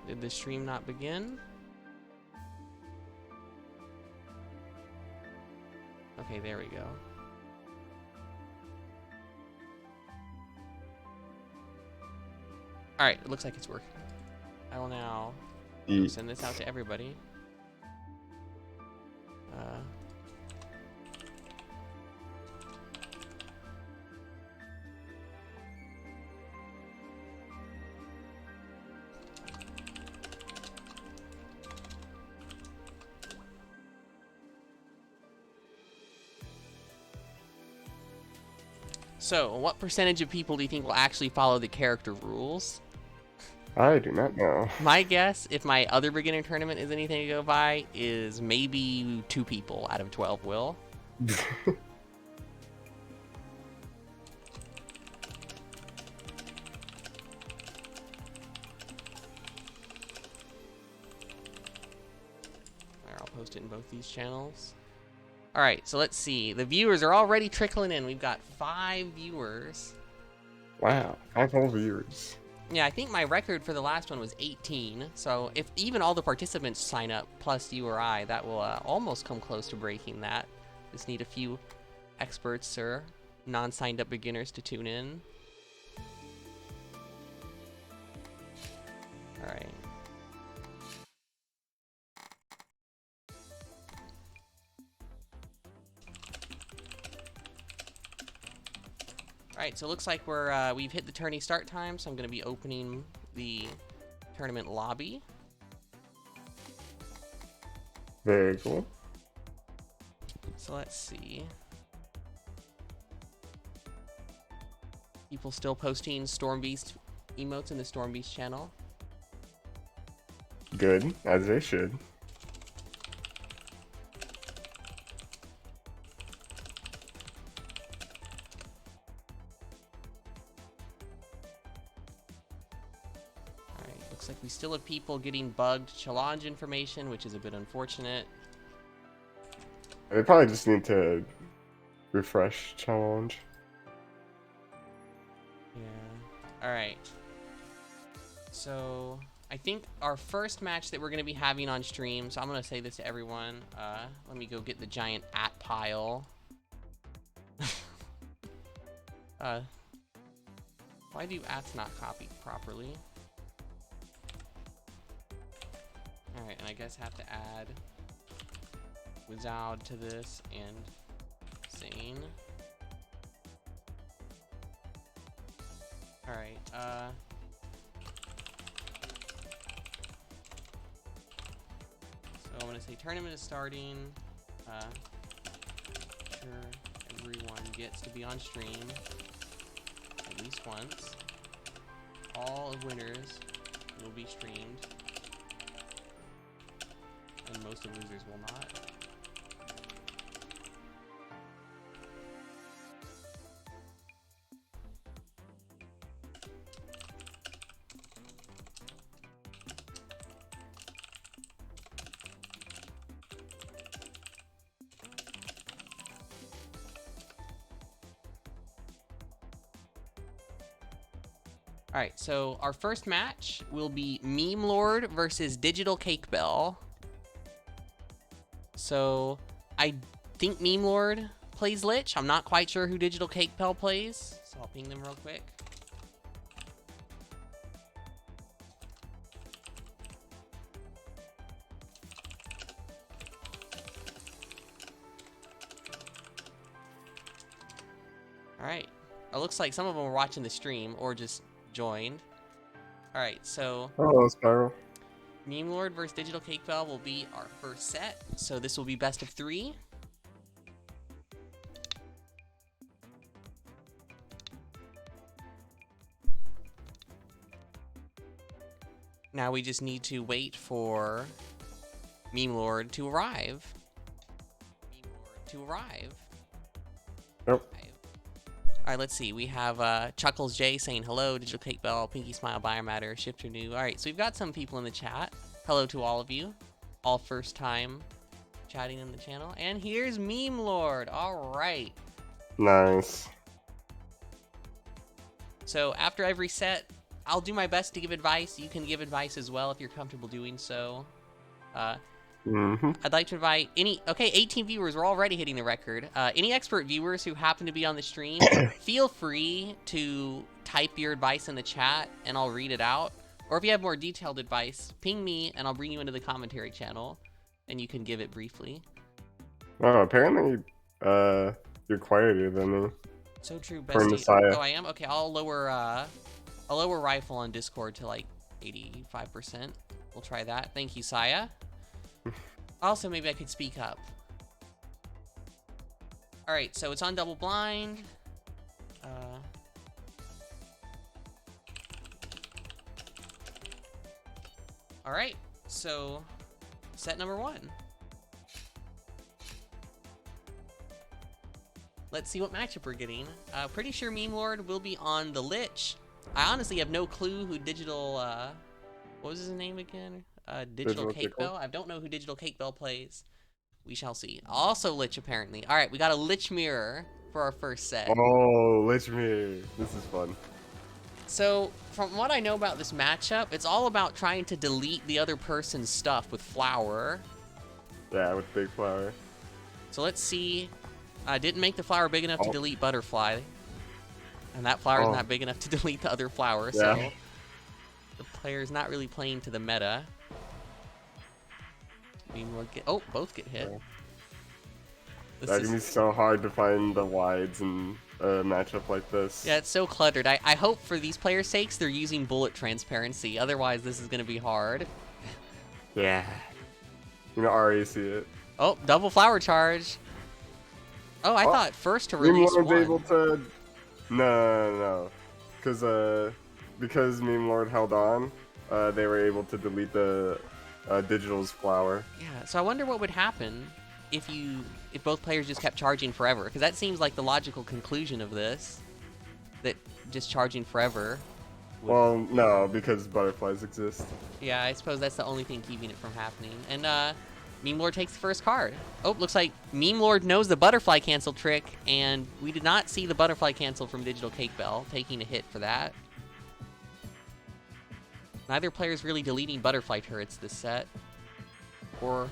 Did the stream not begin? Okay, there we go. Alright, it looks like it's working. I will now send this out to everybody. So, what percentage of people do you think will actually follow the character rules? I do not know. My guess, if my other beginner tournament is anything to go by, is maybe 2 people out of 12 will. Alright, I'll post it in both these channels. Alright, so let's see. The viewers are already trickling in. We've got 5 viewers. Wow, 5 whole viewers. Yeah, I think my record for the last one was 18. So if even all the participants sign up, plus you or I, that will almost come close to breaking that. Just need a few experts or non-signed up beginners to tune in. Alright. Alright, so it looks like we've hit the tourney start time, so I'm going to be opening the tournament lobby. Very cool. So let's see. People still posting Stormbeast emotes in the Stormbeast channel. Good, as they should. Looks like we still have people getting bugged challenge information, which is a bit unfortunate. They probably just need to refresh challenge. Yeah. Alright. So, I think our first match that we're going to be having on stream, so I'm going to say this to everyone. Let me go get the giant at pile. Why do ats not copy properly? Alright, and I guess have to add Wizard to this and Sane. Alright, so I'm gonna say tournament is starting. Sure everyone gets to be on stream at least once. All winners will be streamed. And most of losers will not. Alright, so our first match will be Meme Lord versus Digital Cake Bell. So, I think Meme Lord plays Lich. I'm not quite sure who Digital Cake Bell plays, so I'll ping them real quick. Alright, it looks like some of them are watching the stream or just joined. Alright, so... Hello, Spiral. Meme Lord versus Digital Cake Bell will be our first set, so this will be best of 3. Now we just need to wait for Meme Lord to arrive. Meme Lord to arrive. Nope. Alright, let's see. We have Chuckles J saying hello, Digital Cake Bell, Pinky Smile, Biomatter, Shifter New. Alright, so we've got some people in the chat. Hello to all of you. All first time chatting in the channel. And here's Meme Lord. Alright. Nice. So after every set, I'll do my best to give advice. You can give advice as well if you're comfortable doing so. I'd like to invite okay, 18 viewers, we're already hitting the record. Any expert viewers who happen to be on the stream, feel free to type your advice in the chat and I'll read it out. Or if you have more detailed advice, ping me and I'll bring you into the commentary channel and you can give it briefly. Oh, apparently, you're quieter than me. So true, For bestie. Messiah. Oh, I am? Okay, I'll lower rifle on Discord to like 85%. We'll try that. Thank you, Saya. Also, maybe I could speak up. All right, so it's on double blind. All right, so set number 1. Let's see what matchup we're getting. Pretty sure Meme Lord will be on the Lich. I honestly have no clue who Digital, what was his name again? Digital Cake Bell? I don't know who Digital Cake Bell plays. We shall see. Also Lich, apparently. All right, we got a Lich Mirror for our first set. Oh, Lich Me. This is fun. So, from what I know about this matchup, it's all about trying to delete the other person's stuff with Flower. Yeah, with Big Flower. So let's see. I didn't make the flower big enough to delete Butterfly. And that flower is not big enough to delete the other flower, so the player's not really playing to the meta. Both get hit. That can be so hard to find the wides in a matchup like this. Yeah, it's so cluttered. I hope for these players' sakes they're using bullet transparency. Otherwise, this is going to be hard. Yeah. You know, already see it. Oh, double flower charge. Oh, I thought first to release Meme Lord's one. able to... No. Because Meme Lord held on, they were able to delete the Digital's flower. Yeah, so I wonder what would happen if both players just kept charging forever, because that seems like the logical conclusion of this, that just charging forever would... Well, no, because butterflies exist. Yeah, I suppose that's the only thing keeping it from happening. And Meme Lord takes the first card. Oh, looks like Meme Lord knows the butterfly cancel trick, and we did not see the butterfly cancel from Digital Cake Bell, taking a hit for that. Neither player's really deleting butterfly turrets this set. Or,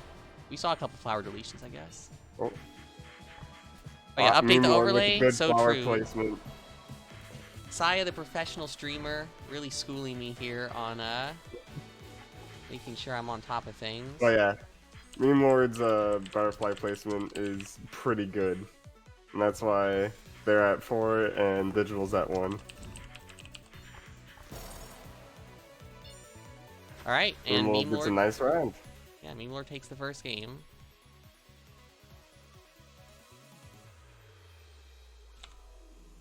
we saw a couple flower deletions, I guess. Oh yeah, update the overlay. Good So flower true. placement. Saya, the professional streamer, really schooling me here on making sure I'm on top of things. Oh yeah, Meme Lord's butterfly placement is pretty good, and that's why they're at 4 and Digital's at 1. All right, and Meme Lord gets a nice round. Yeah, Meme Lord takes the first game.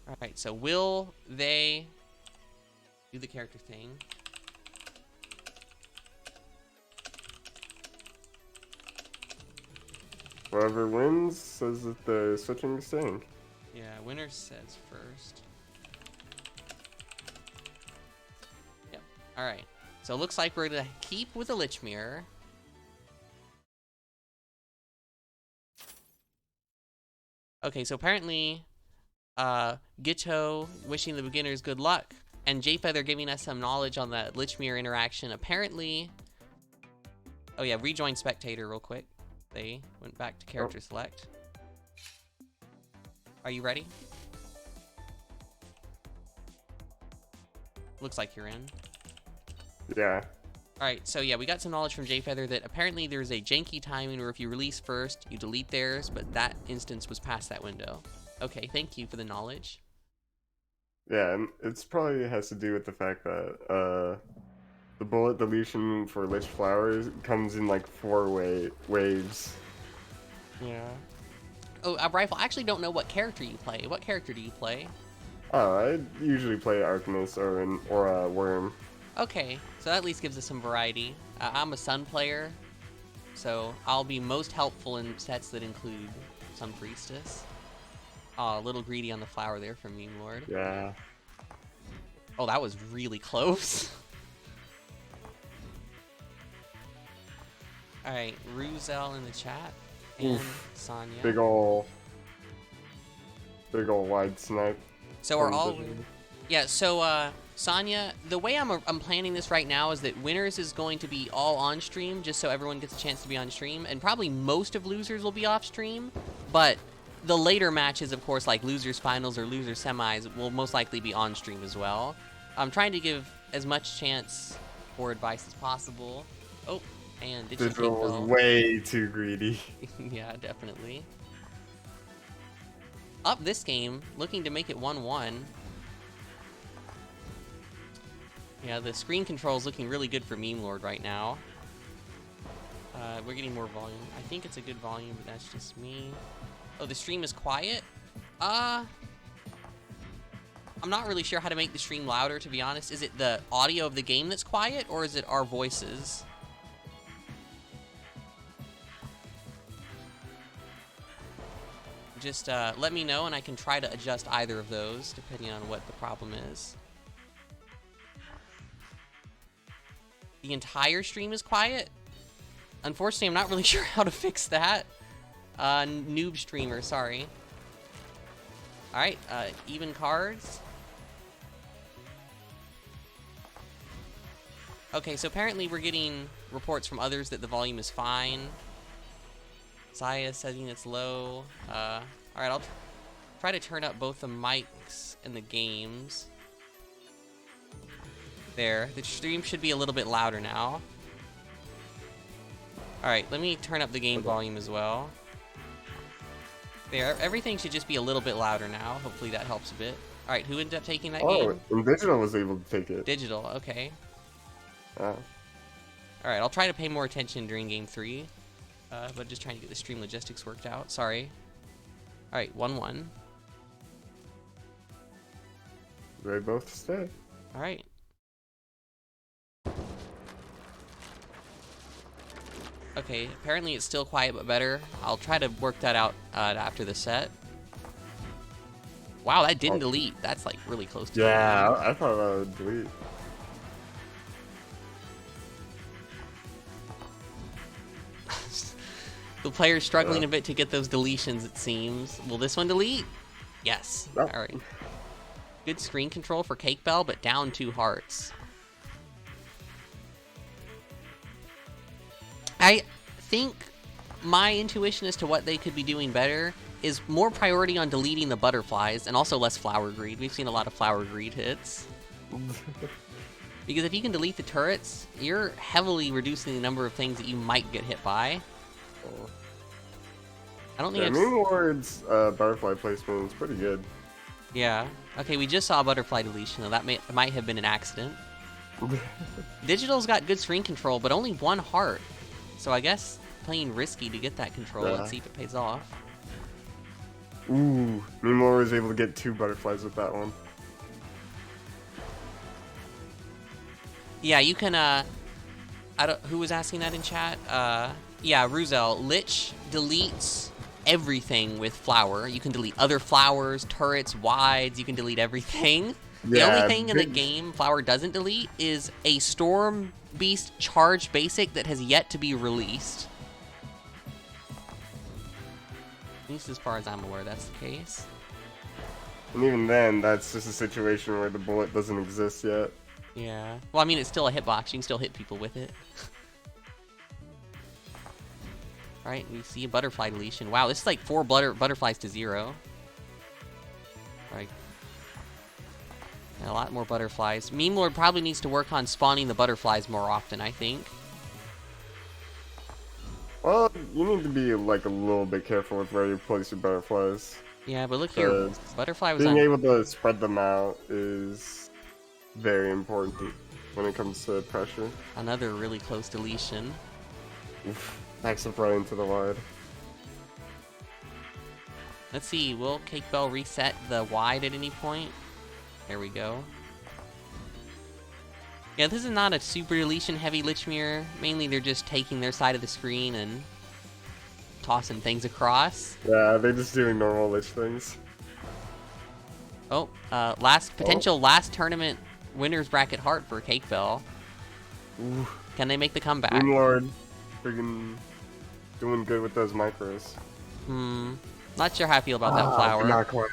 All right, so will they do the character thing? Whoever wins says that they're switching to staying. Yeah, winner says first. Yep. All right. So it looks like we're gonna keep with the Lich Mirror. Okay, so apparently, Gitto wishing the beginners good luck, and Jfeather giving us some knowledge on the Lich Mirror interaction. Apparently, oh yeah, rejoin spectator real quick. They went back to character select. Are you ready? Looks like you're in. Yeah. Alright, so yeah, we got some knowledge from Jfeather that apparently there's a janky timing where if you release first, you delete theirs, but that instance was past that window. Okay, thank you for the knowledge. Yeah, and it's probably has to do with the fact that the bullet deletion for Lich Flowers comes in like 4 waves. Yeah. Oh, Rifle, I actually don't know what character you play. What character do you play? Oh, I usually play Arcanist or a Worm. Okay, so that at least gives us some variety. I'm a Sun player, so I'll be most helpful in sets that include Sun Priestess. Oh, a little greedy on the flower there from Meme Lord. Yeah. Oh, that was really close. Alright, Ruzel in the chat. And Sonya. Big ol' wide snipe. So are all... Yeah, so Sonya, the way I'm planning this right now is that winners is going to be all on stream, just so everyone gets a chance to be on stream, and probably most of losers will be off stream, but the later matches, of course, like losers finals or losers semis, will most likely be on stream as well. I'm trying to give as much chance for advice as possible. Oh, and Digital was way too greedy. Yeah, definitely. Up this game, looking to make it 1-1. Yeah, the screen control is looking really good for Meme Lord right now. We're getting more volume. I think it's a good volume, but that's just me. Oh, the stream is quiet? I'm not really sure how to make the stream louder, to be honest. Is it the audio of the game that's quiet, or is it our voices? Just let me know, and I can try to adjust either of those, depending on what the problem is. The entire stream is quiet? Unfortunately, I'm not really sure how to fix that. Noob streamer, sorry. Alright, even cards. Okay, so apparently we're getting reports from others that the volume is fine. Zaya setting it's low. Alright, I'll try to turn up both the mics and the games. There, the stream should be a little bit louder now. Alright, let me turn up the game volume as well. There, everything should just be a little bit louder now. Hopefully that helps a bit. Alright, who ended up taking that game? Oh, and Digital was able to take it. Digital, okay. Oh. Alright, I'll try to pay more attention during game 3. But just trying to get the stream logistics worked out. Sorry. Alright, 1-1. They both stay. Alright. Okay, apparently it's still quiet but better. I'll try to work that out after the set. Wow, that didn't delete. That's like really close to Yeah, I thought that would delete. The player's struggling a bit to get those deletions, it seems. Will this one delete? Yes. Nope. Alright. Good screen control for Cake Bell, but down 2 hearts. I think my intuition as to what they could be doing better is more priority on deleting the butterflies and also less flower greed. We've seen a lot of flower greed hits. Because if you can delete the turrets, you're heavily reducing the number of things that you might get hit by. I don't think Meme Lord's butterfly placement is pretty good. Yeah. Okay, we just saw a butterfly deletion, though. That might have been an accident. Digital's got good screen control, but only 1 heart. So I guess playing risky to get that control. Yeah. Let's see if it pays off. Ooh, Meme Lord was able to get 2 butterflies with that one. Yeah, you can, who was asking that in chat? Yeah, Ruzel. Lich deletes everything with flower. You can delete other flowers, turrets, wides. You can delete everything. The only thing in the game Flower doesn't delete is a Storm Beast charged basic that has yet to be released. At least as far as I'm aware, that's the case. And even then, that's just a situation where the bullet doesn't exist yet. Yeah. Well, I mean, it's still a hitbox. You can still hit people with it. Alright, we see a butterfly deletion. Wow, this is like 4 butterflies to 0. Alright. A lot more butterflies. Meme Lord probably needs to work on spawning the butterflies more often, I think. Well, you need to be like a little bit careful with where you place your butterflies. Yeah, but look here. Butterfly was being able to spread them out is very important when it comes to pressure. Another really close deletion. Oof. Backs up right into the wide. Let's see, will Cake Bell reset the wide at any point? There we go. Yeah, this is not a super deletion heavy Lich Mirror. Mainly they're just taking their side of the screen and tossing things across. Yeah, they're just doing normal Lich things. Oh, last tournament winners bracket heart for Cake Bell. Ooh. Can they make the comeback? Meme Lord, friggin' doing good with those micros. Not sure how I feel about that flower. Not quite.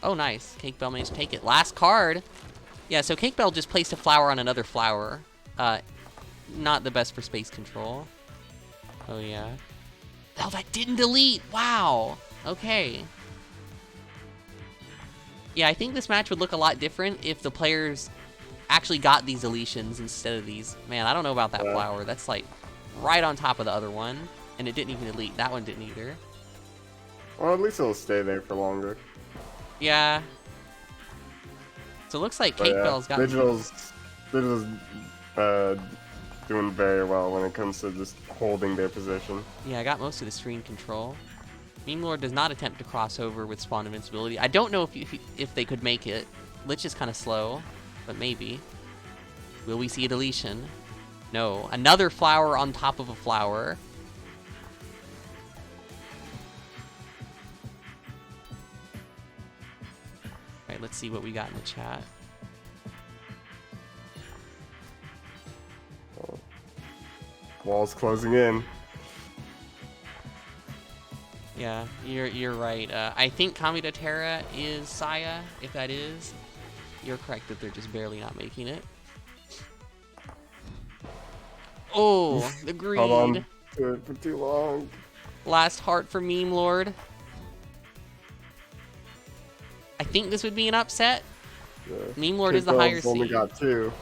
Oh, nice. Cake Bell managed to take it. Last card. Yeah, so Cake Bell just placed a flower on another flower. Not the best for space control. Oh, yeah. Oh, that didn't delete! Wow! Okay. Yeah, I think this match would look a lot different if the players actually got these deletions instead of these. Man, I don't know about that flower. That's like right on top of the other one, and it didn't even delete. That one didn't either. Well, at least it'll stay there for longer. Yeah. So it looks like Cake Bell's got... Digital's doing very well when it comes to just holding their position. Yeah, I got most of the screen control. Meme Lord does not attempt to cross over with Spawn Invincibility. I don't know if they could make it. Lich is kind of slow, but maybe. Will we see a deletion? No. Another flower on top of a flower. Alright, let's see what we got in the chat. Wall's closing in. Yeah, you're right. I think Kamida Terra is Saya, if that is. You're correct that they're just barely not making it. Oh, the greed. Hold on to it for too long. Last heart for Meme Lord. I think this would be an upset. Yeah. Meme Lord is the higher seed. Only got 2.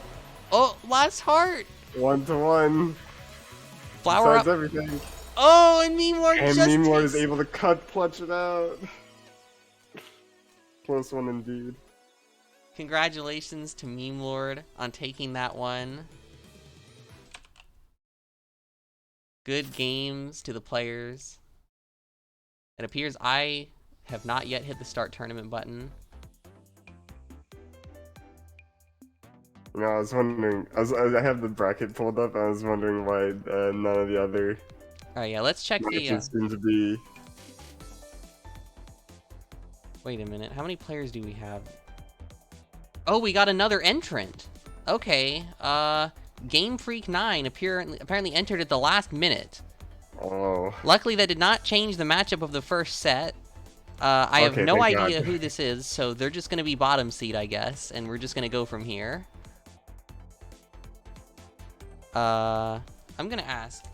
Oh, last heart. 1-1. Flower Besides up. everything. Oh, and Meme Lord And just Meme Lord takes... is able to clutch it out. Close one indeed. Congratulations to Meme Lord on taking that one. Good games to the players. It appears I have not yet hit the start tournament button. You know, I was wondering, I have the bracket pulled up, and I was wondering why none of the other Alright, yeah, let's check the... matches seem to be... Wait a minute, how many players do we have? Oh, we got another entrant. Okay, Game Freak 9 apparently entered at the last minute. Oh. Luckily, that did not change the matchup of the first set. I have no idea who this is, so they're just going to be bottom seed, I guess, and we're just going to go from here. I'm going to ask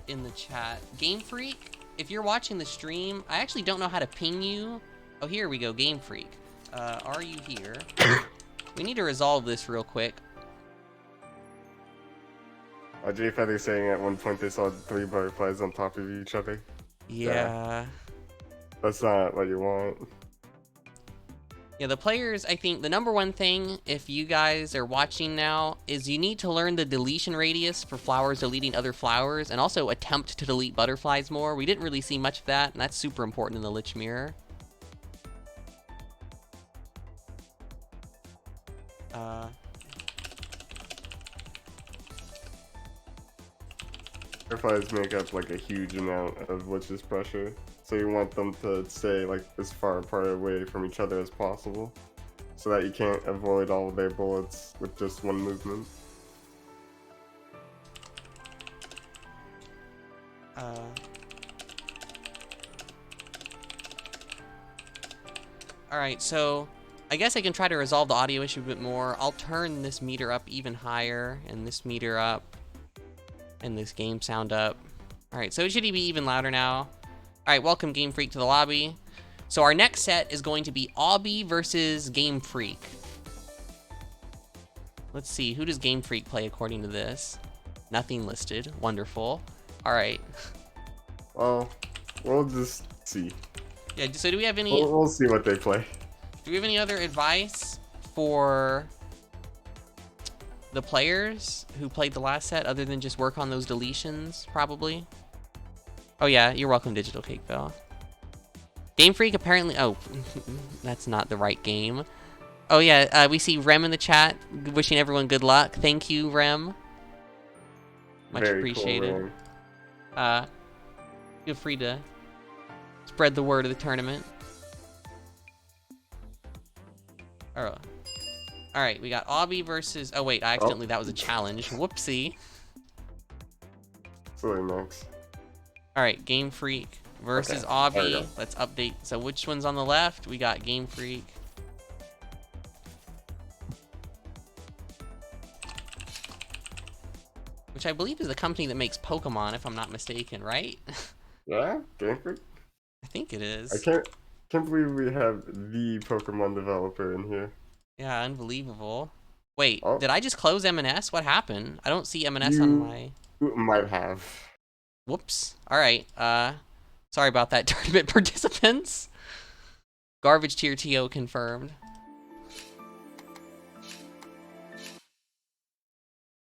in the chat, Game Freak, if you're watching the stream, I actually don't know how to ping you. Oh, here we go, Game Freak. Are you here? We need to resolve this real quick. Jay Feather saying at one point they saw 3 butterflies on top of each other. Yeah. That's not what you want. Yeah, the players, I think the number one thing, if you guys are watching now, is you need to learn the deletion radius for flowers deleting other flowers, and also attempt to delete butterflies more. We didn't really see much of that, and that's super important in the Lich Mirror. Butterflies make up like a huge amount of Lich's pressure, so you want them to stay like as far apart away from each other as possible, so that you can't avoid all of their bullets with just one movement. Alright, so I guess I can try to resolve the audio issue a bit more. I'll turn this meter up even higher, and this meter up, and this game sound up. Alright, so it should be even louder now. Alright, welcome Game Freak to the lobby. So our next set is going to be Obby versus Game Freak. Let's see, who does Game Freak play according to this? Nothing listed. Wonderful. Alright. Well, we'll just see. Yeah, so do we have any... We'll see what they play. Do we have any other advice for the players who played the last set, other than just work on those deletions, probably? Oh yeah, you're welcome, Digital Cake Bell. Game Freak apparently... Oh, that's not the right game. Oh yeah, we see Rem in the chat, wishing everyone good luck. Thank you, Rem. Much Very appreciated. Cool, Feel free to spread the word of the tournament. Alright, we got Obby versus... Oh wait, I accidentally... That was a challenge. Whoopsie. Silly Max. Alright, Game Freak versus Obby. Let's update. So which one's on the left? We got Game Freak. which I believe is the company that makes Pokemon, if I'm not mistaken, right? Yeah, Game Freak. I think it I is. can't believe we have the Pokemon developer in here. Yeah, unbelievable. Wait, Oh, did I just close MnS? What happened? I don't see MnS on you my... might have. Whoops. Alright, sorry about that, tournament participants. Garbage tier TO confirmed.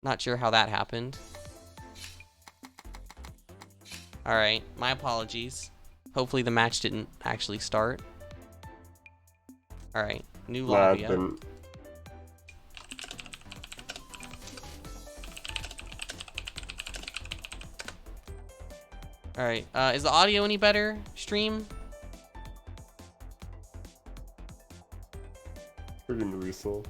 Not sure how that happened. Alright, my apologies. Hopefully the match didn't actually start. Alright, new Nah, lobby it up. didn't. Alright, is the audio any better, stream? Pretty noisy.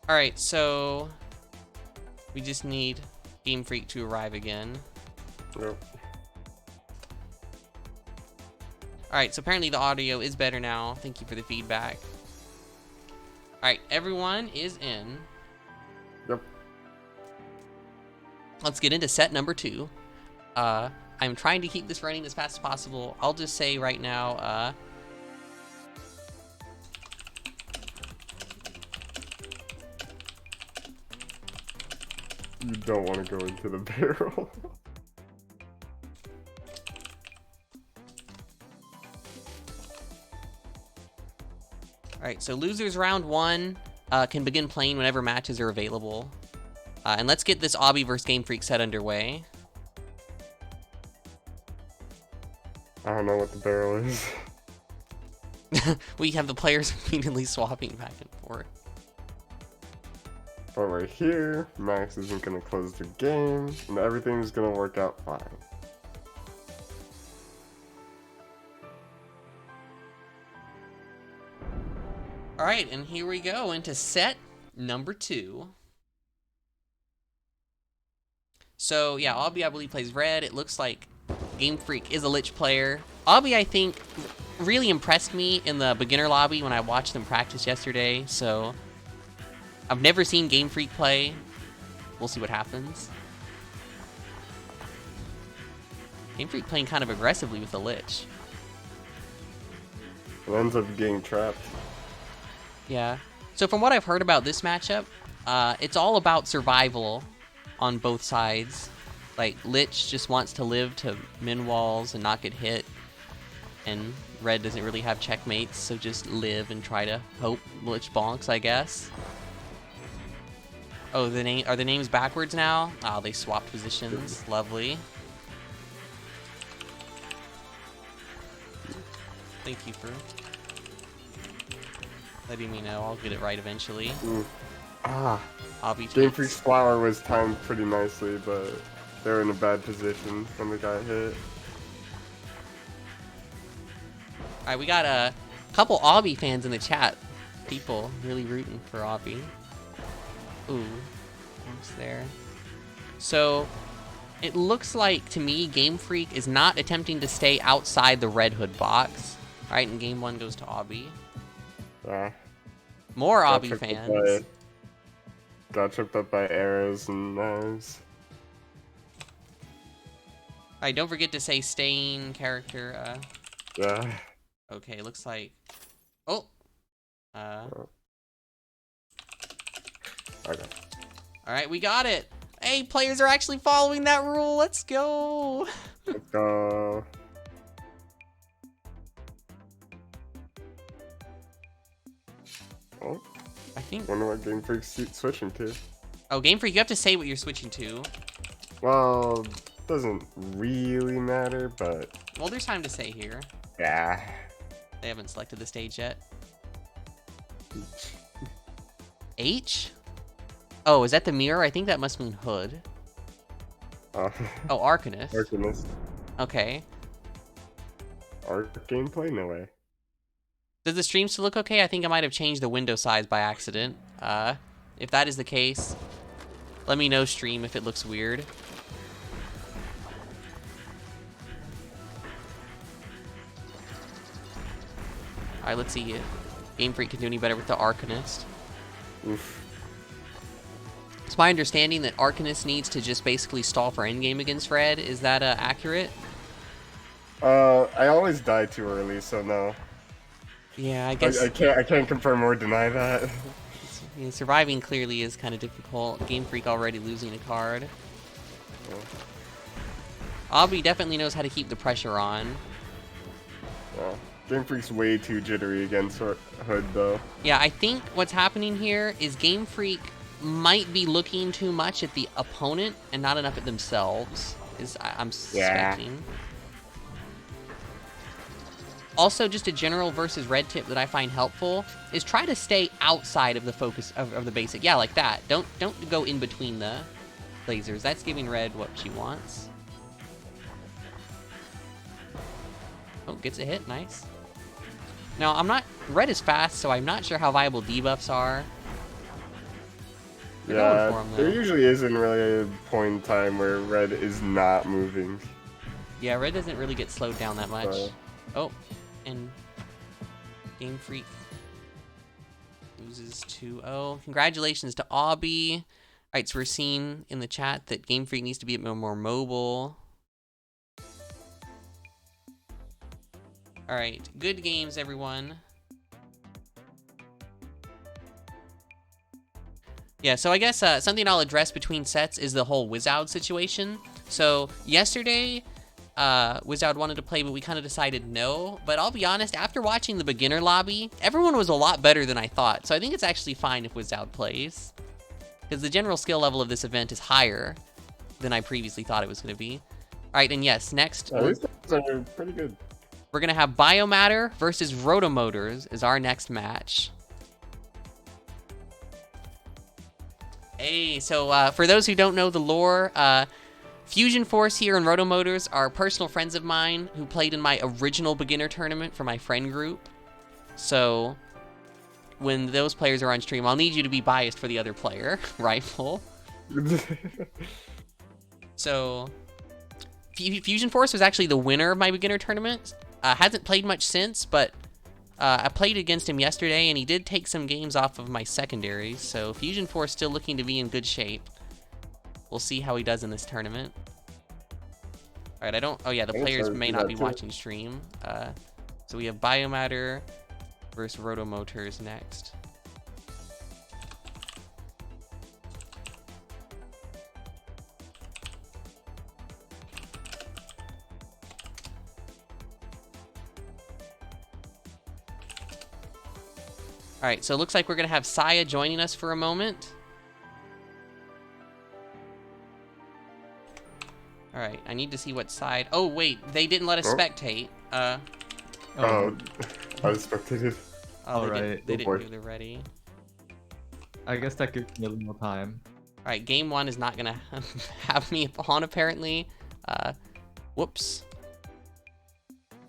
Alright, so... we just need Game Freak to arrive again. Yep. Alright, so apparently the audio is better now. Thank you for the feedback. Alright, everyone is in. Yep. Let's get into set number 2. I'm trying to keep this running as fast as possible. I'll just say right now, You don't want to go into the barrel. Alright, so losers round 1 can begin playing whenever matches are available. And let's get this Obby vs Game Freak set underway. I don't know what the barrel is. We have the players repeatedly swapping back and forth. But right here, Max isn't going to close the game, and everything's going to work out fine. Alright, and here we go into set number 2. So, yeah, Obby, I believe, plays red. It looks like Game Freak is a Lich player. Obby, I think, really impressed me in the beginner lobby when I watched them practice yesterday, so... I've never seen Game Freak play. We'll see what happens. Game Freak playing kind of aggressively with the Lich. It ends up getting trapped. Yeah. So from what I've heard about this matchup, it's all about survival on both sides. Like, Lich just wants to live to min walls and not get hit. And Red doesn't really have checkmates, so just live and try to hope Lich bonks, I guess. Oh, are the names backwards now? Oh, they swapped positions. Lovely. Thank you for letting me know. I'll get it right eventually. I'll be Game Freak's flower was timed pretty nicely, but they were in a bad position when they got hit. Alright, we got a couple Obby fans in the chat. People really rooting for Obby. Ooh, almost there. So, it looks like, to me, Game Freak is not attempting to stay outside the Red Hood box. Alright, and game 1 goes to Obby. More Obby fans. Got tripped up by arrows and knives. Alright, don't forget to say staying character, Yeah. Okay, looks like... Oh! Okay. Alright, we got it! Hey, players are actually following that rule! Let's go! Let's go. Oh, I think... wonder what Game Freak's switching to. Oh, Game Freak, you have to say what you're switching to. Well, doesn't really matter, but... Well, there's time to say here. Yeah. They haven't selected the stage yet. H? Oh, is that the mirror? I think that must mean hood. Oh, Arcanist. Arcanist. Okay. Art gameplay? No way. Does the stream still look okay? I think I might have changed the window size by accident. If that is the case, let me know, stream, if it looks weird. Alright, let's see if Game Freak can do any better with the Arcanist. Oof. my understanding that Arcanist needs to just basically stall for endgame against red. Is that accurate? I always die too early, so no. Yeah, I guess I can't confirm or deny that. you know, surviving clearly is kind of difficult. Game Freak already losing a card. Yeah. Obby definitely knows how to keep the pressure on. Yeah. Game Freak's way too jittery against Hood, though. Yeah, I think what's happening here is Game Freak might be looking too much at the opponent and not enough at themselves, I'm suspecting. Also, just a general versus red tip that I find helpful is try to stay outside of the focus of the basic. Yeah, like that. Don't go in between the lasers. That's giving red what she wants. Oh, gets a hit. Nice. Now, red is fast, so I'm not sure how viable debuffs are. They're going for him, though. There usually isn't really a point in time where red is not moving. Yeah, red doesn't really get slowed down that much. Oh, and Game Freak loses 2-0. Congratulations to Obby. All right, so we're seeing in the chat that Game Freak needs to be a bit more mobile. All right, good games, everyone. Yeah, so I guess something I'll address between sets is the whole Wizard situation. So yesterday, Wizard wanted to play, but we kind of decided no. But I'll be honest, after watching the beginner lobby, everyone was a lot better than I thought. So I think it's actually fine if Wizard plays, because the general skill level of this event is higher than I previously thought it was going to be. All right, and yes, next... These guys are pretty good. We're going to have Biomatter versus Rotomotors is our next match. Hey, so for those who don't know the lore, Fusion Force here and Rotomotors are personal friends of mine who played in my original beginner tournament for my friend group. So when those players are on stream, I'll need you to be biased for the other player, Rifle. So Fusion Force was actually the winner of my beginner tournament. Hasn't played much since, but I played against him yesterday, and he did take some games off of my secondaries, so Fusion Force still looking to be in good shape. We'll see how he does in this tournament. All right, oh yeah, the players may not be watching stream. So we have Biomatter versus Rotomotors next. All right, so it looks like we're gonna have Saya joining us for a moment. All right, I need to see what side. Oh wait, they didn't let us spectate. I was spectated. Oh, they didn't do the ready. I guess that gives me a little more time. All right, game one is not gonna have me on apparently. Whoops.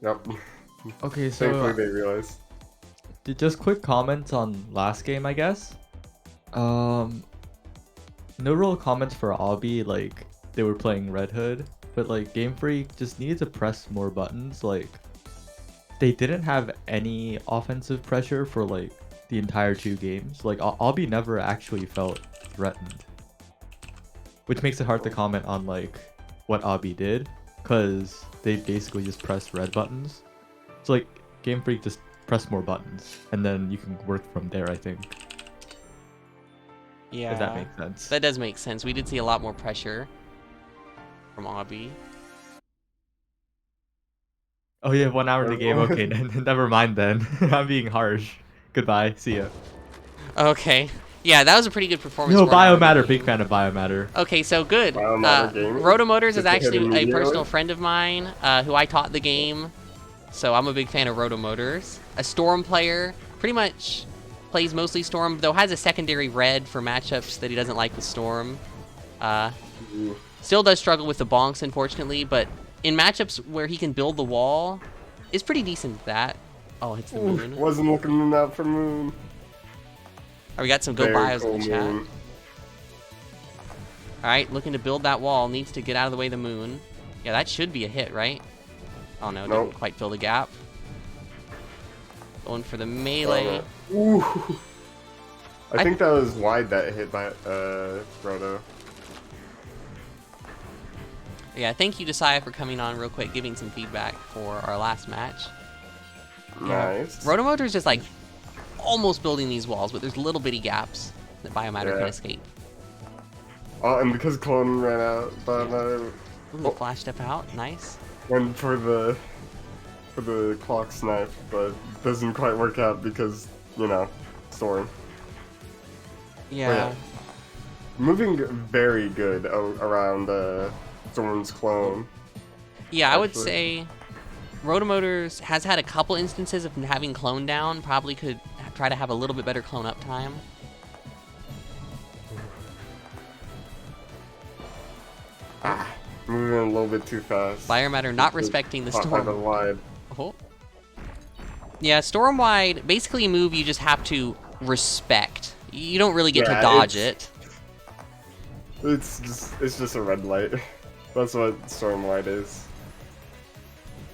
Yep. Okay, so thankfully they realized. Just quick comments on last game, I guess. No real comments for Obby, like they were playing Red Hood, but like Game Freak just needed to press more buttons. Like they didn't have any offensive pressure for like the entire 2 games. Like Obby never actually felt threatened, which makes it hard to comment on like what Obby did, because they basically just pressed red buttons. So like Game Freak just press more buttons, and then you can work from there, I think. Yeah. If that makes sense. That does make sense. We did see a lot more pressure from Obby. Oh yeah, 1 hour in the game. Okay, never mind then. I'm being harsh. Goodbye. See ya. Okay. Yeah, that was a pretty good performance. No, Biomatter. Big fan of Biomatter. Okay, so good. Rotomotors is actually a personal friend of mine who I taught the game. So I'm a big fan of Rotomotors. A Storm player, pretty much plays mostly Storm, though has a secondary red for matchups that he doesn't like with Storm. Still does struggle with the bonks, unfortunately, but in matchups where he can build the wall, is pretty decent at that. Oh, hits the moon. Wasn't looking out for moon. Oh, we got some go bios in the chat. Moon. All right, looking to build that wall, needs to get out of the way of the moon. Yeah, that should be a hit, right? Oh no, didn't quite fill the gap. Going for the melee. Ooh. I think that was wide that hit by Roto. Yeah, thank you to Saya for coming on real quick, giving some feedback for our last match. Nice. Rotomotor's just like almost building these walls, but there's little bitty gaps that Biomatter can escape. Oh, and because Clone ran out, Biomatter Ooh, flash step out, nice. went for the clock snipe, but doesn't quite work out because, you know, Storm. Yeah. Moving very good around Storm's clone. Yeah, I would say Rotomotors has had a couple instances of having clone down. Probably could try to have a little bit better clone up time. Moving a little bit too fast. Biomatter not respecting the Storm. Wide. Oh. Yeah, Storm wide, basically a move you just have to respect. You don't really get to dodge it. It's just a red light. That's what Storm wide is.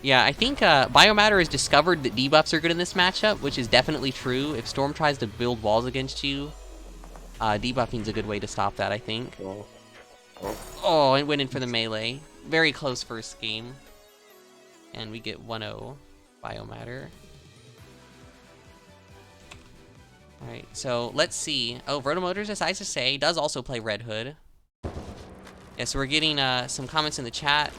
Yeah, I think Biomatter has discovered that debuffs are good in this matchup, which is definitely true. If Storm tries to build walls against you, debuffing's a good way to stop that, I think. Oh, it went in for the melee. Very close first game. And we get 1-0 Biomatter. Alright, so let's see. Oh, Rotomotors decides to say, does also play Red Hood. Yeah, so we're getting some comments in the chat.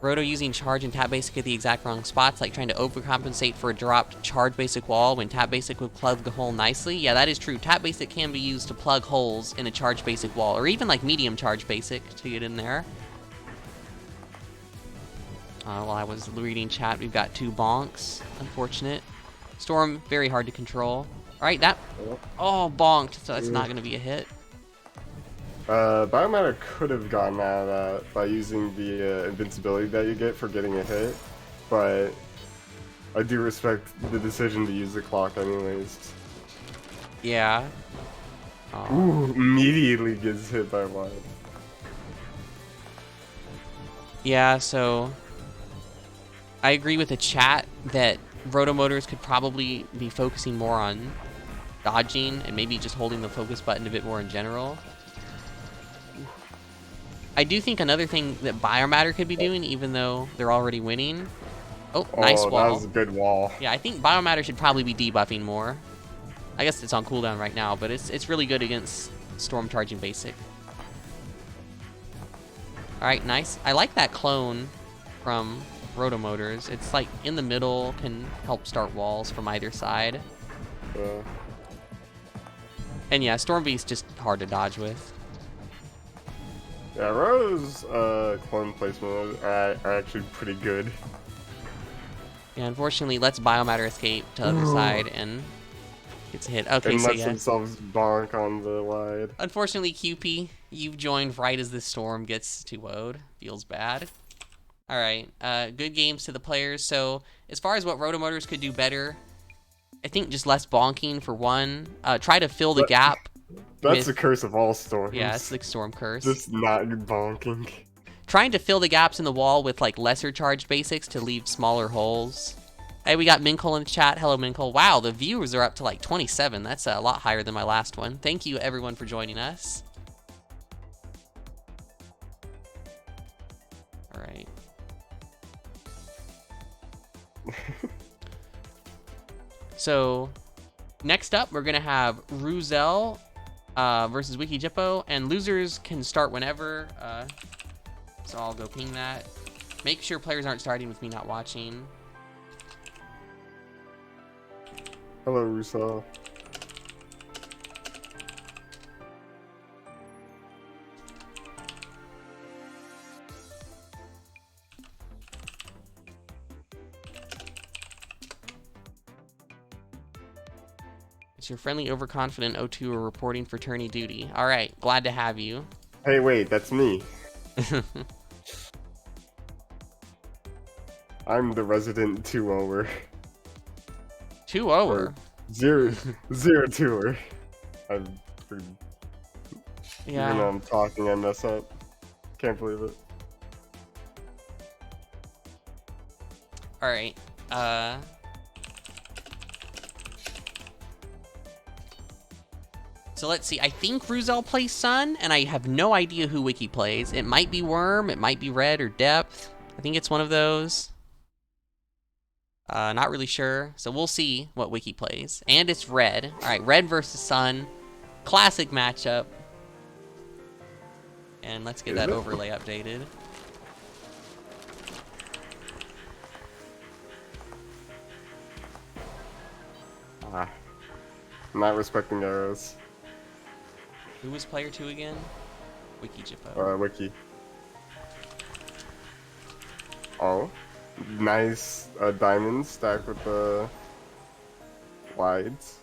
Roto using charge and tap basic at the exact wrong spots, like trying to overcompensate for a dropped charge basic wall when tap basic would plug the hole nicely. Yeah, that is true. Tap basic can be used to plug holes in a charge basic wall, or even like medium charge basic to get in there. While I was reading chat, we've got 2 bonks. Unfortunate. Storm, very hard to control. Alright, that... Oh, bonked, so that's not going to be a hit. Biomatter could have gotten out of that by using the invincibility that you get for getting a hit, but I do respect the decision to use the clock anyways. Yeah. Ooh, immediately gets hit by wide. Yeah, so... I agree with the chat that Rotomotors could probably be focusing more on dodging and maybe just holding the focus button a bit more in general. I do think another thing that Biomatter could be doing, even though they're already winning... Oh, nice wall. That was a good wall. Yeah, I think Biomatter should probably be debuffing more. I guess it's on cooldown right now, but it's really good against Storm charging basic. Alright, nice. I like that clone from Rotomotors. It's like in the middle, can help start walls from either side. And yeah, Storm Beast just hard to dodge with. Yeah, Roto's clone placement are actually pretty good. Yeah, unfortunately, lets Biomatter escape to the other side and gets a hit. Okay, and so lets yeah. themselves bonk on the wide. Unfortunately, QP, you've joined right as this Storm gets 2-0'd. Feels bad. Alright, good games to the players. So, as far as what Rotomotors could do better, I think just less bonking for one. Try to fill the gap. That's the curse of all storms. Yeah, it's the Storm curse. Just not bonking. Trying to fill the gaps in the wall with like lesser charged basics to leave smaller holes. Hey, we got Minkle in the chat. Hello, Minkle. Wow, the viewers are up to like 27. That's a lot higher than my last one. Thank you, everyone, for joining us. All right. So, next up, we're going to have Ruzel versus Wikijippo, and losers can start whenever. So I'll go ping that. Make sure players aren't starting with me not watching. Hello, Russo. It's your friendly, overconfident O2 are reporting for tourney duty. All right, glad to have you. Hey, wait, that's me. I'm the resident 2-0er. 2-0er? 0-2er. I'm pretty... Yeah. Even though I'm talking, I mess up. Can't believe it. Alright, So let's see. I think Ruzel plays Sun, and I have no idea who Wiki plays. It might be Worm, it might be Red or Depth. I think it's one of those. Not really sure. So we'll see what Wiki plays. And it's Red. All right, Red versus Sun. Classic matchup. And let's get that overlay updated. Ah, not respecting arrows. Who was player 2 again? Wiki Jippo. Wiki. Oh, nice diamond stacked with the wides.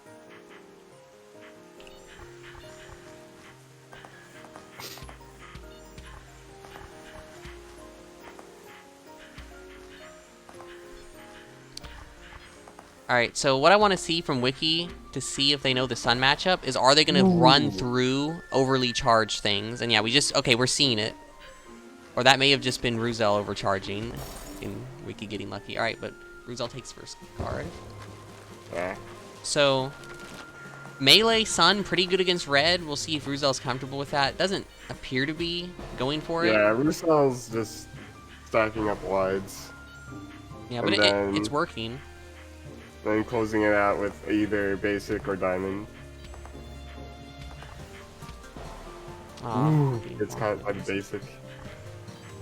Alright, so what I want to see from Wiki to see if they know the Sun matchup is, are they going to run through overly charged things? And yeah, we're seeing it. Or that may have just been Ruzel overcharging and Wiki getting lucky. Alright, but Ruzel takes first card. Yeah. So, melee Sun, pretty good against Red. We'll see if Ruzel's comfortable with that. Doesn't appear to be going for it. Yeah, Rusel's just stacking up wides. Yeah, but it's working. Then closing it out with either basic or diamond. Ooh, it's kind of like basic.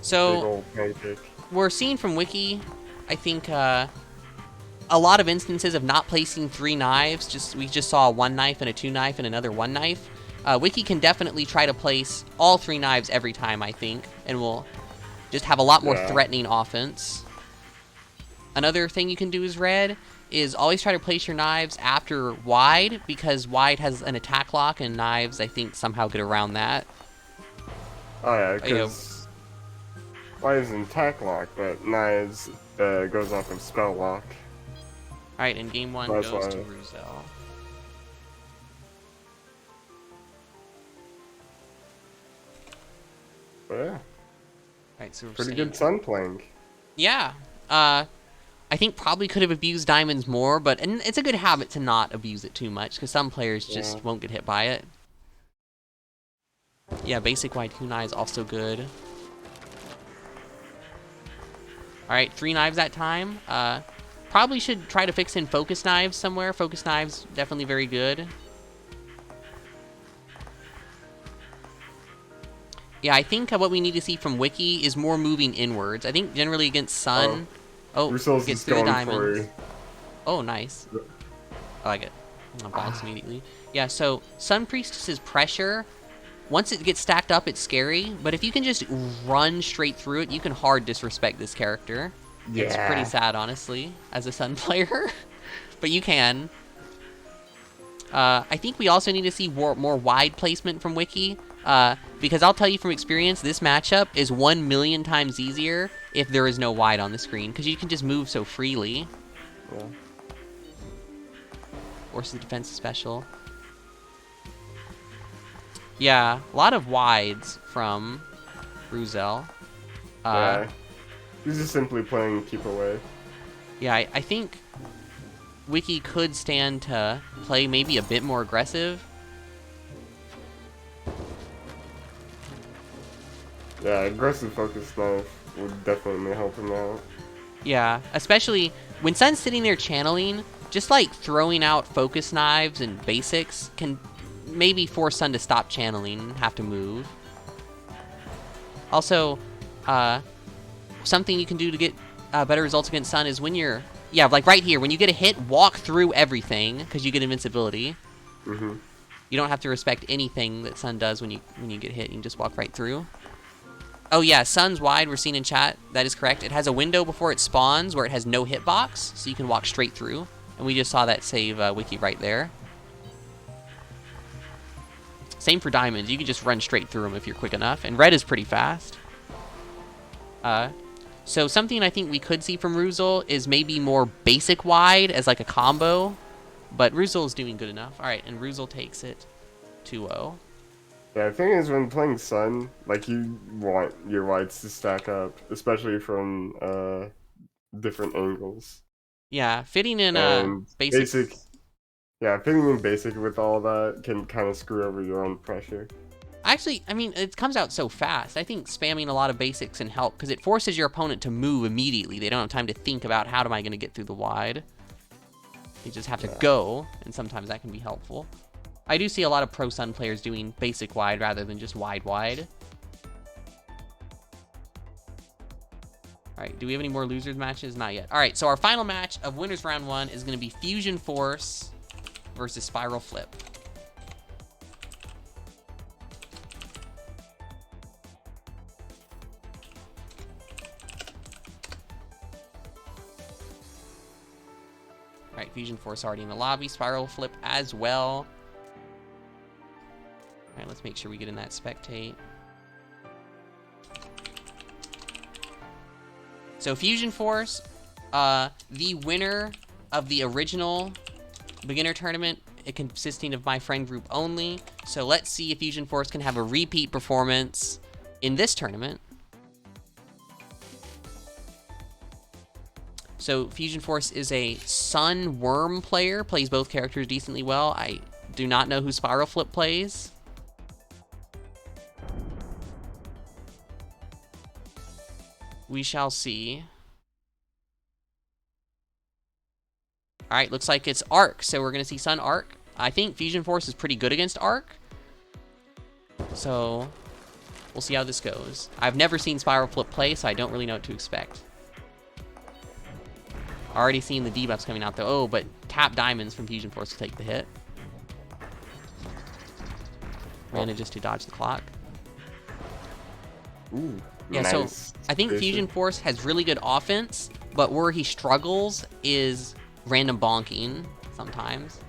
So, big old pancake. We're seeing from Wiki, I think, a lot of instances of not placing 3 knives. We just saw a 1 knife and a 2 knife and another 1 knife. Wiki can definitely try to place all 3 knives every time, I think, and will just have a lot more threatening offense. Another thing you can do as Red is always try to place your knives after wide, because wide has an attack lock, and knives, I think, somehow get around that. Oh yeah, because wide is an attack lock, but knives goes off of spell lock. Alright, and game 1 goes to Ruzel. But yeah. Alright, so we're pretty good Sun playing. Yeah. I think probably could have abused diamonds more, but and it's a good habit to not abuse it too much, because some players just won't get hit by it. Yeah, basic wide kunai is also good. Alright, 3 knives that time. Probably should try to fix in focus knives somewhere. Focus knives, definitely very good. Yeah, I think what we need to see from Wiki is more moving inwards. I think generally against Sun... Rusel's gets just through the going diamonds. for... Oh, nice. I like it. I'll bounce immediately. Yeah, so Sun Priestess's pressure, once it gets stacked up, it's scary. But if you can just run straight through it, you can hard disrespect this character. Yeah. It's pretty sad, honestly, as a Sun player. But you can. I think we also need to see more wide placement from Wiki. Because I'll tell you from experience, this matchup is 1,000,000 times easier if there is no wide on the screen, because you can just move so freely. Yeah. Forces the defense special. Yeah, a lot of wides from Ruzel. Yeah. He's just simply playing keep away. Yeah, I think Wiki could stand to play maybe a bit more aggressive. Yeah, aggressive focus knife would definitely help him out. Yeah, especially when Sun's sitting there channeling, just like throwing out focus knives and basics can maybe force Sun to stop channeling and have to move. Also, something you can do to get better results against Sun is when you're... Yeah, like right here, when you get a hit, walk through everything, because you get invincibility. Mm-hmm. You don't have to respect anything that Sun does when you get hit. You can just walk right through. Oh yeah, Sun's wide, we're seeing in chat. That is correct. It has a window before it spawns where it has no hitbox, so you can walk straight through. And we just saw that save Wiki right there. Same for diamonds. You can just run straight through them if you're quick enough. And red is pretty fast. So something I think we could see from Ruzel is maybe more basic wide as like a combo. But Ruzel is doing good enough. Alright, and Ruzel takes it 2-0. Yeah, the thing is, when playing Sun, like, you want your wides to stack up, especially from different angles. Yeah, fitting in basic... Yeah, pinging basic with all that can kind of screw over your own pressure. Actually, I mean, it comes out so fast. I think spamming a lot of basics can help because it forces your opponent to move immediately. They don't have time to think about how am I going to get through the wide. You just have to go, and sometimes that can be helpful. I do see a lot of Pro Sun players doing basic wide rather than just wide. All right, do we have any more losers matches? Not yet. All right, so our final match of winners round 1 is going to be Fusion Force versus Spiral Flip. All right, Fusion Force already in the lobby. Spiral Flip as well. All right, let's make sure we get in that spectate. So Fusion Force, the winner of the original beginner tournament, it consisting of my friend group only. So let's see if Fusion Force can have a repeat performance in this tournament. So Fusion Force is a Sun Worm player, plays both characters decently well. I do not know who Spiral Flip plays. We shall see. All right, looks like it's Arc, so we're gonna see Sun Arc. I think Fusion Force is pretty good against Arc, so we'll see how this goes. I've never seen Spiral Flip play, so I don't really know what to expect. Already seeing the debuffs coming out though. Oh, but tap diamonds from Fusion Force to take the hit. Manages to dodge the clock. Ooh, yeah, nice. So I think Fusion Force has really good offense, but where he struggles is random bonking sometimes.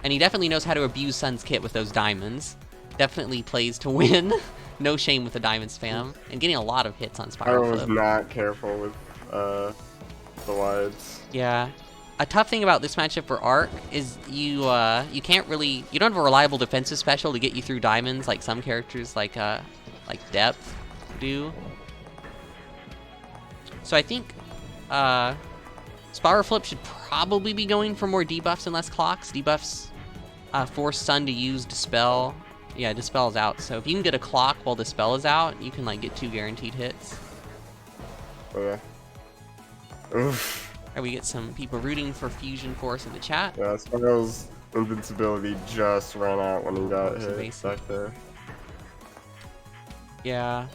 And he definitely knows how to abuse Sun's kit with those diamonds. Definitely plays to win. No shame with the diamond spam. And getting a lot of hits on Spiral Flip. I was not careful with the wides. Yeah. A tough thing about this matchup for Arc is you can't really, you don't have a reliable defensive special to get you through diamonds like some characters like Depth do. So I think Spiral Flip should probably be going for more debuffs and less clocks. Debuffs force Sun to use Dispel. Yeah, Dispel's out. So if you can get a clock while Dispel is out, you can like get 2 guaranteed hits. Oh yeah. Oof. Right, we get some people rooting for Fusion Force in the chat. Yeah, Spiral's invincibility just ran out when he got hit back there. Yeah.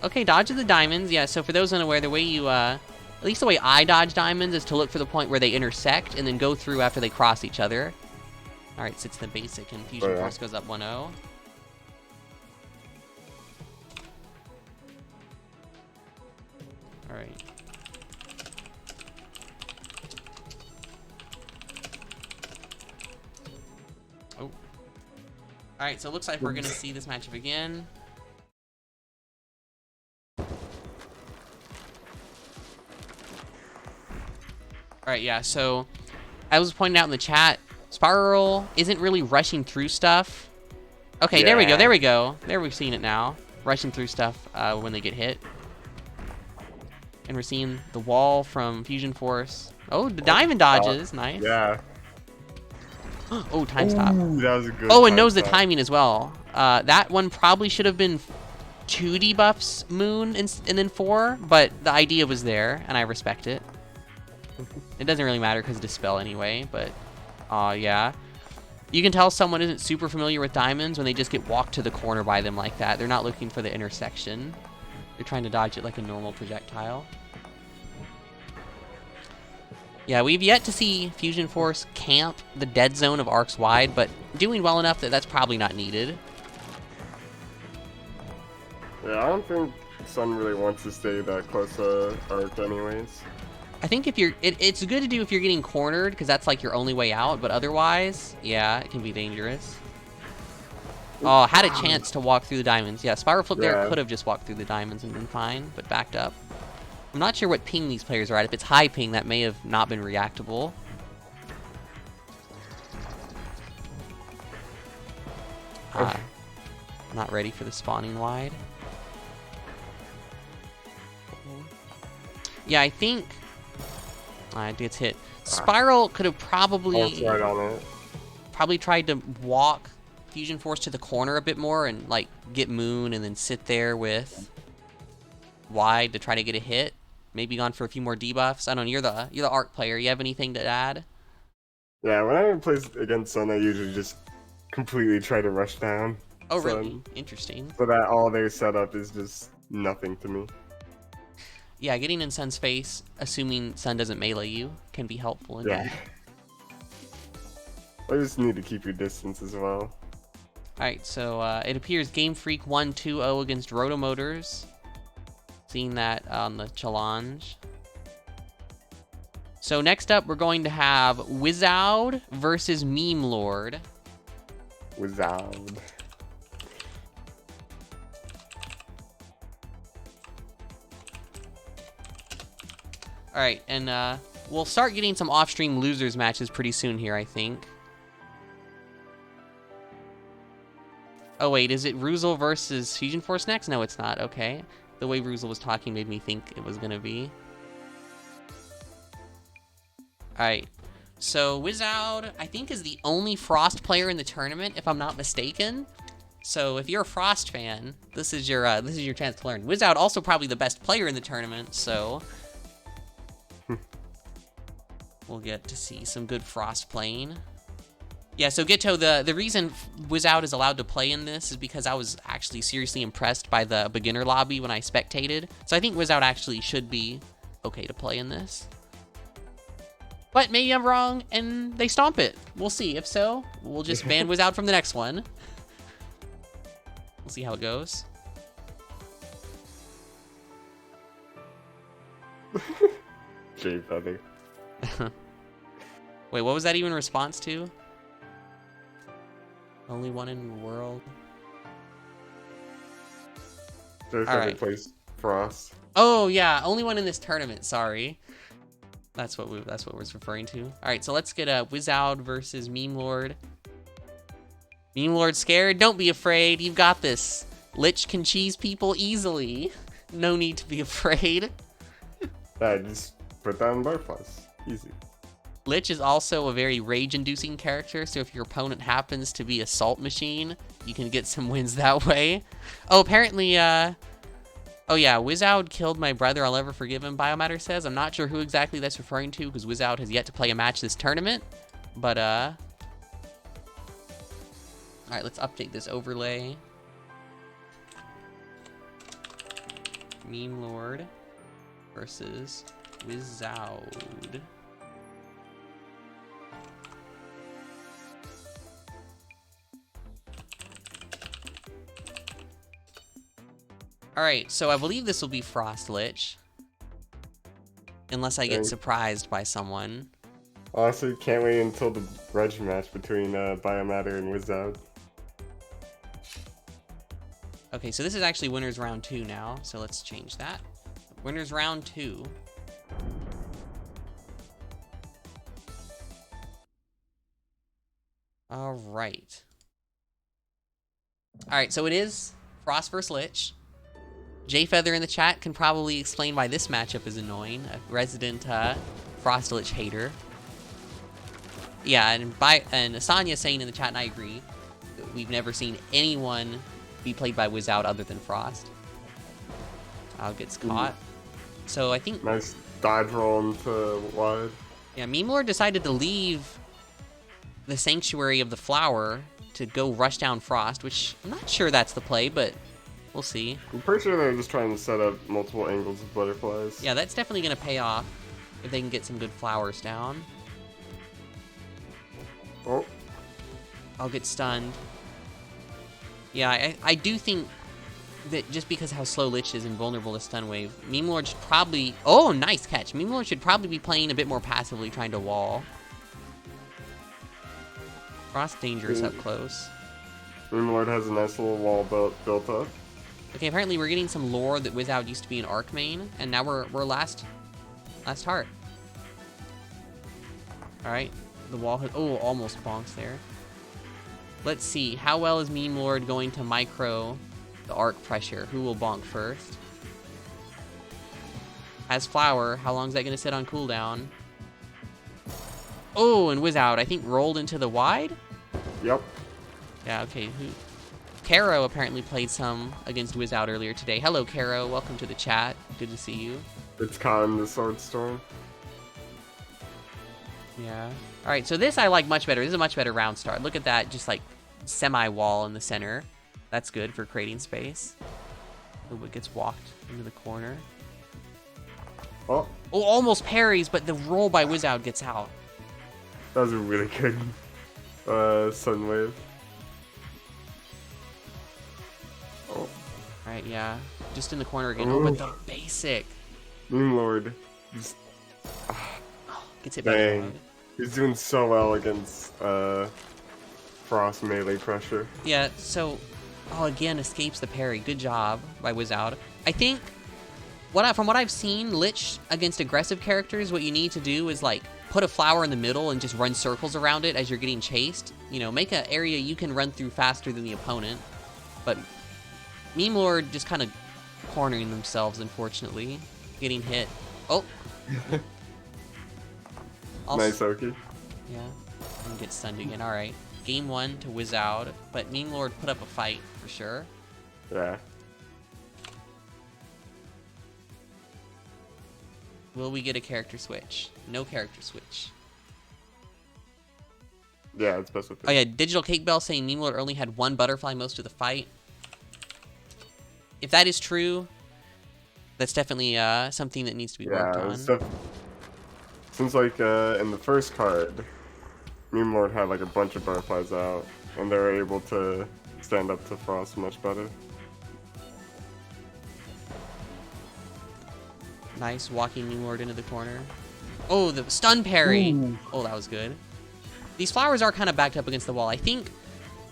Okay, dodge of the diamonds. Yeah, so for those unaware, the way you, at least the way I dodge diamonds is to look for the point where they intersect and then go through after they cross each other. All right, sits in the basic and Fusion Force goes up 1-0. All right. Oh. All right, so it looks like we're going to see this matchup again. All right, yeah, so I was pointing out in the chat, Spiral isn't really rushing through stuff. Okay, there we go, there we go. There we've seen it now. Rushing through stuff when they get hit. And we're seeing the wall from Fusion Force. Oh, the diamond dodges, nice. Yeah. Oh, time stop. Ooh, that was a good. Oh, and knows the timing as well. That one probably should have been 2 debuffs Moon and then 4, but the idea was there, and I respect it. It doesn't really matter because Dispel anyway, but yeah. You can tell someone isn't super familiar with diamonds when they just get walked to the corner by them like that. They're not looking for the intersection. They're trying to dodge it like a normal projectile. Yeah, we've yet to see Fusion Force camp the dead zone of Arc's wide, but doing well enough that that's probably not needed. Yeah, I don't think Sun really wants to stay that close to Arc anyways. I think if you're, it's good to do if you're getting cornered, because that's like your only way out, but otherwise, yeah, it can be dangerous. Oh, had a chance to walk through the diamonds. Yeah, Spiral Flip there could have just walked through the diamonds and been fine, but backed up. I'm not sure what ping these players are at. If it's high ping, that may have not been reactable. Not ready for the spawning wide. Yeah, I think It gets hit. Spiral could have Almost right on it. probably tried to walk Fusion Force to the corner a bit more and like get Moon and then sit there with Wide to try to get a hit. Maybe gone for a few more debuffs. I don't know. You're the Arc player. You have anything to add? Yeah, when I play against Sun, I usually just completely try to rush down. Oh, Sun, really? Interesting. So that all their setup is just nothing to me. Yeah, getting in Sun's face, assuming Sun doesn't melee you, can be helpful indeed. Yeah. I just need to keep your distance as well. Alright, so it appears Game Freak 1-2-0 against Rotomotors. Seeing that on the challenge. So next up, we're going to have Wizard versus Meme Lord. Wizard. Alright, and we'll start getting some off-stream losers matches pretty soon here, I think. Oh wait, is it Ruzel versus Fusion Force next? No, it's not. Okay. The way Ruzel was talking made me think it was gonna be. Alright. So Wizard, I think, is the only Frost player in the tournament, if I'm not mistaken. So if you're a Frost fan, this is your chance to learn. Wizard also probably the best player in the tournament, so we'll get to see some good Frost playing. Yeah, so Gitto, the reason Wizard is allowed to play in this is because I was actually seriously impressed by the beginner lobby when I spectated. So I think Wizard actually should be okay to play in this. But maybe I'm wrong and they stomp it. We'll see. If so, we'll just ban Wizard from the next one. We'll see how it goes. Jay Feather. Wait, what was that even in response to? Only one in the world. Jay Feather right. plays Frost. Oh yeah, only one in this tournament. Sorry, that's what we're referring to. All right, so let's get a Wizard versus Meme Lord. Meme Lord scared? Don't be afraid. You've got this. Lich can cheese people easily. No need to be afraid. Yeah, just put down butterflies. Easy. Lich is also a very rage-inducing character, so if your opponent happens to be a salt machine, you can get some wins that way. Oh, apparently, oh yeah, Wizard killed my brother, I'll never forgive him, Biomatter says. I'm not sure who exactly that's referring to, because Wizard has yet to play a match this tournament, but, alright, let's update this overlay. Meme Lord versus Wizard. Alright, so I believe this will be Frost Lich. Unless I get surprised by someone. Honestly, can't wait until the Reg match between Biomatter and Wizard. Okay, so this is actually Winners Round 2 now, so let's change that. Winners Round 2. Alright. Alright, so it is Frost vs. Lich. Jay Feather in the chat can probably explain why this matchup is annoying. A resident Frost Lich hater. Yeah, and Asanya saying in the chat, and I agree, we've never seen anyone be played by Wizard other than Frost. Gets caught. So I think... Nice dodge roll into wide. Yeah, Meme Lord decided to leave the Sanctuary of the Flower to go rush down Frost, which I'm not sure that's the play, but we'll see. I'm pretty sure they're just trying to set up multiple angles of butterflies. Yeah, that's definitely going to pay off if they can get some good flowers down. Oh. I'll get stunned. Yeah, I do think that just because how slow Lich is and vulnerable to stun wave, Meme Lord should probably... Oh, nice catch. Meme Lord should probably be playing a bit more passively, trying to wall. Frost dangerous up close. Meme Lord has a nice little wall built up. Okay, apparently we're getting some lore that Wizard used to be an Arc main, and now we're last heart. Alright, the wall hit... Oh, almost bonks there. Let's see, how well is Meme Lord going to micro the arc pressure? Who will bonk first? Has flower, how long is that going to sit on cooldown? Oh, and Wizard, I think, rolled into the wide? Yep. Yeah, okay. Caro apparently played some against Wizard earlier today. Hello, Caro. Welcome to the chat. Good to see you. It's caught in the sword storm. Yeah. All right, so this I like much better. This is a much better round start. Look at that, just like semi-wall in the center. That's good for creating space. A little bit gets walked into the corner. Oh, Oh, almost parries, but the roll by Wizard gets out. that was a really good sun wave. Oh, All right, yeah. Just in the corner again. Oh, but the basic. Moon Lord. Just, Gets hit by the dang. dog. He's doing so well against Frost melee pressure. Yeah, so, oh, again, escapes the parry. Good job by Wizard. I think, from what I've seen, Lich against aggressive characters, what you need to do is, like, put a flower in the middle and just run circles around it as you're getting chased. You know, make an area you can run through faster than the opponent. But Meme Lord just kind of cornering themselves, unfortunately. Getting hit. Oh! Nice, Oki. Yeah, and get stunned again. All right, game 1 to Wizard, but Meme Lord put up a fight for sure. Yeah. Will we get a character switch? No character switch. Yeah, it's best with it. Oh yeah, Digital Cake Bell saying Meme Lord only had 1 butterfly most of the fight. If that is true, that's definitely something that needs to be worked on. Since like in the first card, Meme Lord had like a bunch of butterflies out, and they were able to stand up to Frost much better. Nice walking Meme Lord into the corner. Oh, the stun parry. Ooh. Oh, that was good. These flowers are kind of backed up against the wall. I think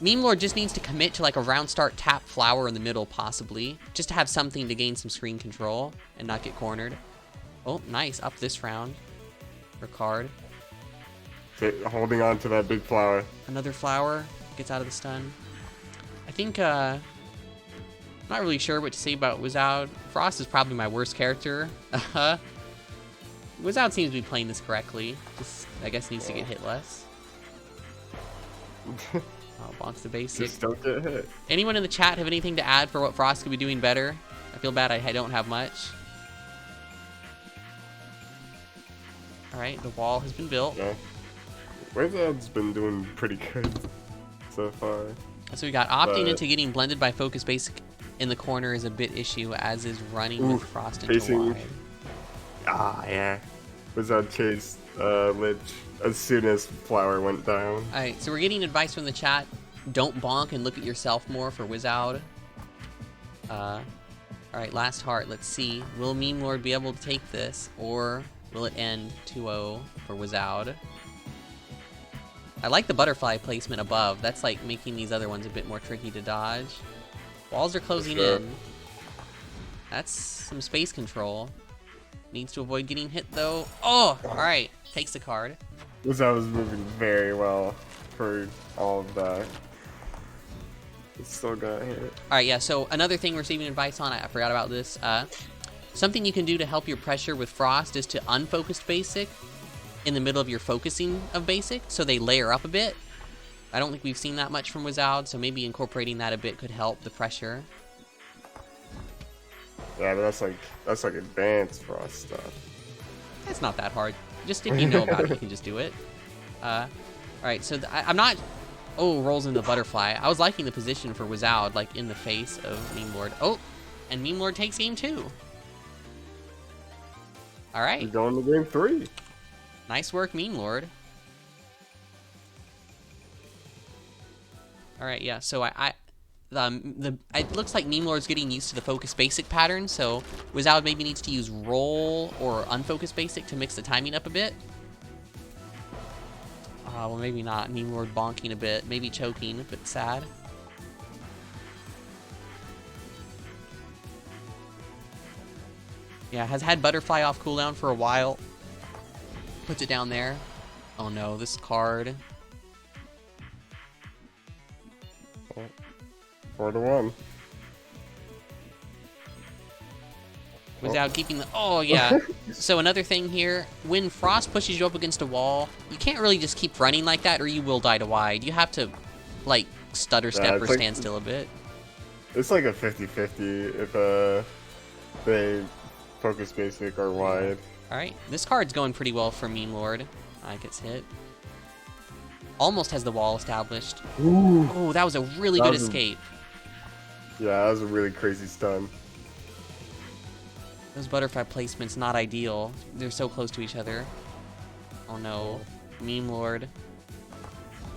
Meme Lord just needs to commit to like a round start tap flower in the middle, possibly. Just to have something to gain some screen control and not get cornered. Oh, nice. Up this round. For card. Holding on to that big flower. Another flower. Gets out of the stun. I think, I'm not really sure what to say about Wizard. Frost is probably my worst character. Wizard seems to be playing this correctly. Just, I guess, needs to get hit less. Oh, bonks the basic. Just don't get hit. Anyone in the chat have anything to add for what Frost could be doing better? I feel bad I don't have much. Alright, the wall has been built. Yeah. Wizard's been doing pretty good so far. So we got opting into getting blended by Focus Basic in the corner is a bit issue, as is running with Frost into wide. Ah, yeah. Wizard chased Lich as soon as Flower went down. Alright, so we're getting advice from the chat. Don't bonk and look at yourself more for Wizard. Alright, last heart. Let's see. Will Meme Lord be able to take this, or will it end 2-0 for Wizard? I like the butterfly placement above. That's like making these other ones a bit more tricky to dodge. Walls are closing in. That's some space control. Needs to avoid getting hit though. Oh, alright. Takes the card. Wizard was moving very well for all of that. It still got hit. Alright, yeah, so another thing receiving advice on, I forgot about this. Something you can do to help your pressure with Frost is to unfocused basic in the middle of your focusing of basic, so they layer up a bit. I don't think we've seen that much from Wizard, so maybe incorporating that a bit could help the pressure. Yeah, but that's like advanced Frost stuff. It's not that hard. Just if you know about it, you can just do it. Alright, so I'm not... Oh, rolls into the butterfly. I was liking the position for Wizard, like in the face of Meme Lord. Oh, and Meme Lord takes game 2. Alright. We're going to game 3. Nice work, Meme Lord. Alright, yeah, so it looks like Meme Lord's getting used to the focus basic pattern, so Wizard maybe needs to use roll or unfocus basic to mix the timing up a bit. Well, maybe not. Meme Lord bonking a bit, maybe choking, but sad. Yeah, has had butterfly off cooldown for a while. Puts it down there. Oh no, this card. 4-1. Without keeping the... Oh, yeah. So another thing here, when Frost pushes you up against a wall, you can't really just keep running like that or you will die to wide. You have to, like, stutter step or stand still a bit. It's like a 50-50 if they focus basic or wide. Alright, this card's going pretty well for Meme Lord. Gets hit. Almost has the wall established. Ooh. Oh, that was a really good escape. Yeah, that was a really crazy stun. Those butterfly placements, not ideal. They're so close to each other. Oh no. Meme Lord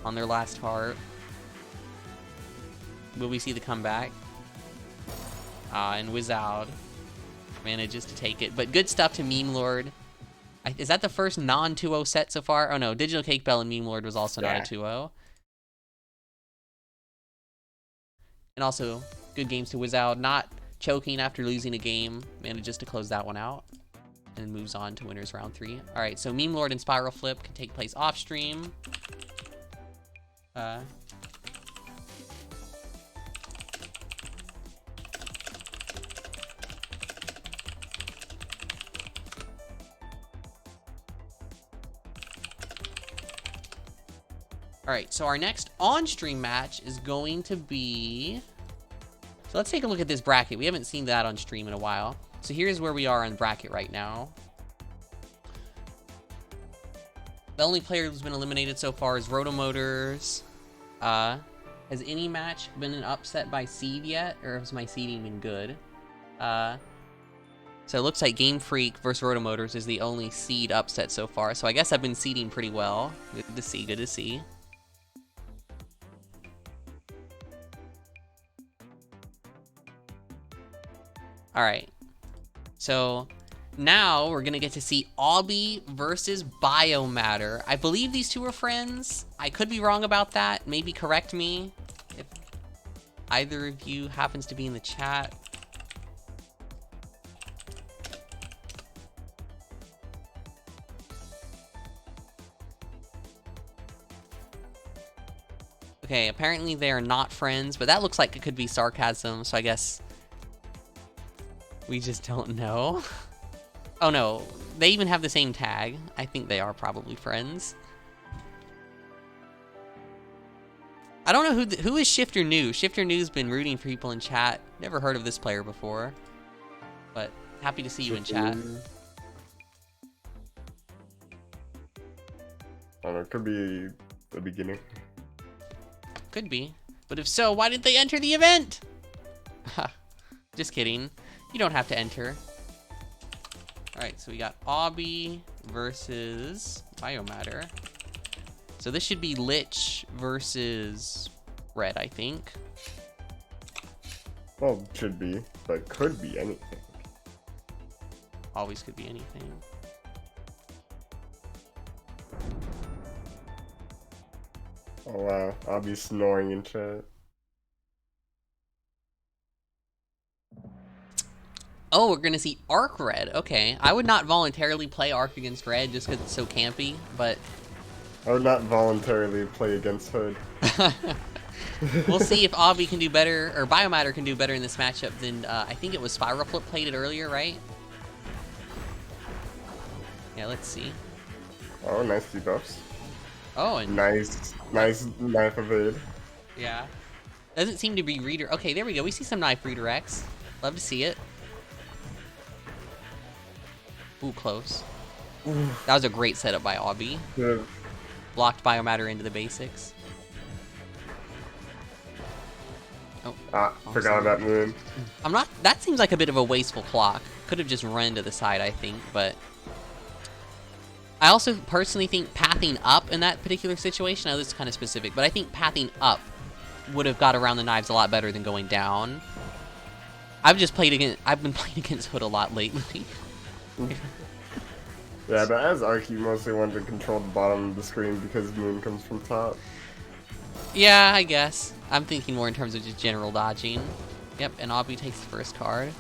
on their last heart. Will we see the comeback? And Wizard manages to take it. But good stuff to Meme Lord. Is that the first non-2-0 set so far? Oh no, Digital Cake Bell and Meme Lord was also not a 2-0. And also, good games to Wizard. Not choking after losing a game. Manages to close that one out. And moves on to winners round 3. Alright, so Meme Lord and Spiral Flip can take place off stream. Alright, so our next on-stream match is going to be... So let's take a look at this bracket. We haven't seen that on stream in a while. So here's where we are on the bracket right now. The only player who's been eliminated so far is Rotomotors. Has any match been an upset by seed yet? Or has my seeding been good? So it looks like Game Freak versus Rotomotors is the only seed upset so far. So I guess I've been seeding pretty well. Good to see, good to see. Alright, so now we're gonna get to see Obby versus Biomatter. I believe these two are friends. I could be wrong about that. Maybe correct me if either of you happens to be in the chat. Okay, apparently they are not friends, but that looks like it could be sarcasm, so I guess we just don't know. Oh no, they even have the same tag. I think they are probably friends. I don't know who is Shifter New. Shifter New's been rooting for people in chat. Never heard of this player before, but happy to see you in chat. I don't know, it could be the beginning. Could be, but if so, why didn't they enter the event? Just kidding. You don't have to enter. Alright, so we got Obby versus Biomatter. So this should be Lich versus Red, I think. Well, should be, but could be anything. Always could be anything. Oh wow, I'll be snoring in chat. Oh, we're gonna see Arc Red. Okay, I would not voluntarily play Arc against Red just because it's so campy, but... I would not voluntarily play against Hood. We'll see if Obby can do better, or Biomatter can do better in this matchup than, I think it was Spiral Flip played it earlier, right? Yeah, let's see. Oh, nice debuffs. Oh, and... Nice knife evade. Yeah. Doesn't seem to be reader... Okay, there we go. We see some knife redirects. Love to see it. Ooh, close. Ooh. That was a great setup by Obby. Good. Blocked Biomatter into the basics. Oh. Forgot about Moon. I'm not... That seems like a bit of a wasteful clock. Could have just run to the side, I think, but... I also personally think pathing up in that particular situation, I know this is kind of specific, but I think pathing up would have got around the knives a lot better than going down. I've been playing against Hood a lot lately. Yeah, but as Arc, you mostly want to control the bottom of the screen because Moon comes from top. Yeah, I guess. I'm thinking more in terms of just general dodging. Yep, and Obby takes the first card.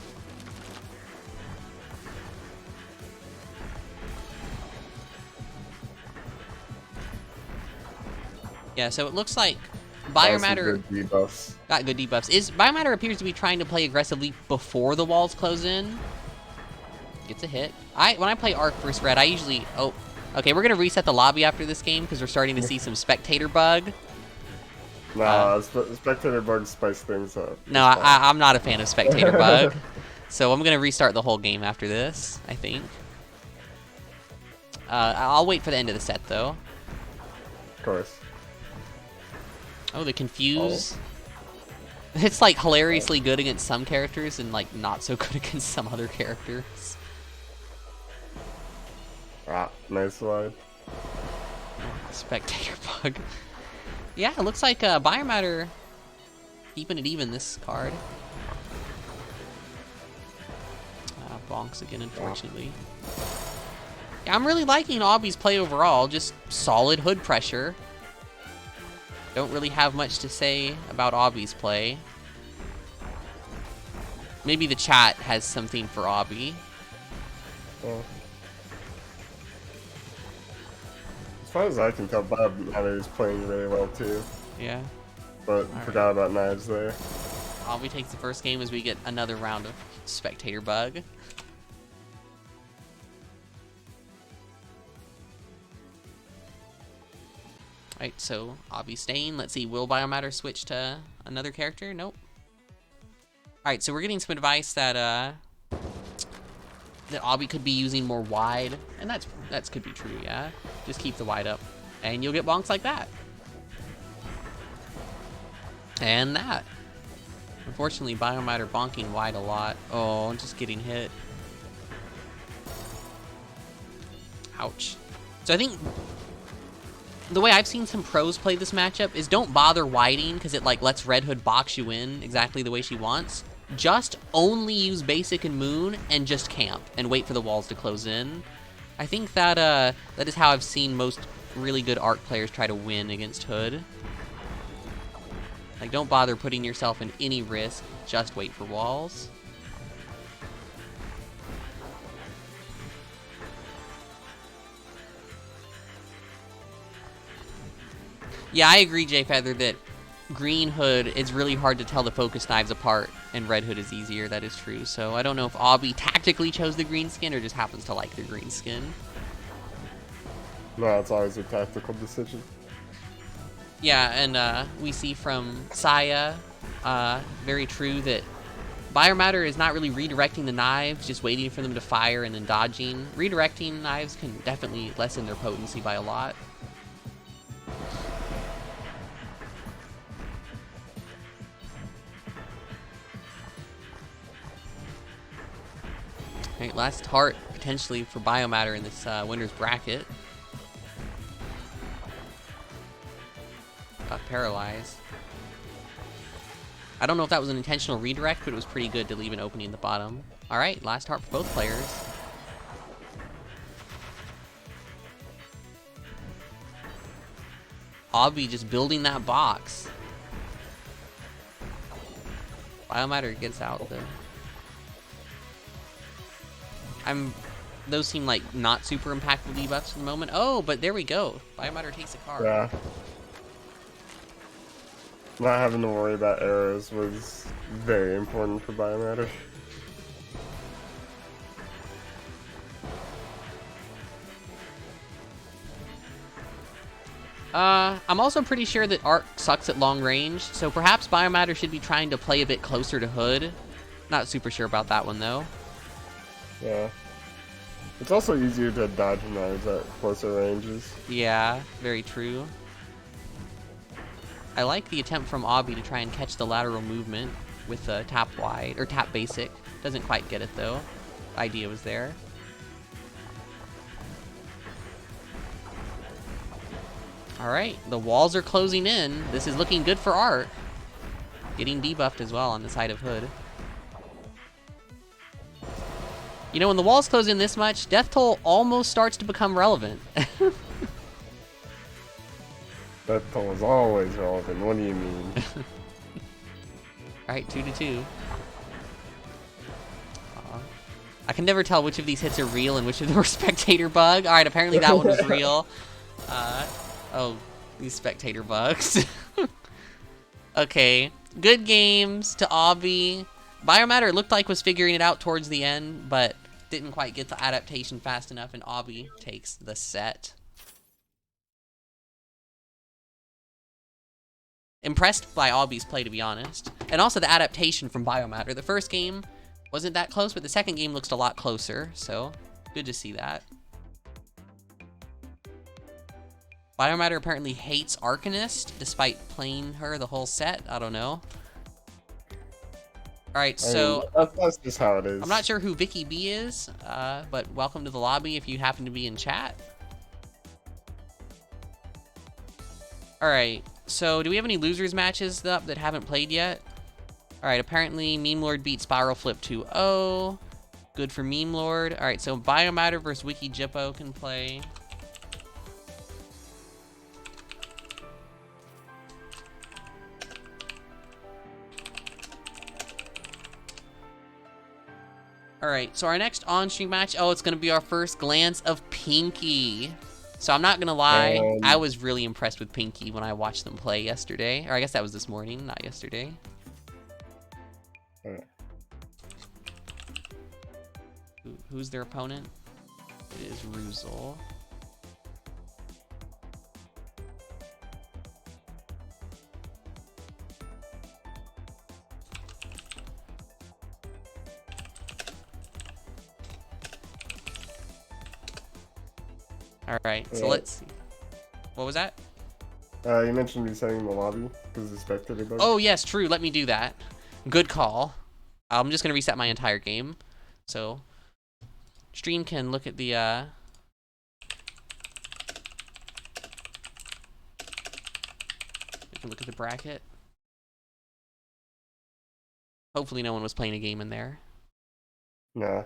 Yeah, so it looks like Biomatter got good debuffs. Biomatter appears to be trying to play aggressively before the walls close in. Gets a hit. When I play Arc versus Red, I usually... Oh, okay, we're going to reset the lobby after this game because we're starting to see some spectator bug. Nah, spectator bugs spice things up. No, I'm not a fan of spectator bug. So I'm going to restart the whole game after this, I think. I'll wait for the end of the set, though. Of course. Oh, the Confuse. Oh. It's, like, hilariously good against some characters and, like, not so good against some other characters. Ah, nice slide. Spectator bug. Yeah, it looks like Biomatter keeping it even this card. Bonks again, unfortunately. Yeah, I'm really liking Obby's play overall. Just solid hood pressure. Don't really have much to say about Obby's play. Maybe the chat has something for Obby. Well, as far as I can tell, Biomatter is playing really well too. Yeah. But forgot about Knives there. Obby takes the first game as we get another round of spectator bug. Alright, so Obby staying. Let's see, will Biomatter switch to another character? Nope. Alright, so we're getting some advice that Obby could be using more wide, and that's could be true, yeah. Just keep the wide up, and you'll get bonks like that. And that. Unfortunately, Biomatter bonking wide a lot. Oh, just getting hit. Ouch. So I think the way I've seen some pros play this matchup is don't bother widing because it like lets Red Hood box you in exactly the way she wants. Just only use basic and moon and just camp and wait for the walls to close in. I think that that is how I've seen most really good Arc players try to win against Hood. Like, don't bother putting yourself in any risk, just wait for walls. Yeah, I agree, Jay Feather, that green Hood, it's really hard to tell the focus knives apart, and red Hood is easier, that is true. So I don't know if Obby tactically chose the green skin or just happens to like the green skin. No, it's always a tactical decision. Yeah, and we see from Saya, very true, that Biomatter is not really redirecting the knives, just waiting for them to fire and then dodging. Redirecting knives can definitely lessen their potency by a lot. Alright, last heart potentially for Biomatter in this winner's bracket. Got paralyzed. I don't know if that was an intentional redirect, but it was pretty good to leave an opening in the bottom. Alright, last heart for both players. Obby just building that box. Biomatter gets out though. Those seem like not super impactful debuffs for the moment. Oh, but there we go. Biomatter takes a card. Yeah. Not having to worry about arrows was very important for Biomatter. I'm also pretty sure that Arc sucks at long range, so perhaps Biomatter should be trying to play a bit closer to Hood. Not super sure about that one, though. Yeah. It's also easier to dodge knives at closer ranges. Yeah, very true. I like the attempt from Obby to try and catch the lateral movement with tap wide, or tap basic. Doesn't quite get it, though. The idea was there. Alright, the walls are closing in. This is looking good for Arc. Getting debuffed as well on the side of Hood. You know, when the walls close in this much, Death Toll almost starts to become relevant. Death Toll is always relevant. What do you mean? Alright, 2-2. I can never tell which of these hits are real and which of them are spectator bug. Alright, apparently that one was real. Oh, these spectator bugs. Okay, good games to Obby. Biomatter looked like was figuring it out towards the end, but didn't quite get the adaptation fast enough, and Obby takes the set. Impressed by Obby's play, to be honest. And also the adaptation from Biomatter. The first game wasn't that close, but the second game looks a lot closer, so good to see that. Biomatter apparently hates Arcanist, despite playing her the whole set. I don't know. Alright, so that's just how it is. I'm not sure who Vicky B is, but welcome to the lobby if you happen to be in chat. Alright, so do we have any losers matches up that haven't played yet? Alright, apparently Meme Lord beat Spiral Flip 2-0. Good for Meme Lord. Alright, so Biomatter versus Wiki Jippo can play. Alright, so our next on-stream match, it's going to be our first glance of Pinky. So I'm not going to lie, I was really impressed with Pinky when I watched them play yesterday. Or I guess that was this morning, not yesterday. Alright. Who's their opponent? It is Ruzel. Alright, so let's see. What was that? You mentioned resetting the lobby because of spectator bug. Oh, yes, true. Let me do that. Good call. I'm just going to reset my entire game. So, stream can look at the, we can look at the bracket. Hopefully no one was playing a game in there. Nah.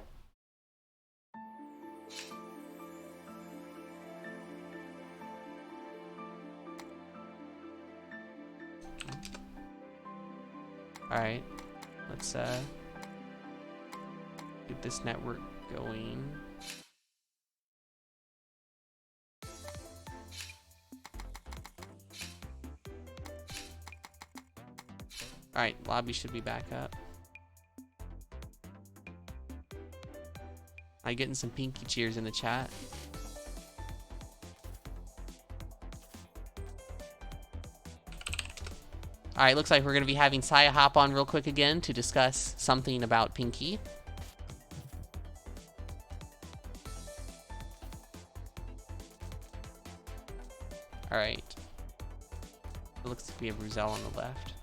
Alright, let's get this network going. Alright, lobby should be back up. I'm getting some Pinky cheers in the chat. Alright, looks like we're going to be having Saya hop on real quick again to discuss something about Pinky. Alright. It looks like we have Ruzel on the left.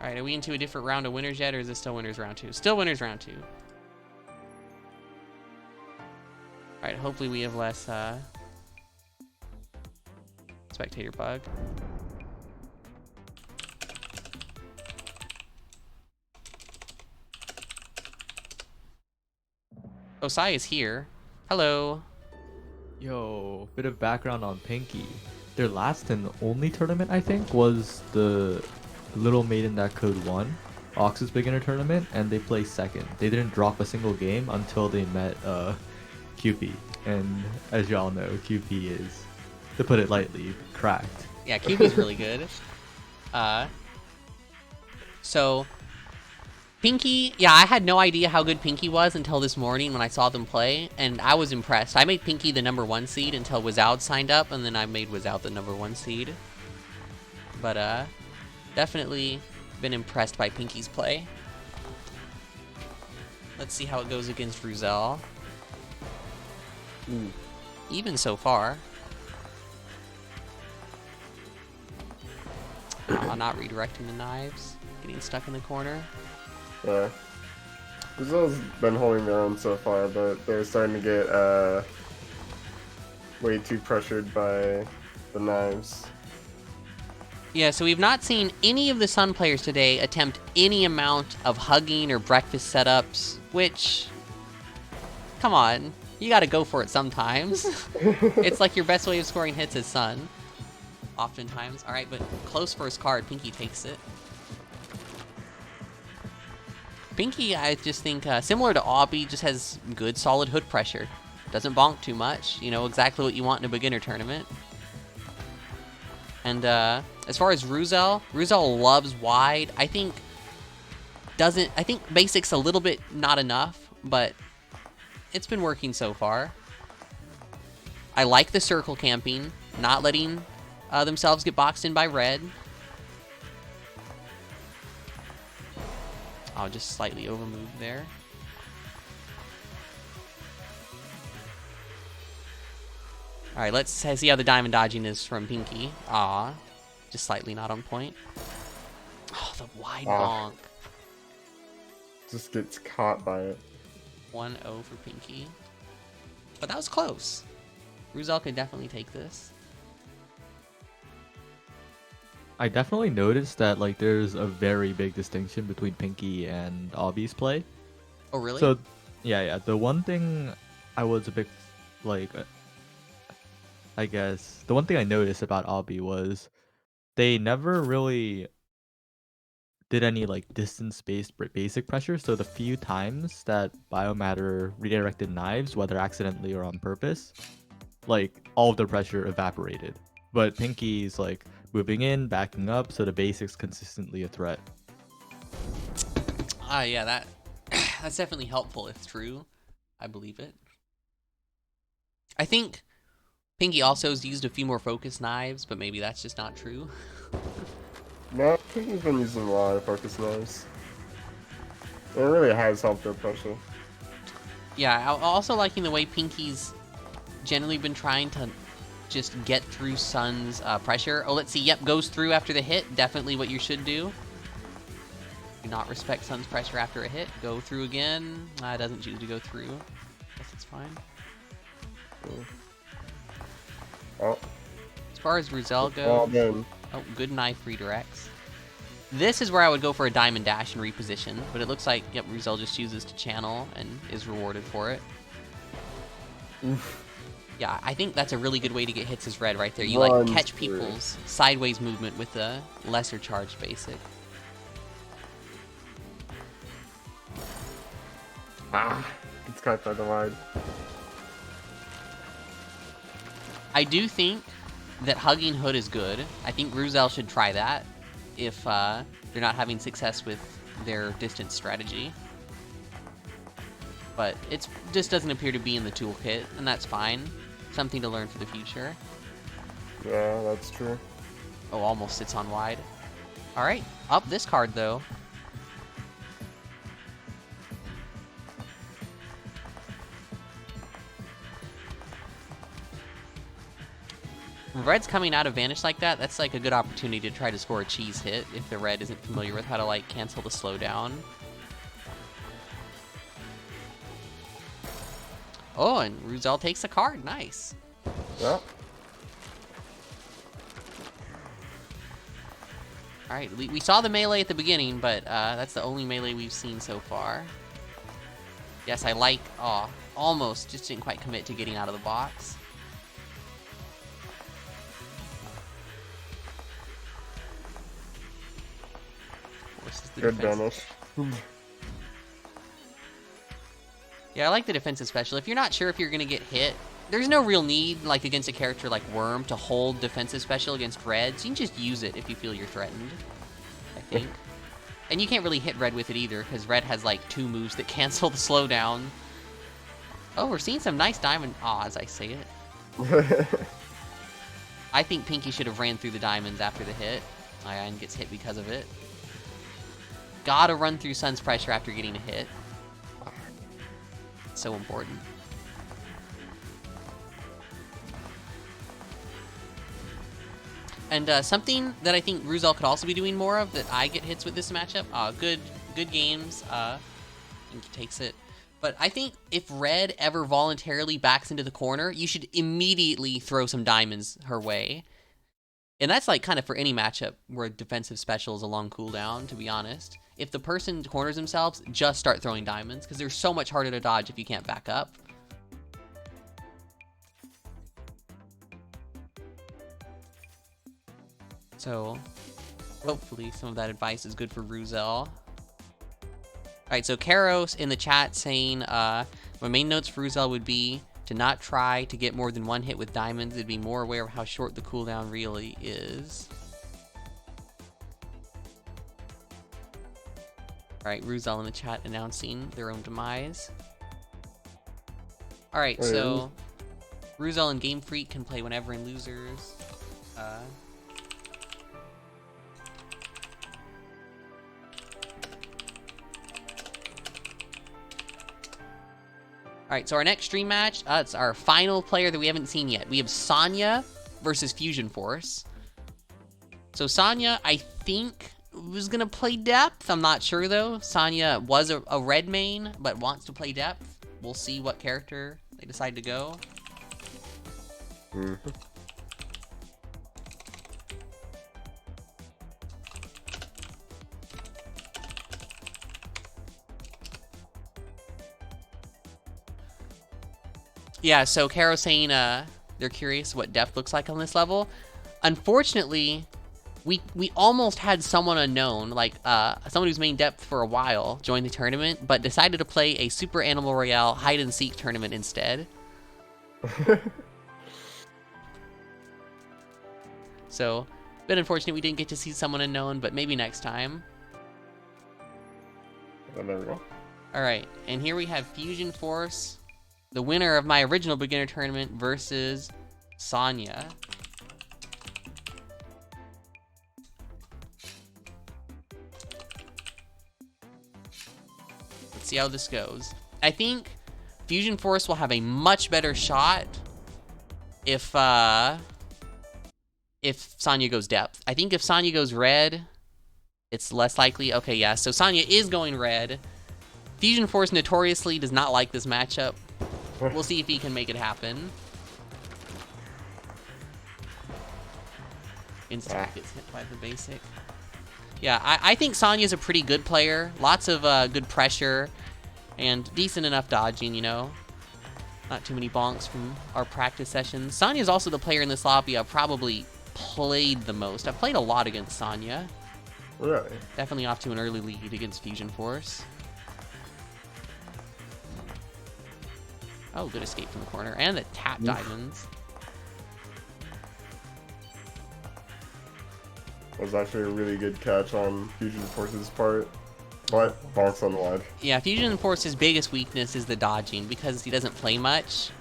Alright, are we into a different round of winners yet, or is this still winners round 2? Still winners round 2. Alright, hopefully we have less spectator bug. Osai is here. Hello. Yo, bit of background on Pinky. Their last and only tournament, I think, was the Little Maiden that Code won, Ox's beginner tournament, and they placed second. They didn't drop a single game until they met QP, and as y'all know, QP is, to put it lightly, cracked. Yeah, QP's really good. So Pinky, yeah, I had no idea how good Pinky was until this morning when I saw them play, and I was impressed. I made Pinky the #1 seed until Wizout signed up, and then I made Wizout the #1 seed. But definitely been impressed by Pinky's play. Let's see how it goes against Ruzel. Ooh. Even so far. Not redirecting the knives. Getting stuck in the corner. Yeah. Brazil's been holding their own so far, but they're starting to get way too pressured by the knives. Yeah, so we've not seen any of the Sun players today attempt any amount of hugging or breakfast setups, which, come on, you gotta go for it sometimes. It's like your best way of scoring hits is Sun, oftentimes. Alright, but close first card, Pinky takes it. Pinky, I just think, similar to Obby, just has good solid hood pressure. Doesn't bonk too much. You know exactly what you want in a beginner tournament. And as far as Ruzel loves wide. I think basic's a little bit not enough, but it's been working so far. I like the circle camping, not letting themselves get boxed in by red. I'll just slightly overmove there. Alright, let's see how the diamond dodging is from Pinky. Aw. Just slightly not on point. Oh, the wide bonk. Just gets caught by it. 1-0 for Pinky. But that was close. Ruzel could definitely take this. I definitely noticed that like there's a very big distinction between Pinky and Obby's play. Oh, really? So, yeah. The one thing I was a bit like, I guess the one thing I noticed about Obby was they never really did any like distance-based basic pressure. So the few times that Biomatter redirected knives, whether accidentally or on purpose, like all of the pressure evaporated. But Pinky's like moving in, backing up, so the basic's consistently a threat. Yeah, that's definitely helpful if true. I believe it. I think Pinky also has used a few more focus knives, but maybe that's just not true. No, Pinky's been using a lot of focus knives. It really has helped their pressure. Yeah, I'm also liking the way Pinky's generally been trying to just get through Sun's pressure. Oh, let's see. Yep, goes through after the hit. Definitely what you should do. Do not respect Sun's pressure after a hit. Go through again. Doesn't choose to go through. Guess it's fine. Oh. As far as Ruzel Well goes, then. oh, good knife redirects. This is where I would go for a diamond dash and reposition, but it looks like, yep, Ruzel just chooses to channel and is rewarded for it. Oof. Yeah, I think that's a really good way to get hits as red right there. You Runs like catch through. people's sideways movement with a lesser charged basic. It's caught by the wide. I do think that hugging hood is good. I think Ruzel should try that if they're not having success with their distance strategy. But it just doesn't appear to be in the toolkit, and that's fine. Something to learn for the future. Yeah, that's true. Oh, almost sits on wide. Alright, up this card though. When red's coming out of vanish like that, that's like a good opportunity to try to score a cheese hit if the red isn't familiar with how to like cancel the slowdown. Oh, and Ruzel takes a card. Nice. Yeah. Alright, we saw the melee at the beginning, but that's the only melee we've seen so far. Yes, I like... Aw, almost. Just didn't quite commit to getting out of the box. Forces the Good defense. vanish. Yeah, I like the defensive special. If you're not sure if you're going to get hit, there's no real need, like against a character like Worm, to hold defensive special against red. So you can just use it if you feel you're threatened, I think. And you can't really hit red with it either, because red has like 2 moves that cancel the slowdown. Oh, we're seeing some nice diamond as I say it. I think Pinky should have ran through the diamonds after the hit. And gets hit because of it. Gotta run through Sun's pressure after getting a hit. So important. And something that I think Ruzel could also be doing more of that I get hits with this matchup. Good games. I think he takes it. But I think if red ever voluntarily backs into the corner, you should immediately throw some diamonds her way. And that's like kind of for any matchup where defensive special is a long cooldown, to be honest. If the person corners themselves, just start throwing diamonds, because they're so much harder to dodge if you can't back up. So, hopefully some of that advice is good for Ruzel. Alright, so Karos in the chat saying, my main notes for Ruzel would be, to not try to get more than one hit with diamonds. It'd be more aware of how short the cooldown really is. Alright, Ruzel in the chat announcing their own demise. Alright, so Ruzel and Game Freak can play whenever in losers. Alright, so our next stream match, it's our final player that we haven't seen yet. We have Sonya versus Fusion Force. So Sonya, I think, was going to play depth. I'm not sure, though. Sonya was a red main, but wants to play depth. We'll see what character they decide to go. Yeah, so Caro's saying they're curious what depth looks like on this level. Unfortunately, we almost had someone unknown, like someone who's main depth for a while, join the tournament, but decided to play a Super Animal Royale hide-and-seek tournament instead. So, a bit unfortunate we didn't get to see someone unknown, but maybe next time. Oh, there we go. Alright, and here we have Fusion Force, the winner of my original beginner tournament, versus Sonya. Let's see how this goes. I think Fusion Force will have a much better shot if Sonya goes depth. I think if Sonya goes red, it's less likely. Okay, yeah, so Sonya is going red. Fusion Force notoriously does not like this matchup. We'll see if he can make it happen. Instant gets hit by the basic. Yeah, I think Sonya's a pretty good player. Lots of good pressure and decent enough dodging, you know. Not too many bonks from our practice sessions. Sonya's also the player in this lobby I've probably played the most. I've played a lot against Sonya. Really? Definitely off to an early lead against Fusion Force. Oh, good escape from the corner. And the tap diamonds. That was actually a really good catch on Fusion Force's part. But bonks on the line. Yeah, Fusion Force's biggest weakness is the dodging because he doesn't play much.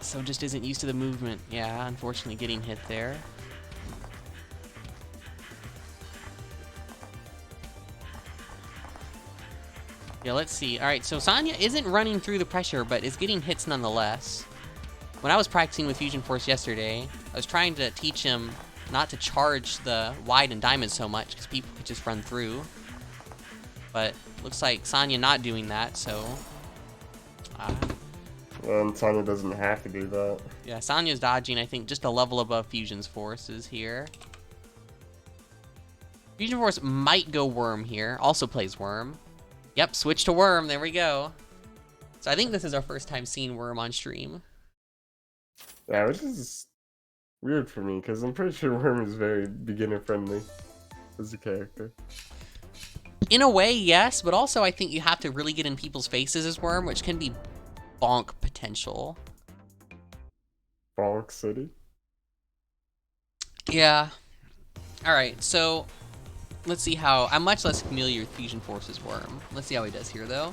So just isn't used to the movement. Yeah, unfortunately getting hit there. Yeah, let's see. Alright, so Sonya isn't running through the pressure, but is getting hits nonetheless. When I was practicing with Fusion Force yesterday, I was trying to teach him not to charge the wide and diamond so much, because people could just run through. But looks like Sonya not doing that, so... and Sonya doesn't have to do that. Yeah, Sonya's dodging, I think, just a level above Fusion's Force's here. Fusion Force might go Worm here. Also plays Worm. Yep, switch to Worm. There we go. So I think this is our first time seeing Worm on stream. Yeah, which is weird for me, because I'm pretty sure Worm is very beginner-friendly as a character. In a way, yes, but also I think you have to really get in people's faces as Worm, which can be bonk potential. Bonk City? Yeah. Alright, so... let's see how... I'm much less familiar with Fusion Force's Worm. Let's see how he does here, though.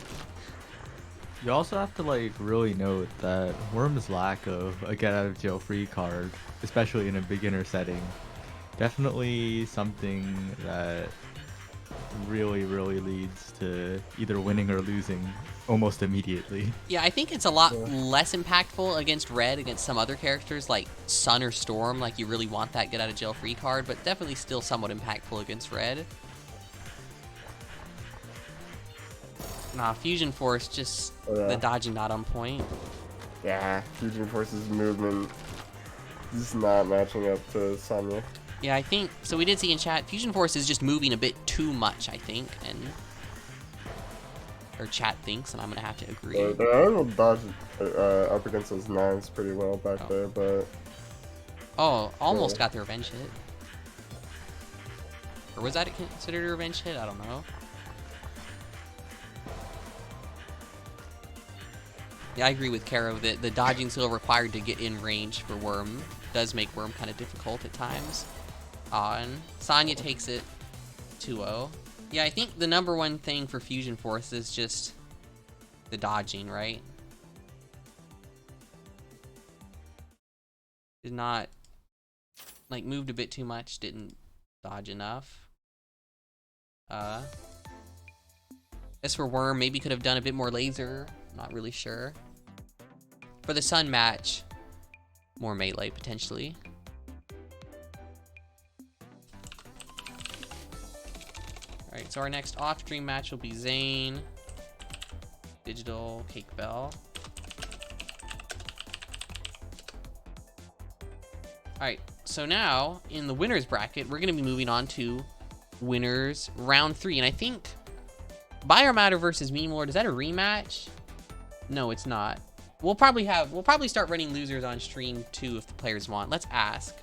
You also have to like really note that Worm's lack of a get out of jail free card, especially in a beginner setting, definitely something that really leads to either winning or losing almost immediately. Yeah, I think it's a lot less impactful against Red, against some other characters like Sun or Storm, like you really want that get out of jail free card, but definitely still somewhat impactful against Red. Nah, Fusion Force, just the dodging not on point. Yeah, Fusion Force's movement is not matching up to Sonya. Yeah, I think, so we did see in chat, Fusion Force is just moving a bit too much, I think, and... or chat thinks, and I'm gonna have to agree. I was dodge up against those knives pretty well back there, but... oh, almost got the revenge hit. Or was that considered a revenge hit? I don't know. Yeah, I agree with Caro that the dodging skill required to get in range for Worm does make Worm kind of difficult at times. And Sonya takes it 2-0. Yeah, I think the number one thing for Fusion Force is just the dodging, right? Did not, like, moved a bit too much, didn't dodge enough. As for Worm, maybe could have done a bit more laser, not really sure. For the Sun match, more melee potentially. Alright, so our next off-stream match will be Zane, Digital, Cake Bell. Alright, so now, in the winners bracket, we're going to be moving on to winners round 3. And I think Biomatter versus Meme Lord, is that a rematch? No, it's not. We'll probably start running losers on stream too if the players want. Let's ask.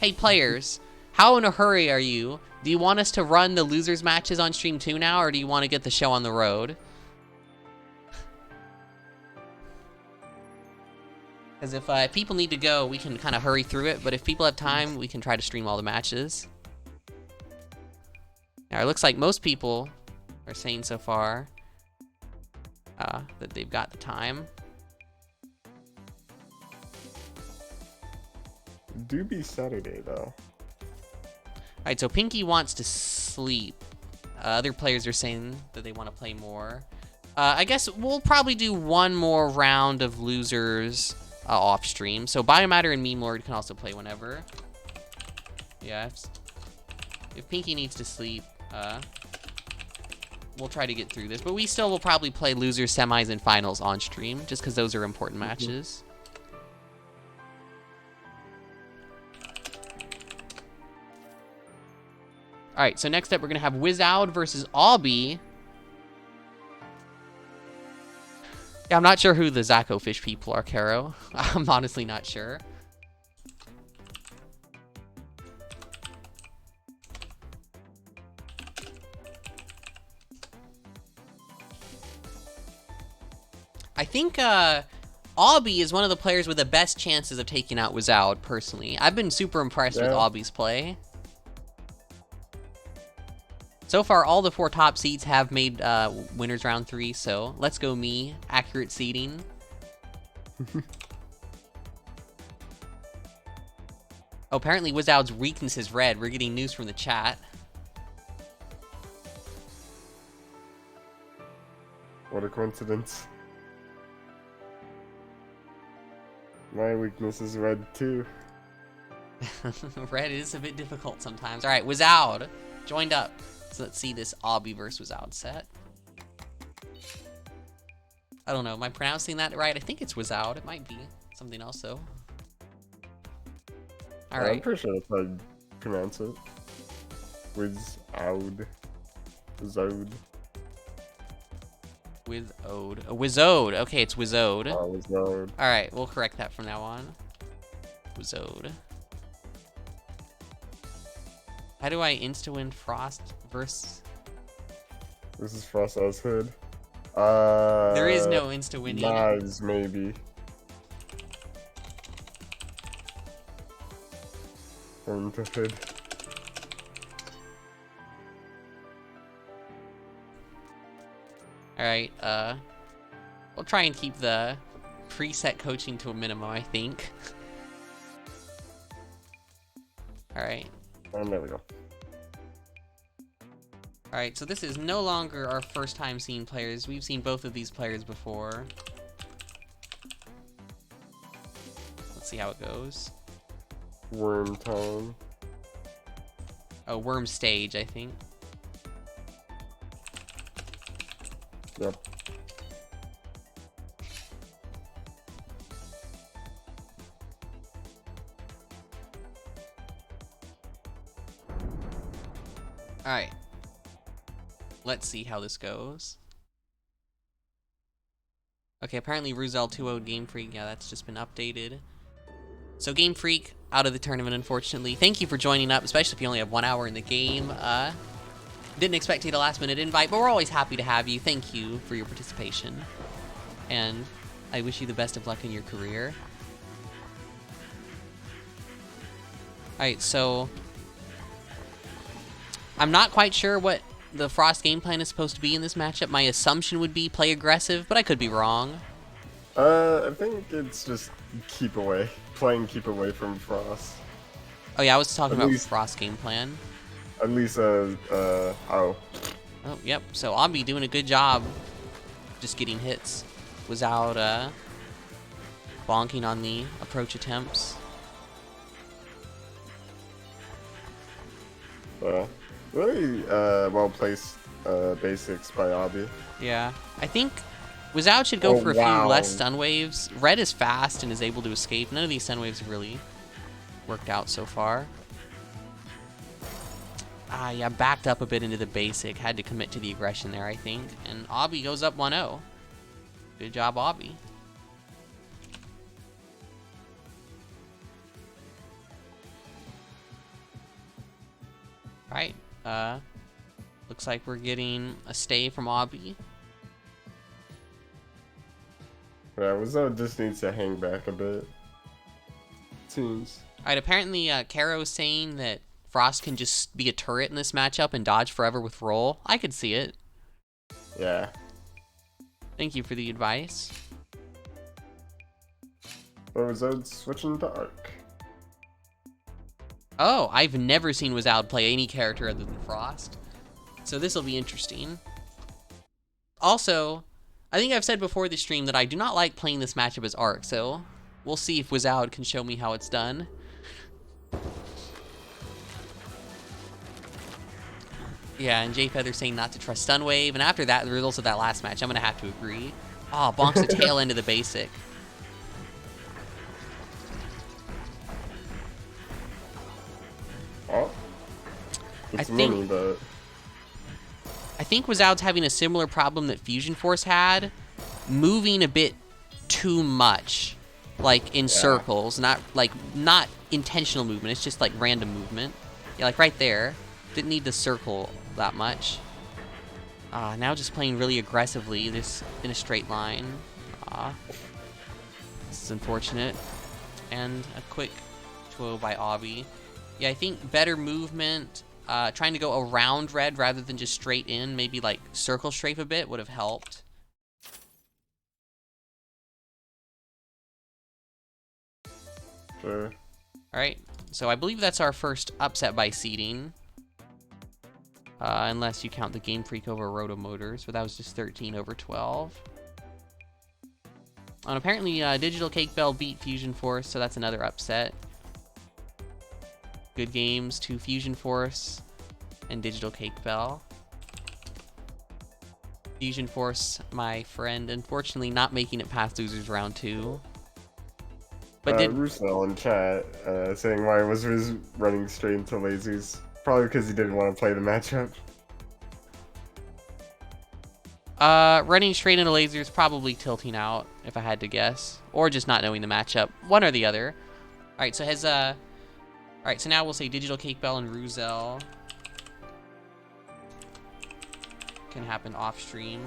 Hey players, how in a hurry are you? Do you want us to run the losers matches on stream too now, or do you want to get the show on the road? Because if people need to go, we can kind of hurry through it. But if people have time, we can try to stream all the matches. Now, it looks like most people are saying so far that they've got the time. Do be Saturday, though. Alright, so Pinky wants to sleep. Other players are saying that they want to play more. I guess we'll probably do one more round of losers off stream. So Biomatter and Meme Lord can also play whenever. Yeah, if Pinky needs to sleep, we'll try to get through this. But we still will probably play losers, semis, and finals on stream, just because those are important matches. Alright, so next up we're going to have Wizoud versus Obby. Yeah, I'm not sure who the Zacho Fish people are, Caro. I'm honestly not sure. I think Obby is one of the players with the best chances of taking out Wizoud, personally. I've been super impressed with Obby's play. So far, all the 4 top seeds have made winners round 3, so let's go me. Accurate seeding. Oh, apparently Wizoud's weakness is red. We're getting news from the chat. What a coincidence. My weakness is red too. Red is a bit difficult sometimes. Alright, Wizoud joined up. So let's see this Obby versus Wizoud set. I don't know, am I pronouncing that right? I think it's Wizoud. It might be something else though. Alright. I'm pretty sure that's how you pronounce it. Wizoud. Wizoud. Wizoud. Okay, it's Wizoud. Wizoud. Alright, we'll correct that from now on. Wizoud. How do I insta-win Frost versus... This is Frost as Hood. There is no insta-winning. Knives, maybe. Into Hood. Alright, we'll try and keep the preset coaching to a minimum, I think. Alright. And there we go. Alright, so this is no longer our first time seeing players. We've seen both of these players before. Let's see how it goes. Worm time. Oh, Worm stage, I think. Yep. Alright. Let's see how this goes. Okay, apparently Ruzel 2-0'd Game Freak. Yeah, that's just been updated. So Game Freak out of the tournament, unfortunately. Thank you for joining up, especially if you only have 1 hour in the game. Didn't expect to get a last-minute invite, but we're always happy to have you. Thank you for your participation. and I wish you the best of luck in your career. Alright, so I'm not quite sure what the Frost game plan is supposed to be in this matchup. My assumption would be play aggressive, but I could be wrong. I think it's just keep away. Keep away from Frost. Oh yeah, I was talking At about least- Frost game plan. At least, oh. Oh, yep. So I'll be doing a good job just getting hits without bonking on the approach attempts. Really well-placed basics by Obby. Yeah, I think Wizao should go Oh, for a few wow. less stun waves. Red is fast and is able to escape. None of these stun waves have really worked out so far. Ah, yeah, backed up a bit into the basic. Had to commit to the aggression there, I think. And Obby goes up 1-0. Good job, Obby. Alright, looks like we're getting a stay from Obby. Yeah, Wizard just needs to hang back a bit. Seems. Alright, apparently Caro's saying that Frost can just be a turret in this matchup and dodge forever with roll. I could see it. Yeah. Thank you for the advice. But Wizard's switching to Arc. Oh, I've never seen Wizard play any character other than Frost. So this will be interesting. Also, I think I've said before this stream that I do not like playing this matchup as Arc, so we'll see if Wizard can show me how it's done. Yeah, and Jay Feather saying not to trust Stun Wave, and after that, the results of that last match, I'm gonna have to agree. Oh, bonks the tail end of the basic. Oh. It's I think- mini, but I think Wizard's having a similar problem that Fusion Force had, moving a bit too much, like in circles, not intentional movement. It's just like random movement. Yeah, like right there, didn't need to circle that much. Now just playing really aggressively, this in a straight line. This is unfortunate. And a quick 2-0 by Obby. Yeah, I think better movement. Trying to go around red rather than just straight in, maybe like circle strafe a bit would have helped. sure. Alright, so I believe that's our first upset by seeding. Unless you count the Game Freak over Roto Motors, but that was just 13 over 12. And apparently Digital Cake Bell beat Fusion Force, so that's another upset. Good games to Fusion Force and Digital Cake Bell. Fusion Force, my friend, unfortunately not making it past losers round 2. But did Rusnell in chat saying why was running straight into lasers. Probably because he didn't want to play the matchup. running straight into lasers, probably tilting out if I had to guess, or just not knowing the matchup, one or the other. All right, so has all right, so now we'll say Digital Cake Bell and Ruzel can happen off stream.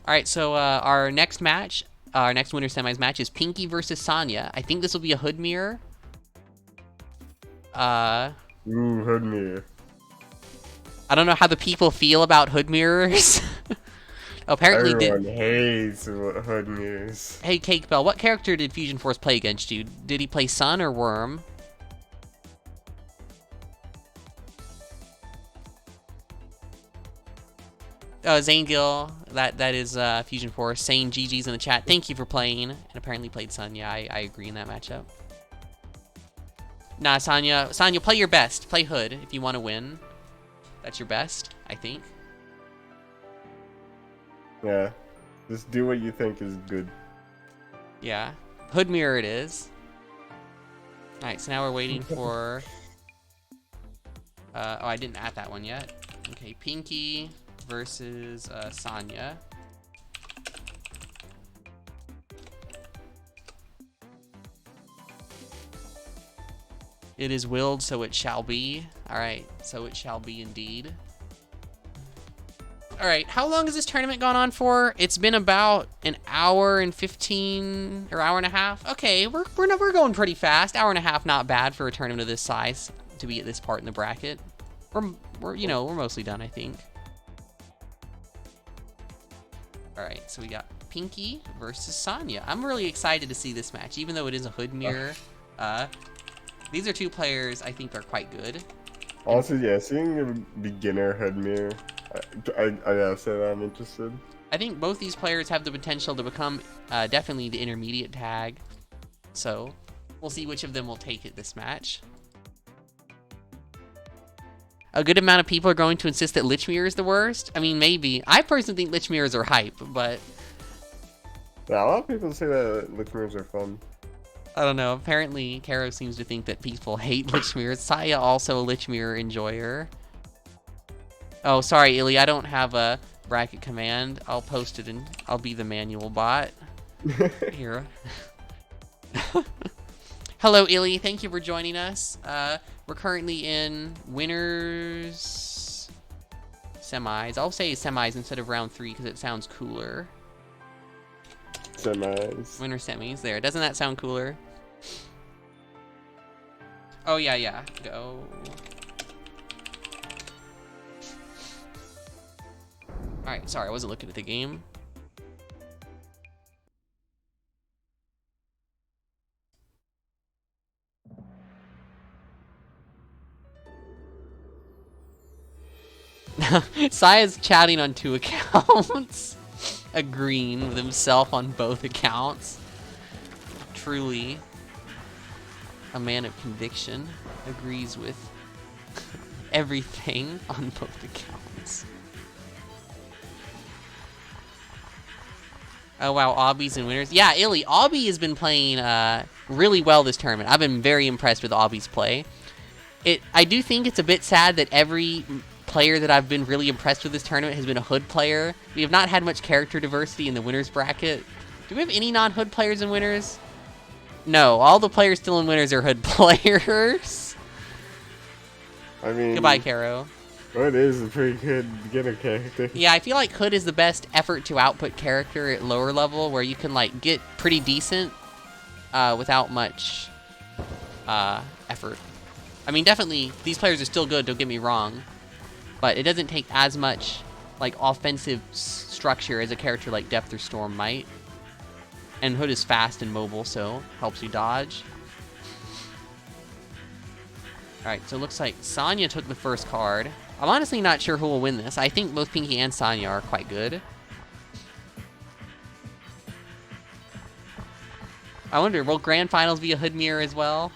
All right, so our next match, our next winner semis match is Pinky versus Sanya. I think this will be a hood mirror. Ooh, hood mirror. I don't know how the people feel about hood mirrors. Apparently, Everyone hates hood mirrors. Hey, Cake Bell, what character did Fusion Force play against you? Did he play Sun or Worm? Zane Gill, that is Fusion Force, saying GG's in the chat. Thank you for playing, and apparently played Sun. Yeah, I agree in that matchup. Nah, Sanya, play your best. Play Hood if you want to win. That's your best, I think. Yeah, just do what you think is good. Yeah, Hood Mirror it is. All right, so now we're waiting for... oh, I didn't add that one yet. Okay, Pinky versus Sanya. It is willed, so it shall be. All right, so it shall be indeed. All right, how long has this tournament gone on for? It's been about an hour and 15 or hour and a half. Okay, we're going pretty fast. Hour and a half, not bad for a tournament of this size to be at this part in the bracket. We're mostly done, I think. All right, so we got Pinky versus Sonya. I'm really excited to see this match, even though it is a hood mirror. These are two players I think are quite good. Honestly, yeah, seeing a beginner hood mirror, I gotta say that I'm interested. I think both these players have the potential to become definitely the intermediate tag. So we'll see which of them will take it this match. A good amount of people are going to insist that Lich Mirror is the worst. I mean, maybe. I personally think Lich Mirrors are hype, but... Yeah, a lot of people say that Lich mirrors are fun. I don't know. Apparently, Karo seems to think that people hate Lich Mirrors. Saya also a Lich Mirror enjoyer. Oh, sorry, Illy. I don't have a bracket command. I'll post it and I'll be the manual bot. Here. Hello, Illy. Thank you for joining us. We're currently in winners semis. I'll say semis instead of round 3 because it sounds cooler. Semis. Winner semis. There. Doesn't that sound cooler? Oh, yeah. Go. Alright, sorry. I wasn't looking at the game. Saya's chatting on 2 accounts. Agreeing with himself on both accounts. Truly a man of conviction. Agrees with everything on both accounts. Oh wow, Obbies and winners. Yeah, Illy, Obby has been playing really well this tournament. I've been very impressed with Obby's play. I do think it's a bit sad that every player that I've been really impressed with this tournament has been a hood player. We have not had much character diversity in the winners bracket. Do we have any non-hood players in winners? No, all the players still in winners are hood players. I mean... Goodbye, Karo. Hood is a pretty good beginner character. Yeah, I feel like hood is the best effort to output character at lower level, where you can like get pretty decent without much effort. I mean, definitely, these players are still good, don't get me wrong. But it doesn't take as much like offensive structure as a character like Depth or Storm might. And Hood is fast and mobile, so helps you dodge. Alright, so it looks like Sonya took the first card. I'm honestly not sure who will win this. I think both Pinky and Sonya are quite good. I wonder, will Grand Finals be a hood mirror as well?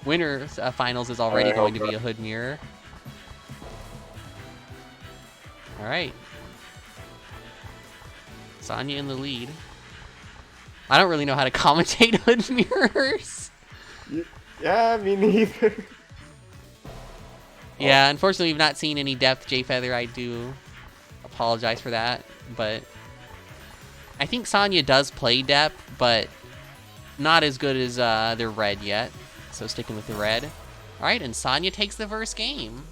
Winners Finals is already going to be a hood mirror. Alright. Sonya in the lead. I don't really know how to commentate hood mirrors. Yeah, me neither. Yeah, unfortunately we've not seen any depth J Feather. I do apologize for that, but I think Sonya does play depth, but not as good as their red yet. So sticking with the red. Alright, and Sonya takes the first game.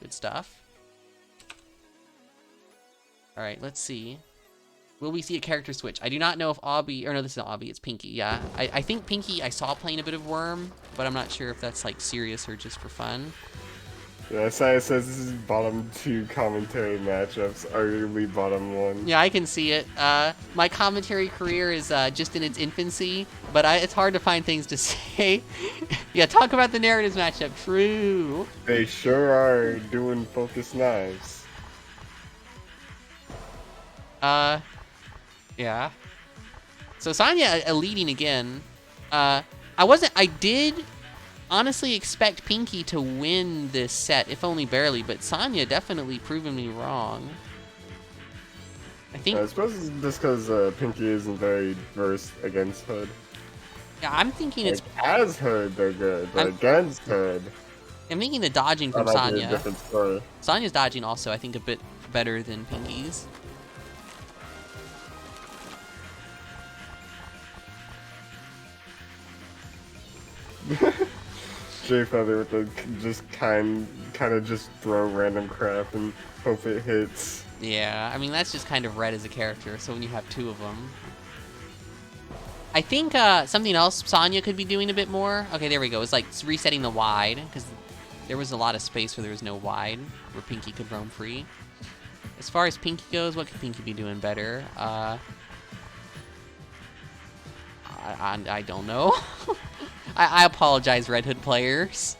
Good stuff. Alright, let's see. Will we see a character switch? I do not know if Obby, or no, this is not Obby, it's Pinky, yeah. I think Pinky, I saw playing a bit of Worm, but I'm not sure if that's like serious or just for fun. Yeah, Saya says this is bottom 2 commentary matchups, arguably bottom 1. Yeah, I can see it. My commentary career is just in its infancy, but it's hard to find things to say. Yeah, talk about the narratives matchup. True. They sure are doing focus knives. Yeah. So Sonya leading again. I did honestly expect Pinky to win this set, if only barely, but Sonya definitely proven me wrong. I think... I suppose it's just because Pinky isn't very versed against Hood. Yeah, I'm thinking Like, it's... as Hood, they're good, but against Hood... I'm thinking the dodging from that might be a Sonya. different story. Sonya's dodging also, I think, a bit better than Pinky's. J Feather with the just kind of just throw random crap and hope it hits. Yeah, I mean, that's just kind of Red as a character, so when you have two of them. I think something else Sonya could be doing a bit more. Okay, there we go. It's like resetting the wide, because there was a lot of space where there was no wide, where Pinky could roam free. As far as Pinky goes, what could Pinky be doing better? I don't know. I apologize, Red Hood players.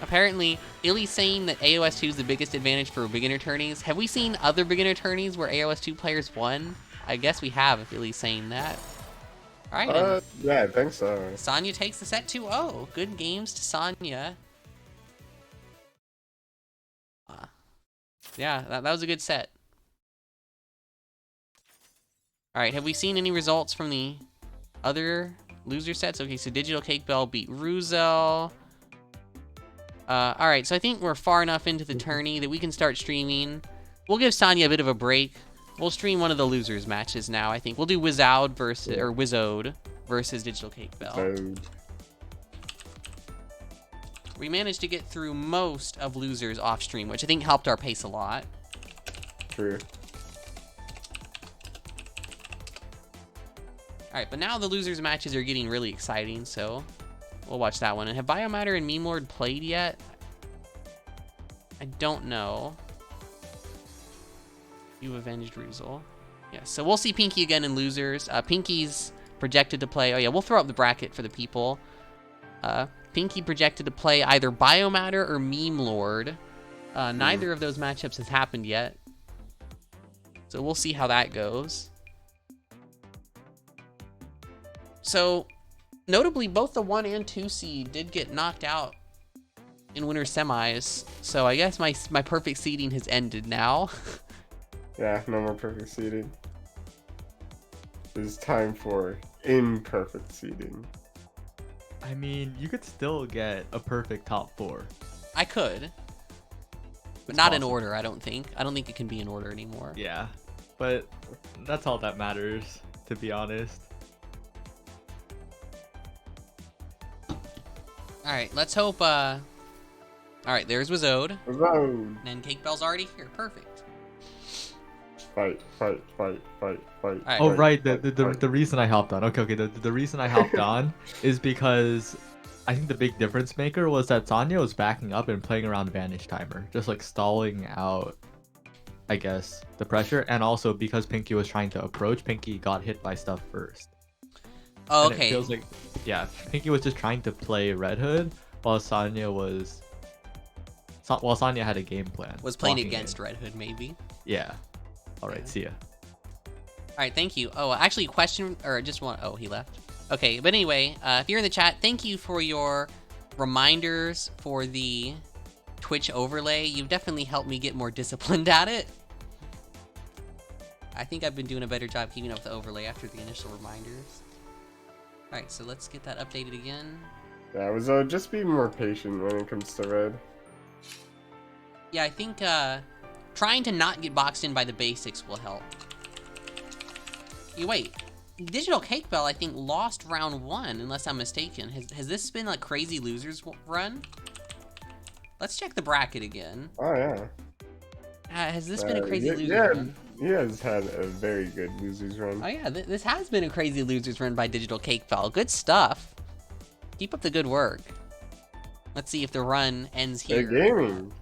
Apparently, Illy's saying that AOS 2 is the biggest advantage for beginner tourneys. Have we seen other beginner tourneys where AOS 2 players won? I guess we have, if Illy's saying that. All right. Yeah, I think so. Sonya takes the set 2-0. Good games to Sonya. Yeah, that was a good set. All right, have we seen any results from the other loser sets? Okay, so Digital Cake Bell beat Ruzel. All right, so I think we're far enough into the tourney that we can start streaming. We'll give Sonya a bit of a break. We'll stream one of the losers matches now, I think. We'll do Wizode versus Digital Cake Bell. We managed to get through most of losers off stream, which I think helped our pace a lot. True. All right, but now the losers matches are getting really exciting, so we'll watch that one. And have Biomatter and Meme Lord played yet? I don't know. You avenged Ruzel. Yeah, so we'll see Pinky again in losers. Pinky's projected to play. Oh yeah, we'll throw up the bracket for the people. Pinky projected to play either Biomatter or Meme Lord. Neither of those matchups has happened yet, so we'll see how that goes. So, notably, both the 1 and 2 seed did get knocked out in winter semis. So I guess my perfect seeding has ended now. Yeah, no more perfect seeding. It's time for imperfect seeding. I mean, you could still get a perfect top 4. I could, but not in order. I don't think. I don't think it can be in order anymore. Yeah, but that's all that matters, to be honest. All right, let's hope. All right, there's Wizode. Wizode. And Cake Bell's already here. Perfect. Fight. Right. Oh, right. The reason I hopped on. Okay. The reason I hopped on is because I think the big difference maker was that Sonya was backing up and playing around Vanish Timer, just like stalling out, I guess, the pressure, and also because Pinky was trying to approach, Pinky got hit by stuff first. Oh, and okay. It feels like, yeah, Pinky was just trying to play Red Hood while Sonya had a game plan. Was playing against Red Hood, maybe. Yeah. All right. Yeah. See ya. All right, thank you. Oh, actually, question, or just one, oh, he left. Okay, but anyway, if you're in the chat, thank you for your reminders for the Twitch overlay. You've definitely helped me get more disciplined at it. I think I've been doing a better job keeping up with the overlay after the initial reminders. All right, so let's get that updated again. Yeah, it was just be more patient when it comes to red. Yeah, I think trying to not get boxed in by the basics will help. You wait, Digital Cake Bell I think lost round 1 unless I'm mistaken. Has this been a crazy losers run? Let's check the bracket again. Oh yeah. Has this been a crazy losers run? He has had a very good losers run. Oh yeah, this has been a crazy losers run by Digital Cake Bell. Good stuff. Keep up the good work. Let's see if the run ends here. They're gaming.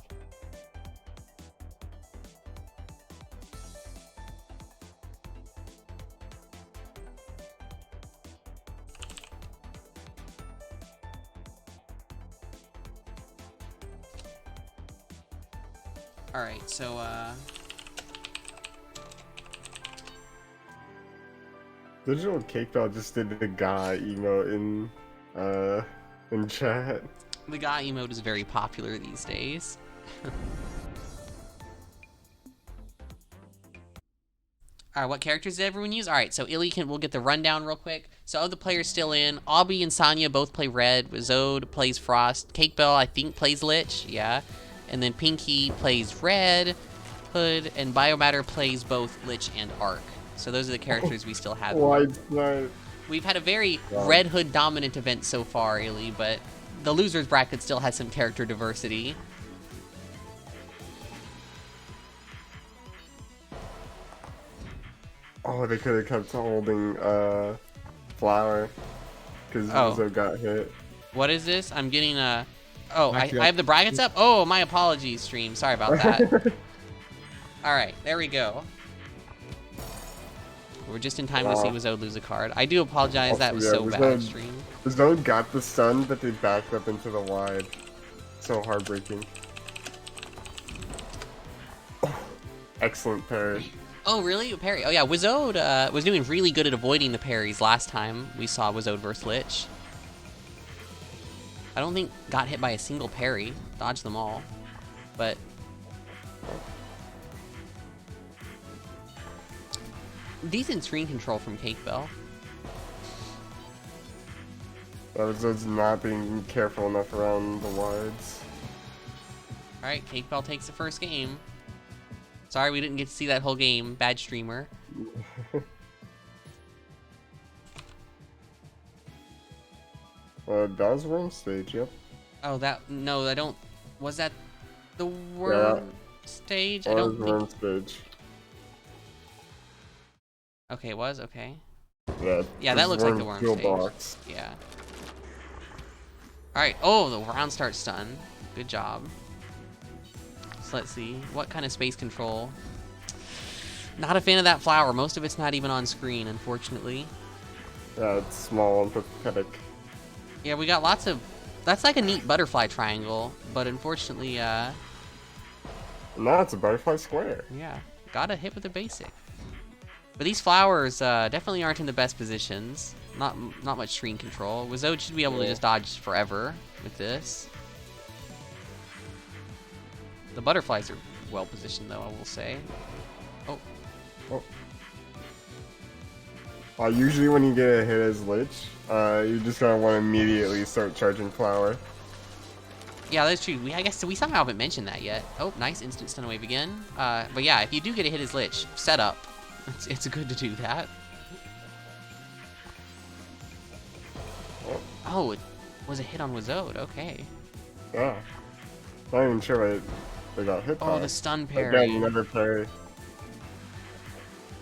All right, so Digital Cake Bell just did the guy emote in chat. the guy emote is very popular these days. All right, what characters did everyone use? All right, so Illy we'll get the rundown real quick. So of the players still in, Aubrey and Sonya both play Red. Wizode plays Frost. Cake Bell, I think, plays Lich, yeah. And then Pinky plays Red Hood, and Biomatter plays both Lich and Arc. So those are the characters we still have. Wide snipe. We've had a very Wow. Red Hood dominant event so far, Illy, but the losers bracket still has some character diversity. Oh, they could have kept holding Flower because Oh. Wizzo got hit. What is this? I'm getting a... Oh, I Actually, have the brackets up? Oh, my apologies, stream. Sorry about that. Alright, there we go. We're just in time to see Wizzo lose a card. I do apologize, that was so bad, stream. Wizzo got the stun, but they backed up into the wide. So heartbreaking. Oh, excellent parry. Oh, really? A parry? Oh, yeah, Wizzo was doing really good at avoiding the parries last time we saw Wizzo versus Lich. I don't think got hit by a single parry. Dodged them all. But... decent screen control from Cake Bell. Wizzo's not being careful enough around the wides. Alright, Cake Bell takes the first game. Sorry we didn't get to see that whole game. Bad streamer. That was worm stage, yep. Oh, that... no, I don't... was that the worm stage? I That don't was think... worm stage. Okay, it was? Okay. Yeah, Yeah, that looks like the worm fuel stage. box. Yeah. Alright, oh, the round starts stun. Good job. So let's see. What kind of space control? Not a fan of that flower. Most of it's not even on screen, unfortunately. Yeah, it's small and pathetic. Yeah, we got lots of... that's like a neat butterfly triangle, but unfortunately, Now it's a butterfly square. yeah, got a hit with the basic. But these flowers definitely aren't in the best positions. Not much screen control. Wizzo should be able to just dodge forever with this. The butterflies are well positioned, though, I will say. Oh. Usually when you get a hit as Lich, you're just gonna want to immediately start charging Flower. Yeah, that's true. I guess we somehow haven't mentioned that yet. Oh, nice instant stun wave again. But yeah, if you do get a hit as Lich, set up. It's good to do that. Oh, it was a hit on Wizzo. Okay. Yeah. Not even sure what they got hit by. Oh, the stun Again, parry. another parry.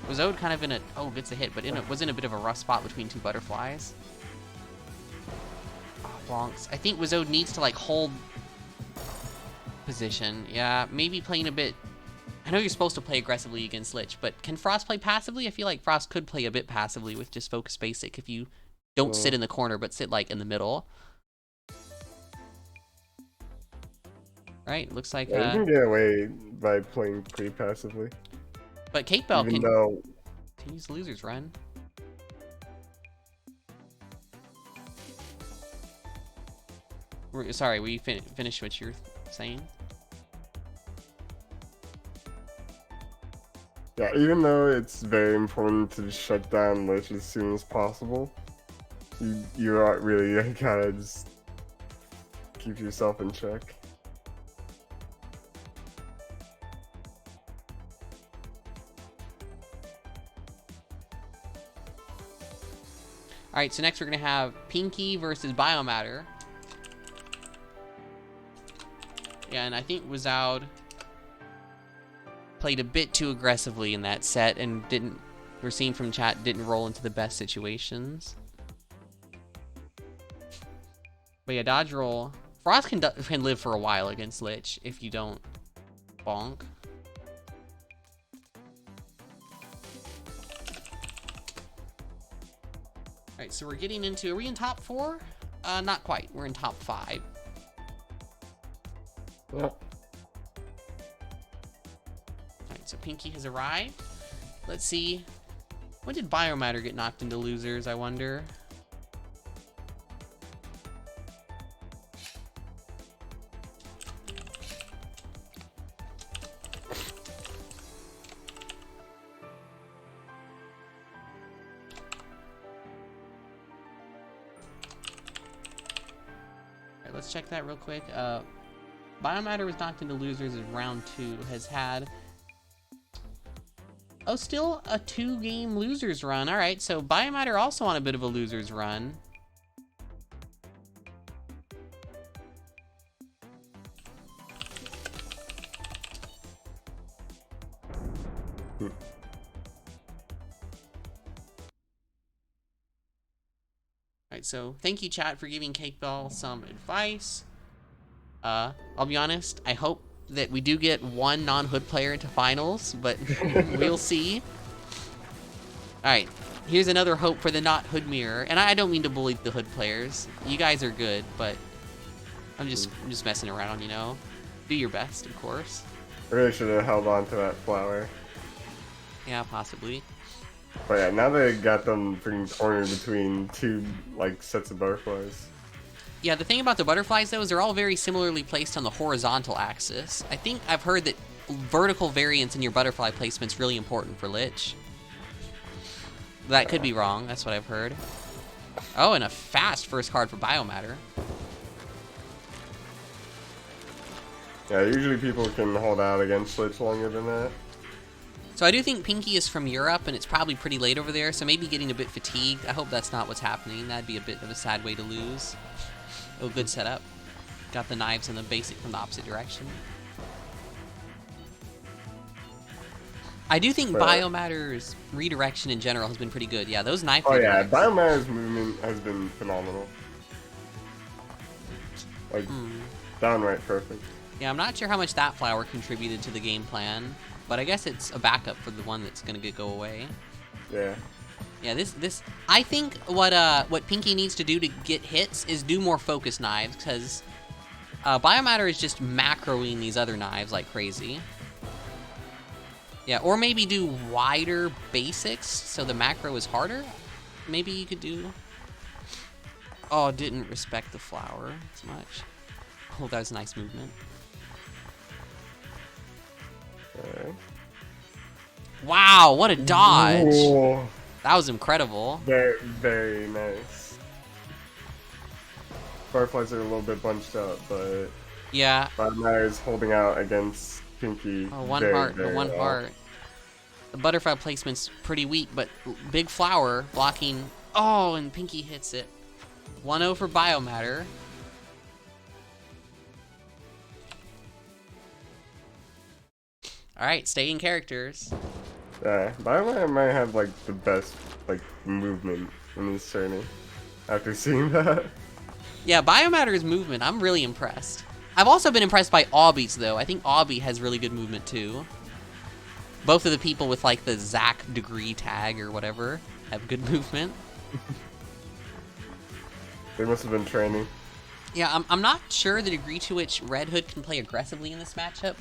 Wizzo kind of in a... oh, gets a hit, but was in a bit of a rough spot between two butterflies. Oh, bonks. I think Wizzo needs to, like, hold position. Yeah, maybe playing a bit... I know you're supposed to play aggressively against Lich, but can Frost play passively? I feel like Frost could play a bit passively with just focus basic if you don't sit in the corner, but sit, like, in the middle. Right, looks like... Yeah, you can get away by playing pretty passively. but Cake Bell Even can though... use the loser's run. Sorry, were you finished what you're saying? Yeah, even though it's very important to shut down Lich as soon as possible, you really gotta just keep yourself in check. Alright, so next we're going to have Pinky versus Biomatter. Yeah, and I think Wizard played a bit too aggressively in that set and we're seeing from chat, didn't roll into the best situations. But yeah, dodge roll. Frost can live for a while against Lich if you don't bonk. Alright, so we're getting into... are we in top 4? Not quite. We're in top 5. Yep. Alright, so Pinky has arrived. Let's see. When did Biomatter get knocked into losers, I wonder? Alright, let's check that real quick. Biomatter was knocked into losers in round 2. Has had Oh, still a 2-game losers run. All right, so Biomatter also on a bit of a losers run. Alright, so thank you, chat, for giving Cakebell some advice. I'll be honest, I hope that we do get one non-Hood player into finals, but we'll see. Alright, here's another hope for the not Hood mirror. And I don't mean to bully the Hood players. You guys are good, but I'm just messing around, you know? Do your best, of course. I really should have held on to that flower. Yeah, possibly. But yeah, now they got them freaking cornered between two like sets of butterflies. Yeah, the thing about the butterflies, though, is they're all very similarly placed on the horizontal axis. I think I've heard that vertical variance in your butterfly placement's really important for Lich. That could be wrong, that's what I've heard. Oh, and a fast first card for Biomatter. Yeah, usually people can hold out against Lich longer than that. So I do think Pinky is from Europe, and it's probably pretty late over there, so maybe getting a bit fatigued. I hope that's not what's happening. That'd be a bit of a sad way to lose. Oh, good setup. Got the knives and the basic from the opposite direction. I do think Biomatter's redirection in general has been pretty good. Yeah, those knife redirects. Biomatter's movement has been phenomenal. Like, downright perfect. Yeah, I'm not sure how much that flower contributed to the game plan, but I guess it's a backup for the one that's gonna go away. Yeah. Yeah, this I think what Pinky needs to do to get hits is do more focus knives, because Biomatter is just macroing these other knives like crazy. Yeah, or maybe do wider basics so the macro is harder. Maybe you could do... Oh, didn't respect the flower as much. Oh, that was nice movement. Okay. Wow, what a dodge! Whoa. That was incredible. Very, very nice. Butterflies are a little bit bunched up, but Yeah. Biomatter's holding out against Pinky. Oh, one very, heart, very the one well. heart. The butterfly placement's pretty weak, but big flower blocking. Oh, and Pinky hits it. 1-0 for Biomatter. All right, staying characters. Yeah, Biomatter might have like the best like movement in this tourney. After seeing that. Yeah, Biomatter's movement, I'm really impressed. I've also been impressed by Obby's, though. I think Obby has really good movement, too. Both of the people with, like, the Zach degree tag or whatever have good movement. They must have been training. Yeah, I'm not sure the degree to which Red Hood can play aggressively in this matchup.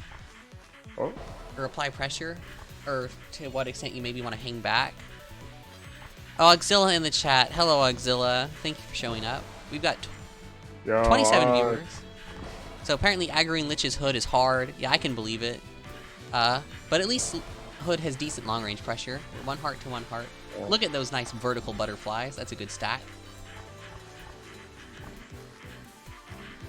Oh. Or apply pressure. Or to what extent you maybe want to hang back. Oh, Auxilla in the chat. Hello, Auxilla. Thank you for showing up. We've got 27 viewers. So apparently aggroing Lich's Hood is hard. Yeah, I can believe it. But at least Hood has decent long-range pressure. 1 heart to 1 heart. Yeah. Look at those nice vertical butterflies. That's a good stack.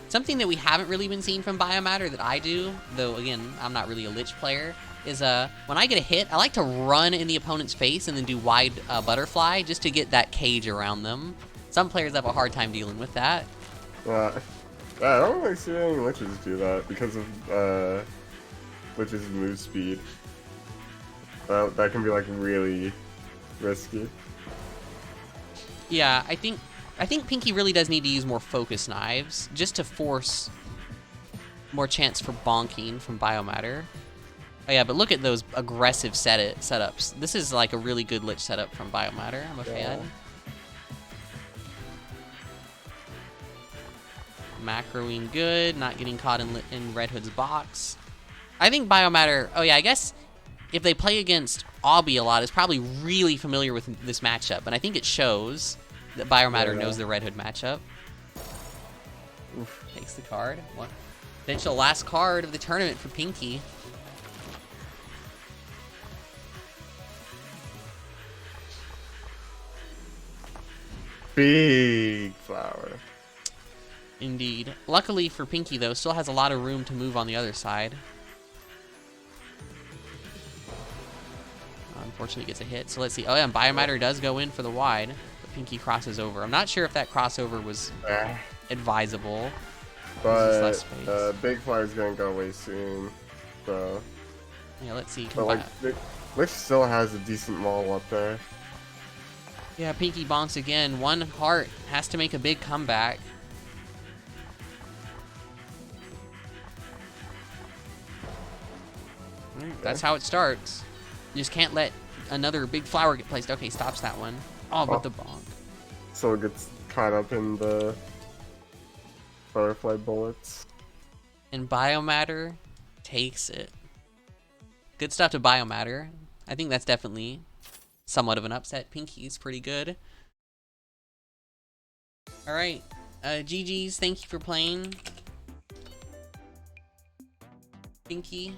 Something that we haven't really been seeing from Biomatter that I do, though again, I'm not really a Lich player, is when I get a hit, I like to run in the opponent's face and then do wide butterfly just to get that cage around them. Some players have a hard time dealing with that. I don't really see any Liches do that because of Lich's move speed. That can be like really risky. Yeah, I think Pinky really does need to use more focus knives just to force more chance for bonking from Biomatter. Oh yeah, but look at those aggressive setups. This is like a really good Lich setup from Biomatter. I'm a fan. Macroing good, not getting caught in Red Hood's box. I think Biomatter, oh yeah, I guess if they play against Obby a lot, is probably really familiar with this matchup, and I think it shows that Biomatter knows the Red Hood matchup. Oof, takes the card. What? Potential last card of the tournament for Pinky. Big flower. Indeed. Luckily for Pinky, though, still has a lot of room to move on the other side. Unfortunately, gets a hit. So let's see. Oh, yeah, and Biomatter does go in for the wide, but Pinky crosses over. I'm not sure if that crossover was advisable. But Big Flyer's gonna go away soon, so... Yeah, let's see. But like, Lich still has a decent wall up there. Yeah, Pinky bonks again. One heart has to make a big comeback. That's how it starts. You just can't let another big flower get placed. Okay, stops that one. Oh, but the bonk. So it gets caught up in the butterfly bullets. And Biomatter takes it. Good stuff to Biomatter. I think that's definitely somewhat of an upset. Pinky's pretty good. Alright, GG's, thank you for playing. Pinky.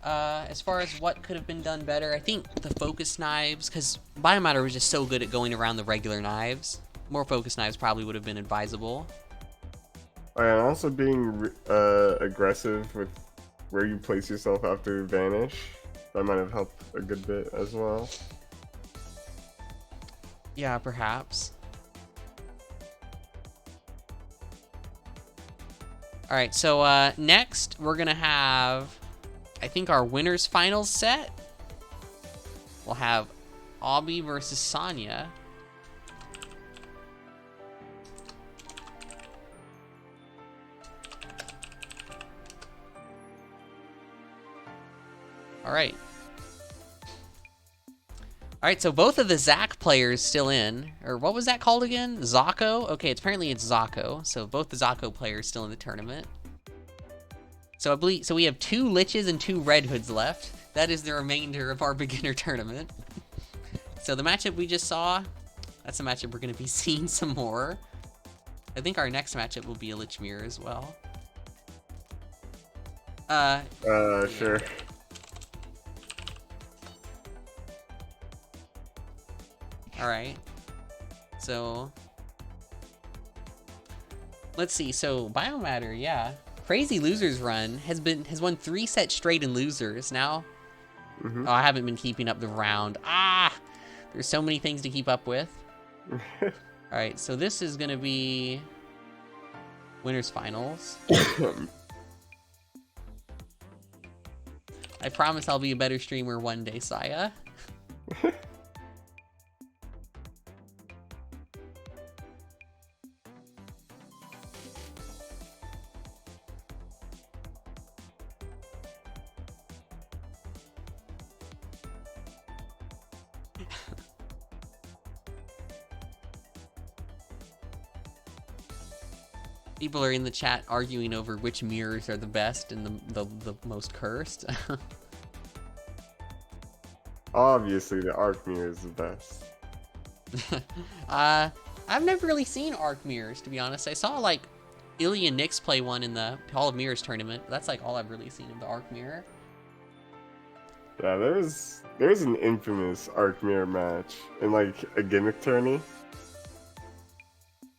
As far as what could have been done better, I think the focus knives, because Biomatter was just so good at going around the regular knives. More focus knives probably would have been advisable. Oh, yeah, and also being aggressive with where you place yourself after you vanish. That might have helped a good bit as well. Yeah, perhaps. Alright, so next we're gonna have, I think, our winners finals set. We'll have Obby versus Sonya. Alright. Alright, so both of the Zac players still in. Or what was that called again? Zocco? Okay, apparently it's Zocco. So both the Zocco players still in the tournament. So I believe, so we have 2 Liches and 2 Red Hoods left. That is the remainder of our beginner tournament. So the matchup we just saw, that's a matchup we're going to be seeing some more. I think our next matchup will be a Lich Mirror as well. Sure. Alright. So let's see. So Biomatter, yeah. Crazy losers run has won 3 sets straight in losers. Now oh, I haven't been keeping up the round. There's so many things to keep up with. Alright, so this is gonna be winners finals. I promise I'll be a better streamer one day, Saya. People are in the chat arguing over which mirrors are the best and the most cursed. Obviously, the Arc Mirror is the best. I've never really seen Arc Mirrors, to be honest. I saw, like, Ilya and Nyx play one in the Hall of Mirrors tournament. That's, like, all I've really seen of the Arc Mirror. Yeah, there's an infamous Arc Mirror match in, like, a gimmick tourney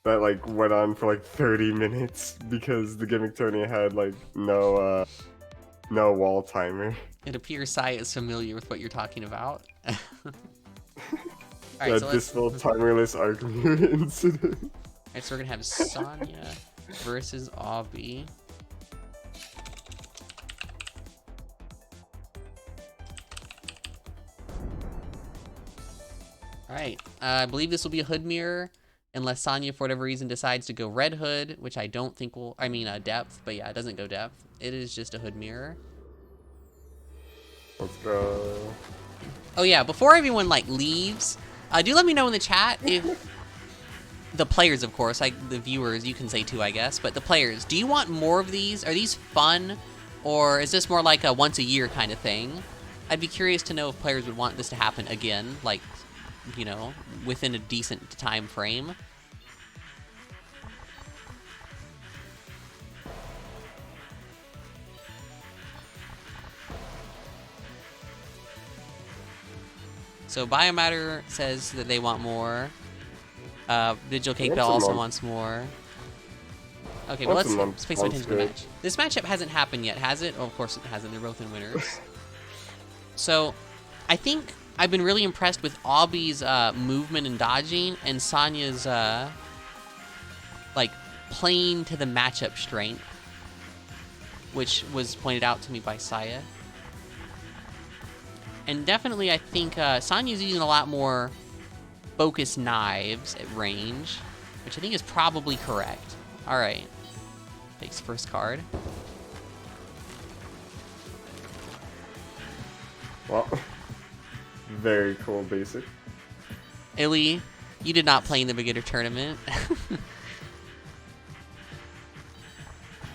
that, like, went on for, like, 30 minutes because the gimmick tourney had, like, no wall timer. It appears Sai is familiar with what you're talking about. All right, Yeah, so this little timerless Arc Mirror incident. Alright, so we're gonna have Sonya versus Obby. Alright, I believe this will be a hood mirror, unless Sonya, for whatever reason, decides to go red hood, which I don't think will, I mean, depth, but yeah, it doesn't go depth. It is just a hood mirror. Let's go. Oh yeah, before everyone, like, leaves, do let me know in the chat if the players, of course, like the viewers, you can say too, I guess, but the players, do you want more of these? Are these fun, or is this more like a once a year kind of thing? I'd be curious to know if players would want this to happen again, like, you know, within a decent time frame. So Biomatter says that they want more. Digital Cake Bell also wants more. Okay, well, let's pay some attention to the match. This matchup hasn't happened yet, has it? Oh, of course it hasn't. They're both in winners. So, I think I've been really impressed with Aubie's movement and dodging, and Sonya's like playing to the matchup strength, which was pointed out to me by Saya. And definitely, I think Sonya's using a lot more focus knives at range, which I think is probably correct. All right, takes first card. Well, very cool basic. Illy, you did not play in the beginner tournament.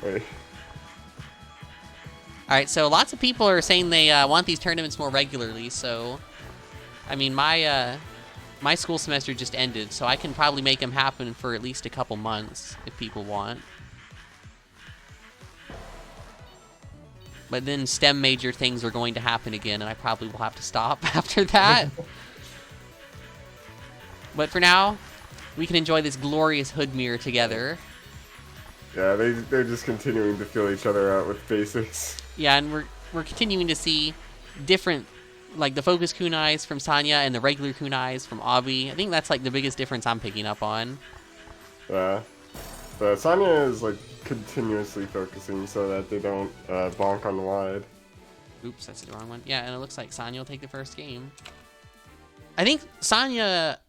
Wait. All right, so lots of people are saying they want these tournaments more regularly. So, I mean, my school semester just ended, so I can probably make them happen for at least a couple months if people want. But then STEM major things are going to happen again, and I probably will have to stop after that. But for now, we can enjoy this glorious hood mirror together. Yeah, they're just continuing to fill each other out with basics. Yeah, and we're continuing to see different, like the focus kunais from Sonya and the regular kunais from Aubie. I think that's like the biggest difference I'm picking up on. Yeah. But Sonya is like continuously focusing so that they don't bonk on the wide. Oops, that's the wrong one. Yeah, and it looks like Sonya will take the first game. I think Sonya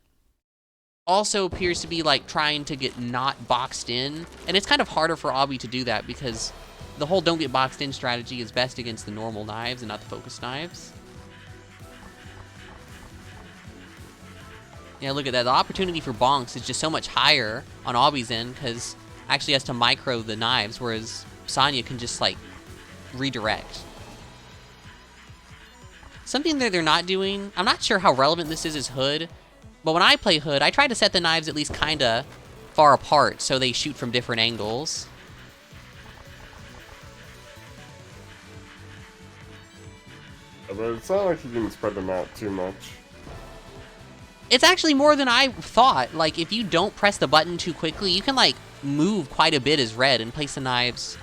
also appears to be like trying to get not boxed in, and it's kind of harder for Aubie to do that because the whole don't get boxed in strategy is best against the normal knives and not the focus knives. Yeah, look at that. The opportunity for bonks is just so much higher on Aubie's end because actually has to micro the knives, whereas Sonya can just like redirect. Something that they're not doing, I'm not sure how relevant this is Hood, but when I play Hood, I try to set the knives at least kinda far apart so they shoot from different angles. But it's not like you can spread them out too much. It's actually more than I thought. Like, if you don't press the button too quickly, you can, like, move quite a bit as red and place the knives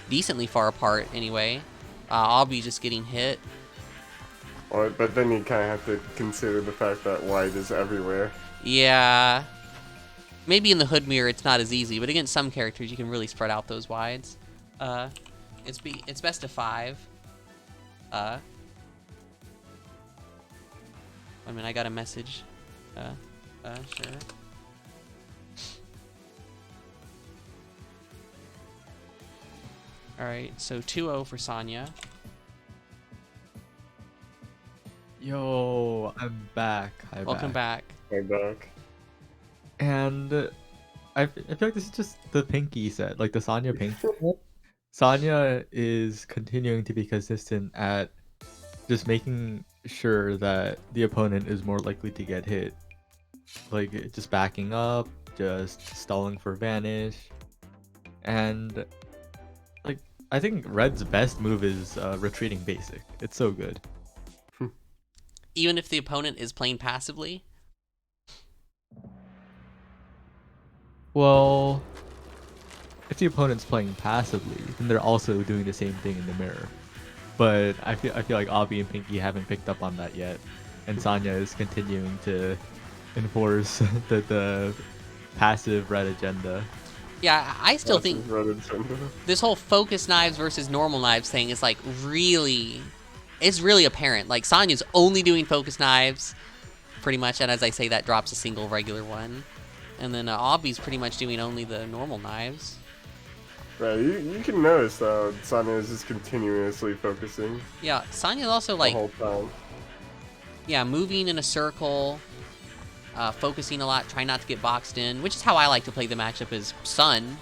decently far apart, anyway. Aubie just getting hit. Well, but then you kind of have to consider the fact that white is everywhere. Yeah. Maybe in the Hood mirror it's not as easy, but against some characters you can really spread out those wides. It's best of 5. I mean, I got a message. Sure. Alright, so 2-0 for Sonya. Yo, I'm back. Welcome back. Like back. And I feel like this is just the Pinky set, like the Sonya Pinky set. Sonya is continuing to be consistent at just making sure that the opponent is more likely to get hit. Like, just backing up, just stalling for vanish. And, like, I think Red's best move is retreating basic. It's so good. Even if the opponent is playing passively? Well, if the opponent's playing passively, then they're also doing the same thing in the mirror. But I feel like Aubie and Pinky haven't picked up on that yet, and Sonya is continuing to enforce the passive red agenda. Yeah, I still think Red agenda. this whole focus knives versus normal knives thing is like really, it's really apparent. Like Sonya's only doing focus knives, pretty much, and as I say, that drops a single regular one. And then Aubie's pretty much doing only the normal knives. Right, you can notice though, Sonya is just continuously focusing Yeah, Sonya's also the like, whole time. yeah, moving in a circle, focusing a lot, trying not to get boxed in, which is how I like to play the matchup as Sun.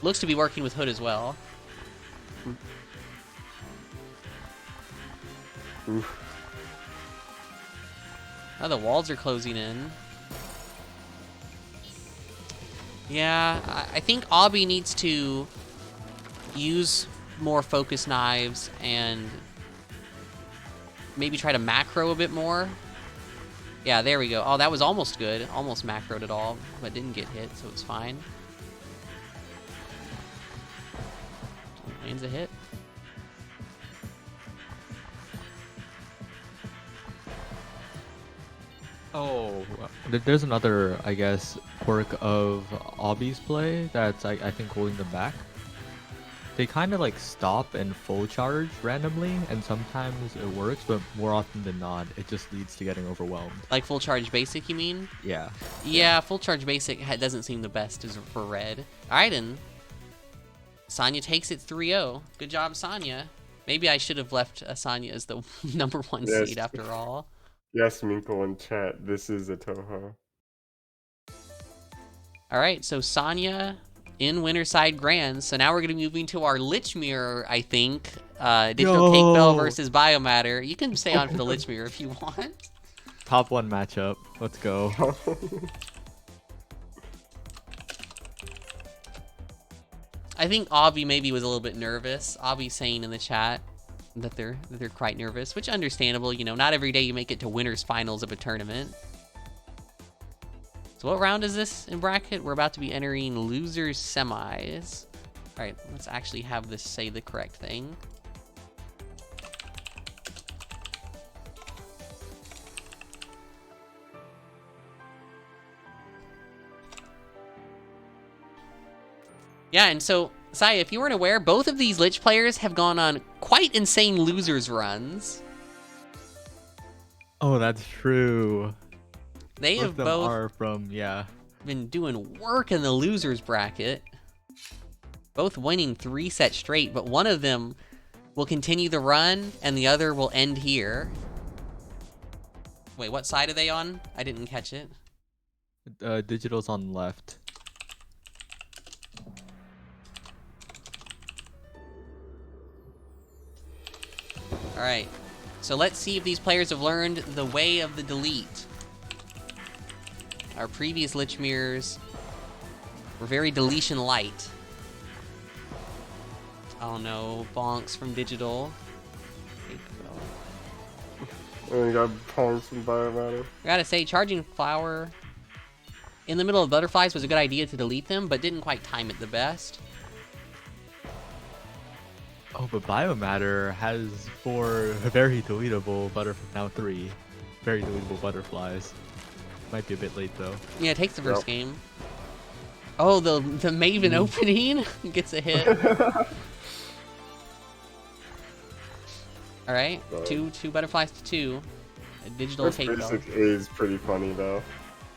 Looks to be working with Hood as well. Oof. Oh, the walls are closing in. Yeah, I think Aubie needs to use more focus knives and maybe try to macro a bit more. Yeah, there we go. Oh, that was almost good. Almost macroed it all, but didn't get hit, so it's fine. Lands a hit. Oh, there's another, I guess, quirk of Obby's play that's I think holding them back. They kind of like stop and full charge randomly, and sometimes it works, but more often than not, it just leads to getting overwhelmed. Like full charge basic, you mean? Yeah. Yeah, full charge basic doesn't seem the best for red. Alright, and Sonya takes it 3-0. Good job, Sonya. Maybe I should have left Sonya as the number 1 Yes. seed after all. Yes, Minkle in chat. This is a Toho. Alright, so Sonya in Winterside Grands. So now we're going to be moving to our Lich Mirror, I think. Digital Cake Bell versus Biomatter. You can stay on for the Lich Mirror if you want. Top 1 matchup. Let's go. I think Obby maybe was a little bit nervous. Obby's saying in the chat that they're quite nervous, which understandable. You know, not every day you make it to winners finals of a tournament. So what round is this in bracket? We're about to be entering losers semis. All right, let's actually have this say the correct thing. Yeah, and so, Saya, if you weren't aware, both of these Lich players have gone on quite insane losers runs. Oh, that's true. They have both are from, been doing work in the losers bracket. Both winning 3 sets straight, but one of them will continue the run and the other will end here. Wait, what side are they on? I didn't catch it. Digital's on left. Alright, so let's see if these players have learned the way of the delete. Our previous Lich Mirrors were very deletion light. Oh no, bonks from Digital. And you got pawns from Biomatter. I gotta say, charging Flower in the middle of butterflies was a good idea to delete them, but didn't quite time it the best. Oh, but Biomatter has 4 very deletable now 3 very deletable butterflies. Might be a bit late though. Yeah, it takes the first game. Oh, the Maven opening gets a hit. All right, two butterflies to 2. A digital This cake bell. basic is pretty funny though.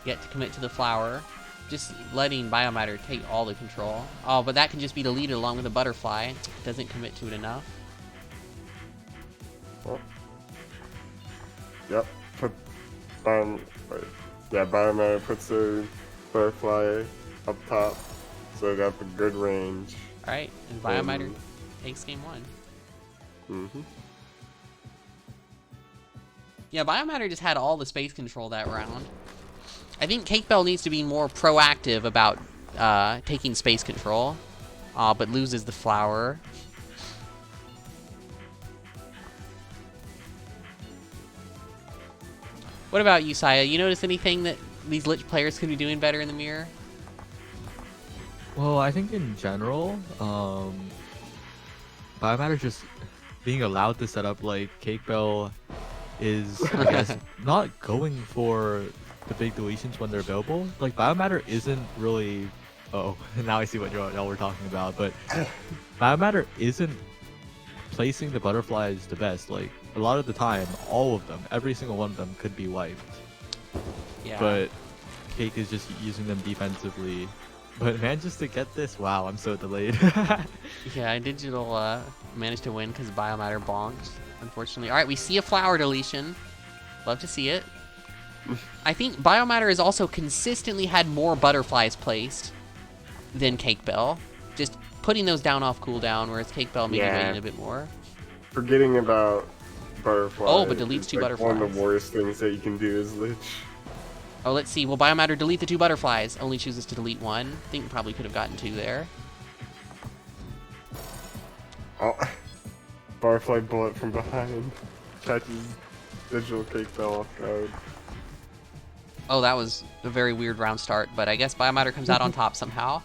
Yet to commit to the flower. Just letting Biomatter take all the control. Oh, but that can just be deleted along with the butterfly. Doesn't commit to it enough. Oh. Yep. Biomatter puts a butterfly up top, so they got the good range. All right, and Biomatter takes game 1. Yeah, Biomatter just had all the space control that round. I think Cake Bell needs to be more proactive about taking space control, but loses the flower. What about you, Saya? You notice anything that these Lich players could be doing better in the mirror? Well, I think in general, Biomatter just being allowed to set up like Cake Bell is, I guess, not going for the big deletions when they're available. Like Biomatter isn't really. Oh, now I see what y'all were talking about. But Biomatter isn't placing the butterflies the best. Like a lot of the time, all of them, every single one of them could be wiped. Yeah. But Cake is just using them defensively. But man, just to get this, wow, I'm so delayed. Yeah, Digital managed to win because Biomatter bonked, unfortunately. All right, we see a flower deletion. Love to see it. I think Biomatter has also consistently had more butterflies placed than Cake Bell. Just putting those down off cooldown, whereas Cake Bell maybe waiting a bit more. Forgetting about butterflies. Oh, but deletes is, 2 like, butterflies. One of the worst things that you can do is Lich. Oh, let's see. Will Biomatter delete the 2 butterflies? Only chooses to delete 1. I think probably could have gotten 2 there. Oh, butterfly bullet from behind catches Digital Cake Bell off guard. Oh, that was a very weird round start, but I guess Biomatter comes out on top somehow.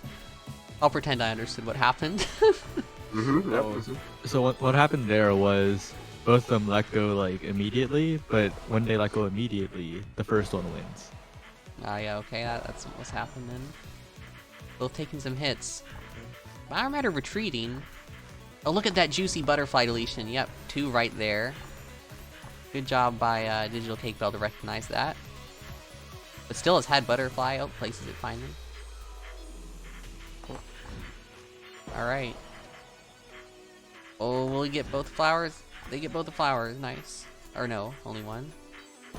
I'll pretend I understood what happened. Yep. So what happened there was both of them let go like immediately, but when they let go immediately, the first one wins. Oh yeah, okay, that's what's happened then. Both taking some hits. Biomatter retreating. Oh, look at that juicy butterfly deletion. Yep, 2 right there. Good job by Digital Cake Bell to recognize that. But still has had butterfly. Oh, places it finally. Alright. Oh, will we get both flowers? They get both the flowers. Nice. Or no, only one.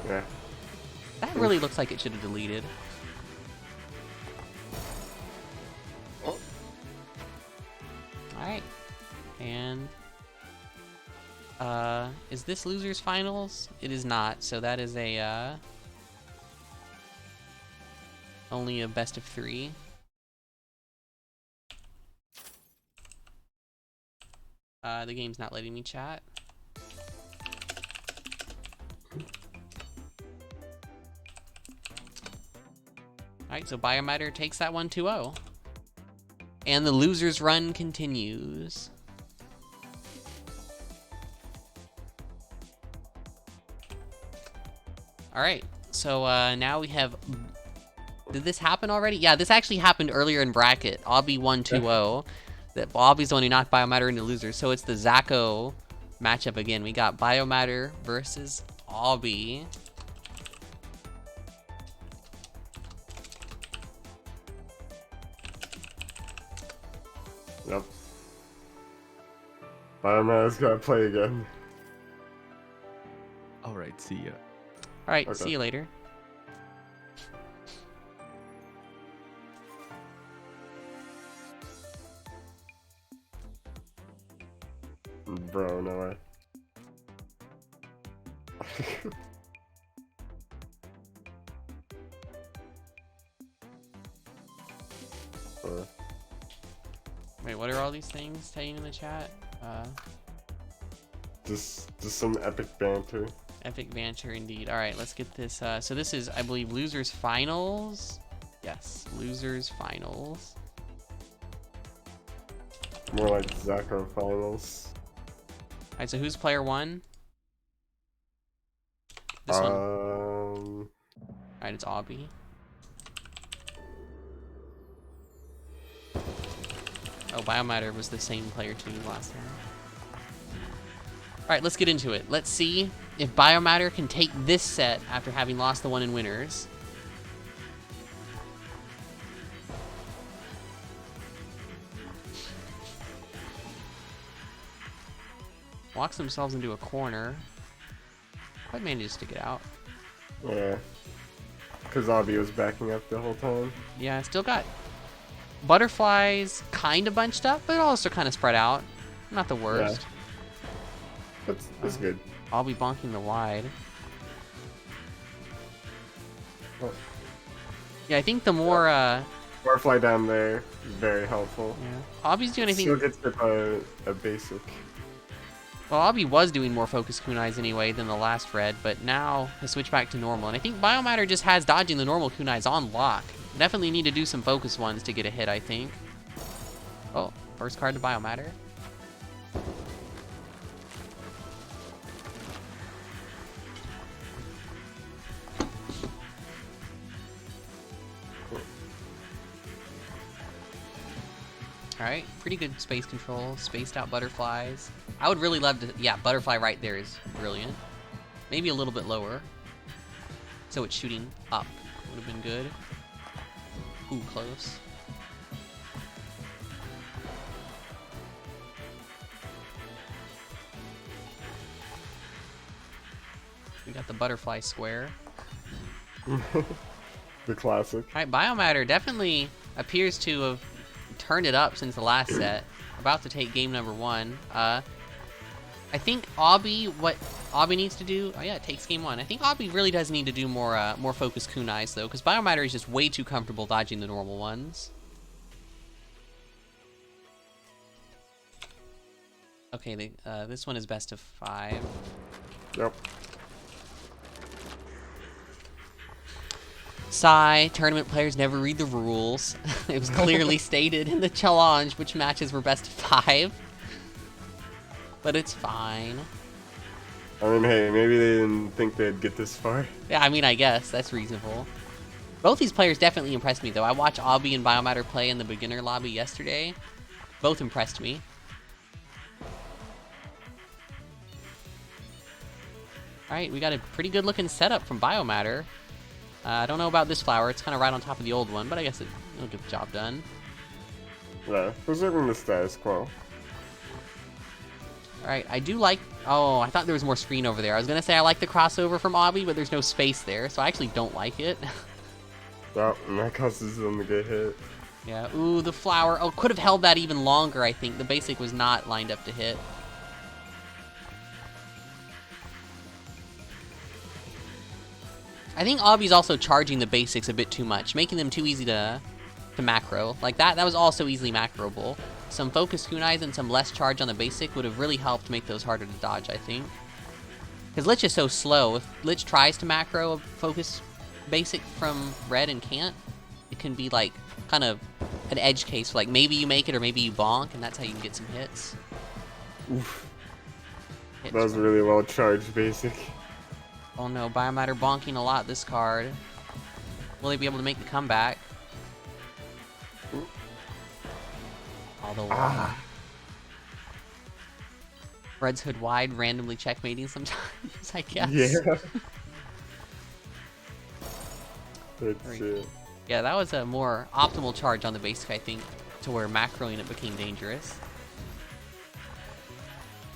Yeah. That really looks like it should have deleted. Oh. Alright. And is this losers finals? It is not, so that is a only a best of 3. The game's not letting me chat. Alright, so Biomatter takes that one 2-0. And the losers run continues. Alright, so now we have... Did this happen already? Yeah, this actually happened earlier in bracket. Obby won 2-0. That Obby's the one who knocked Biomatter into losers. So it's the Zacho matchup again. We got Biomatter versus Obby. Yep. Biomatter's gotta play again. Alright, see ya. Alright, Okay. see you later. Bro, no way. Wait, what are all these things saying in the chat? Just some epic banter. Epic banter indeed. Alright, let's get this. So this is, I believe, losers finals. Yes, losers finals. More like Zacho finals. Alright, so who's player 1? This one. Alright, it's Obby. Oh, Biomatter was the same player 2 last time. Alright, let's get into it. Let's see if Biomatter can take this set after having lost the one in winners. Walks themselves into a corner. But manages to get out. Yeah. Because Obby was backing up the whole time. Yeah, still got butterflies kind of bunched up, but also kind of spread out. Not the worst. Yeah. That's good. I'll be bonking the wide. Oh. Yeah, I think the more Butterfly down there is very helpful. yeah. Obby's doing anything. Still gets hit by a basic. Well, Obby was doing more focus kunais anyway than the last red, but now has switched back to normal. And I think Biomatter just has dodging the normal kunais on lock. Definitely need to do some focus ones to get a hit, I think. Oh, first card to Biomatter. Alright, pretty good space control, spaced out butterflies. I would really love to, yeah, butterfly right there is brilliant. Maybe a little bit lower. So it's shooting up. Would have been good. Ooh, close. We got the butterfly square. The classic. Alright, Biomatter definitely appears to have turned it up since the last set. About to take game number 1. I think Obby, what Obby needs to do, oh yeah, it takes game 1. I think Obby really does need to do more more focused kunais though, because Biomatter is just way too comfortable dodging the normal ones. Okay, this one is best of 5. Yep. Sigh, tournament players never read the rules. It was clearly stated in the challenge which matches were best of 5. But it's fine. I mean, hey, maybe they didn't think they'd get this far. Yeah, I mean, I guess that's reasonable. Both these players definitely impressed me, though. I watched Obby and Biomatter play in the beginner lobby yesterday. Both impressed me. Alright, we got a pretty good looking setup from Biomatter. I don't know about this flower. It's kind of right on top of the old one, but I guess it'll get the job done. Yeah, preserving the status quo. Alright, I do like... Oh, I thought there was more screen over there. I was going to say I like the crossover from Obby, but there's no space there, so I actually don't like it. Oh, and that causes them to get hit. Yeah, ooh, the flower. Oh, could have held that even longer, I think. The basic was not lined up to hit. I think Obby's also charging the basics a bit too much, making them too easy to macro. Like that was also easily macroable. Some focus kunais and some less charge on the basic would have really helped make those harder to dodge, I think. Because Lich is so slow. If Lich tries to macro a focus basic from red and can't, it can be like kind of an edge case. Like maybe you make it or maybe you bonk, and that's how you can get some hits. Oof. Hits. That was a really well charged basic. Oh no, Biomatter bonking a lot this card. Will they be able to make the comeback? Although, Red's Hood wide, randomly checkmating sometimes, I guess. Yeah. That's it. Yeah, that was a more optimal charge on the basic, I think, to where macroing it became dangerous.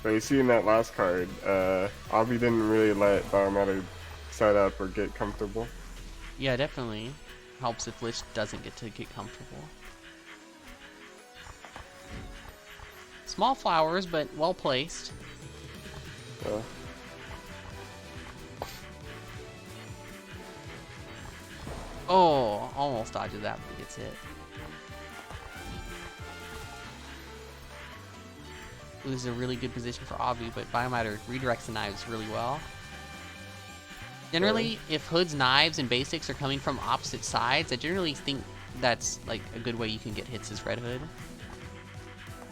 But you see in that last card, Obby didn't really let Biomatter set up or get comfortable. Yeah, definitely helps if Lich doesn't get to get comfortable. Small flowers, but well placed. Oh, almost dodges that, but gets hit. Ooh, this is a really good position for Obby, but Biomatter redirects the knives really well. Generally, if Hood's knives and basics are coming from opposite sides, I generally think that's like a good way you can get hits as Red Hood.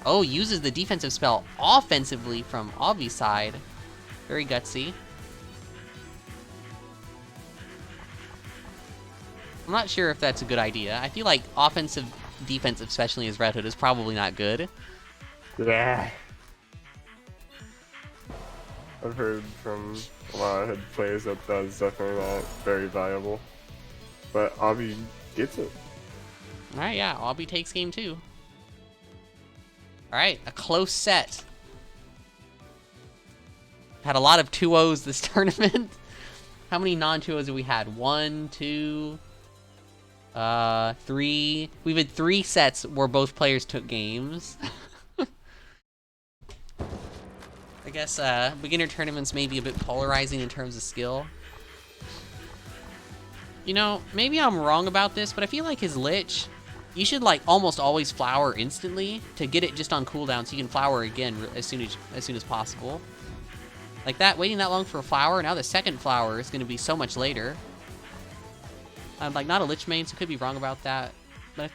Oh, uses the defensive spell offensively from Obby's side. Very gutsy. I'm not sure if that's a good idea. I feel like offensive, defensive, especially as Red Hood, is probably not good. Yeah. I've heard from a lot of Hood players that that's definitely not very viable. But Obby gets it. Alright, yeah, Obby takes game 2. Alright, a close set. Had a lot of 2-0s this tournament. How many non-2-0s have we had? 1, 2, 3. We've had 3 sets where both players took games. I guess beginner tournaments may be a bit polarizing in terms of skill. You know, maybe I'm wrong about this, but I feel like his Lich, you should like almost always flower instantly to get it just on cooldown so you can flower again as soon as possible. Like that, waiting that long for a flower, now the second flower is going to be so much later. I'm like not a Lich main, so I could be wrong about that, but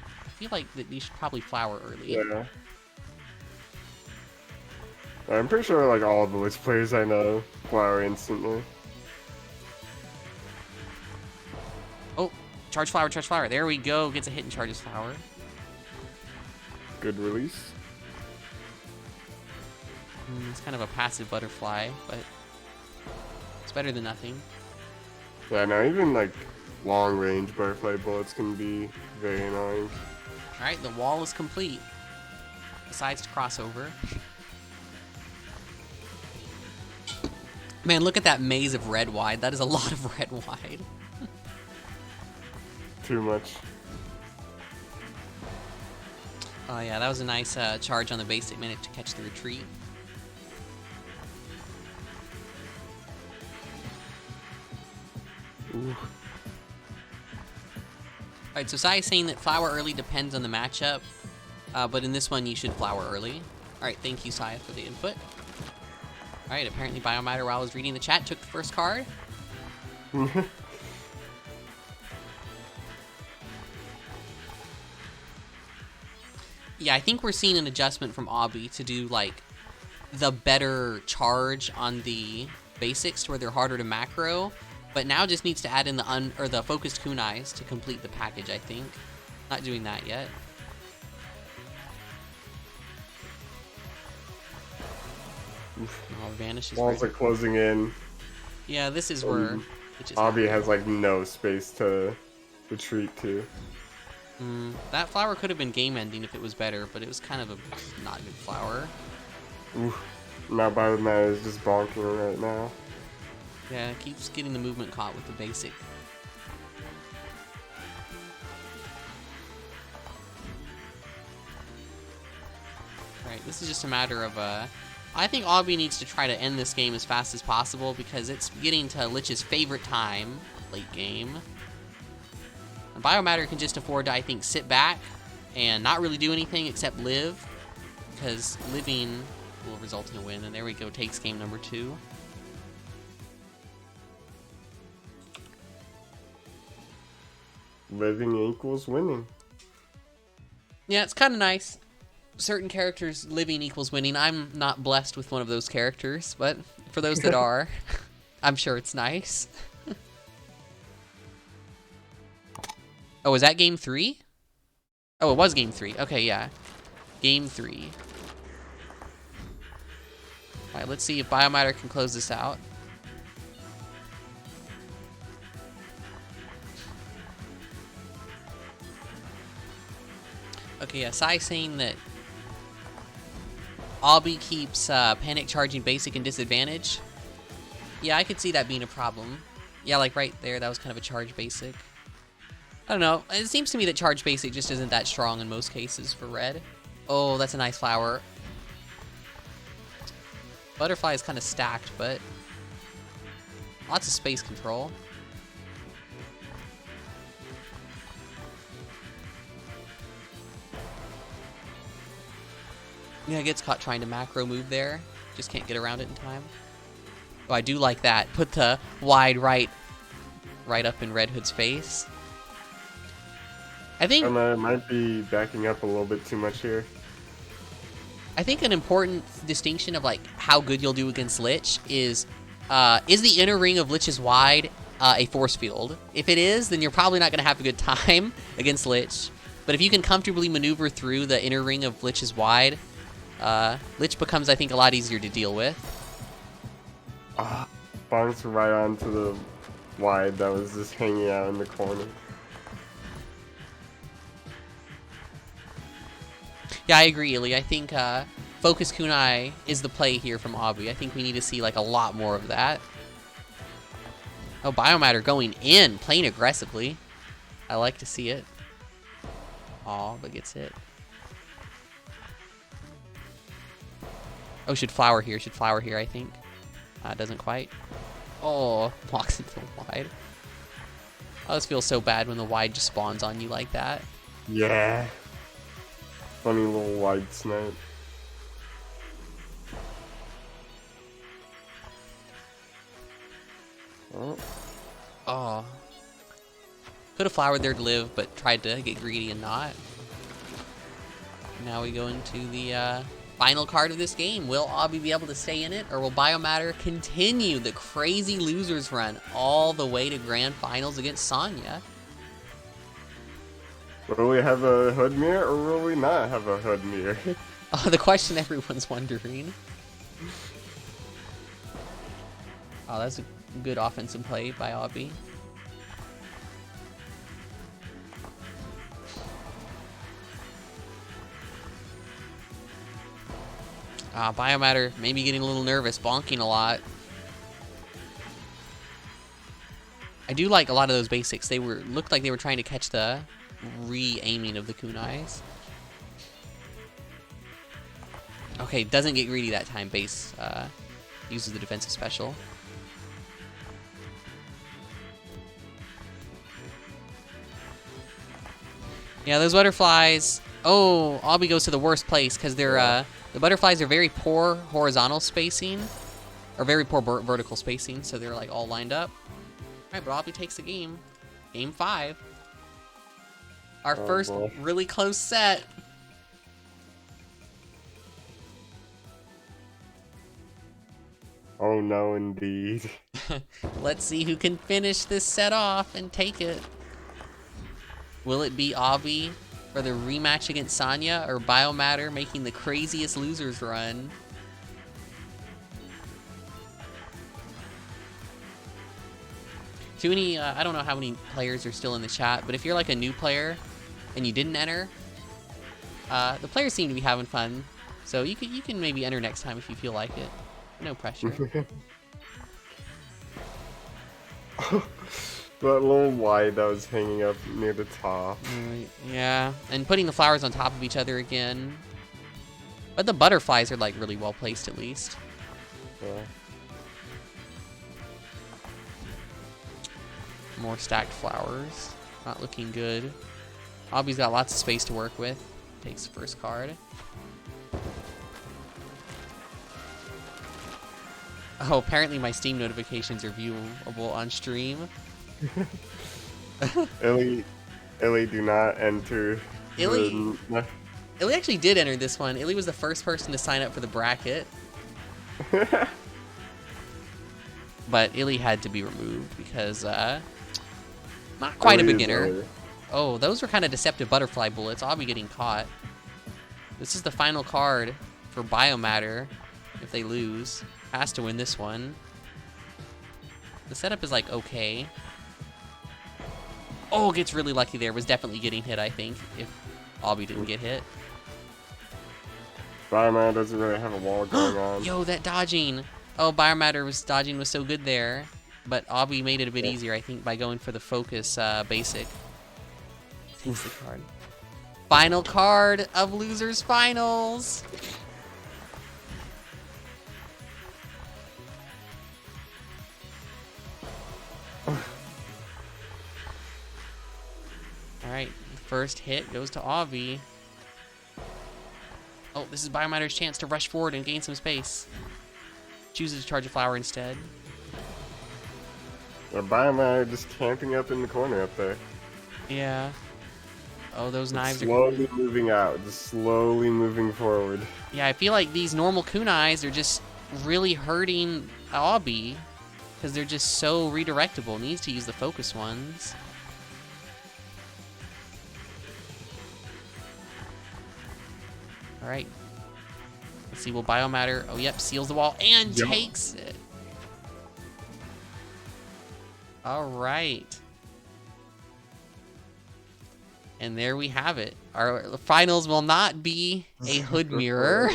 I feel like that you should probably flower early. Yeah. I'm pretty sure like all the Lich players I know flower instantly. Oh, charge flower, charge flower. There we go. Gets a hit and charges flower. Good release. It's kind of a passive butterfly, but it's better than nothing. Yeah, now even like long range butterfly bullets can be very annoying. Alright, the wall is complete. Decides to cross over. Man, look at that maze of red wide. That is a lot of red wide. Too much. Oh yeah, that was a nice charge on the basic. Managed to catch the retreat. Ooh. Alright, so Sai is saying that flower early depends on the matchup, but in this one you should flower early. Alright, thank you Sai for the input. Alright, apparently Biomatter, while I was reading the chat, took the first card. Yeah, I think we're seeing an adjustment from Obby to do like the better charge on the basics to where they're harder to macro, but now just needs to add in the focused kunais to complete the package, I think. Not doing that yet. Oh, vanishes. Walls are closing in. Yeah, this is where it just Obby happens. has like no space to retreat to. That flower could have been game ending if it was better, but it was kind of a not good flower. Oof. Now Biomat is just bonking right now. Yeah, it keeps getting the movement caught with the basic. Alright, this is just a matter of, I think Obby needs to try to end this game as fast as possible because it's getting to Lich's favorite time, late game. And Biomatter can just afford to, I think, sit back and not really do anything except live, because living will result in a win. And there we go, takes game number 2. Living equals winning. Yeah, it's kind of nice. Certain characters living equals winning. I'm not blessed with one of those characters, but for those that are, I'm sure it's nice. Oh, was that game 3? Oh, it was game 3. Okay, yeah. Game 3. Alright, let's see if Biomatter can close this out. Okay, yeah, Sai saying that Obby keeps panic charging basic and disadvantage. Yeah, I could see that being a problem. Yeah, like right there, that was kind of a charge basic. I don't know. It seems to me that charge basic just isn't that strong in most cases for red. Oh, that's a nice flower. Butterfly is kind of stacked, but lots of space control. Yeah, it gets caught trying to macro move there. Just can't get around it in time. Oh, I do like that. Put the wide right up in Red Hood's face. I think It might be backing up a little bit too much here. I think an important distinction of like how good you'll do against Lich is the inner ring of Lich's wide a force field? If it is, then you're probably not going to have a good time against Lich. But if you can comfortably maneuver through the inner ring of Lich's wide, Lich becomes, I think, a lot easier to deal with. Bounced right onto the wide that was just hanging out in the corner. Yeah, I agree, Illy. I think Focus Kunai is the play here from Obby. I think we need to see like a lot more of that. Oh, Biomatter going in, playing aggressively. I like to see it. Aw, but gets hit. Oh, should flower here, I think. Doesn't quite. Oh, walks into the wide. Oh, this feels so bad when the wide just spawns on you like that. Yeah. Funny little wide snipe. Oh. Could have flowered there to live, but tried to get greedy and not. Now we go into the final card of this game. Will Obby be able to stay in it, or will Biomatter continue the crazy losers run all the way to grand finals against Sonya? Will we have a hood mirror or will we not have a hood mirror? Oh, the question everyone's wondering. Oh, that's a good offensive play by Obby. Biomatter maybe getting a little nervous, bonking a lot. I do like a lot of those basics. They looked like they were trying to catch the re-aiming of the kunais. Okay, doesn't get greedy that time. Base uses the defensive special. Yeah, those butterflies. Oh, Obby goes to the worst place because they're the butterflies are very poor horizontal spacing, or very poor vertical spacing, so they're like all lined up. All right, but Obby takes the game. Game 5. Our first boy. really close set. Oh no, indeed. Let's see who can finish this set off and take it. Will it be Avi for the rematch against Sanya, or Biomatter making the craziest losers run? Too many, I don't know how many players are still in the chat, but if you're like a new player and you didn't enter, the players seem to be having fun. So you can maybe enter next time if you feel like it. No pressure. That little light that was hanging up near the top. Yeah, and putting the flowers on top of each other again. But the butterflies are like really well placed at least. Yeah. More stacked flowers. Not looking good. Obby's got lots of space to work with. Takes the first card. Oh, apparently my Steam notifications are viewable on stream. Illy, do not enter. Illy actually did enter this one. Illy was the first person to sign up for the bracket. But Illy had to be removed because, not quite a beginner. Oh, those were kind of deceptive butterfly bullets. I'll be getting caught. This is the final card for Biomatter if they lose. Has to win this one. The setup is like okay. Oh, gets really lucky there. Was definitely getting hit, I think, if Obby didn't get hit. Biomatter doesn't really have a wall going on. Yo, that dodging. Oh, Biomatter was dodging was so good there. But Obby made it a bit easier, I think, by going for the focus basic. Takes the card. Final card of Losers Finals. Alright, first hit goes to Avi. Oh, this is Biomatter's chance to rush forward and gain some space. Chooses to charge a flower instead. Biomatter just camping up in the corner up there. Yeah. Oh, those knives slowly moving out, just slowly moving forward. Yeah, I feel like these normal kunais are just really hurting Avi because they're just so redirectable. Needs to use the focus ones. All right. Let's see. Will Biomatter? Oh, yep. Seals the wall and takes it. All right. And there we have it. Our finals will not be a hood mirror.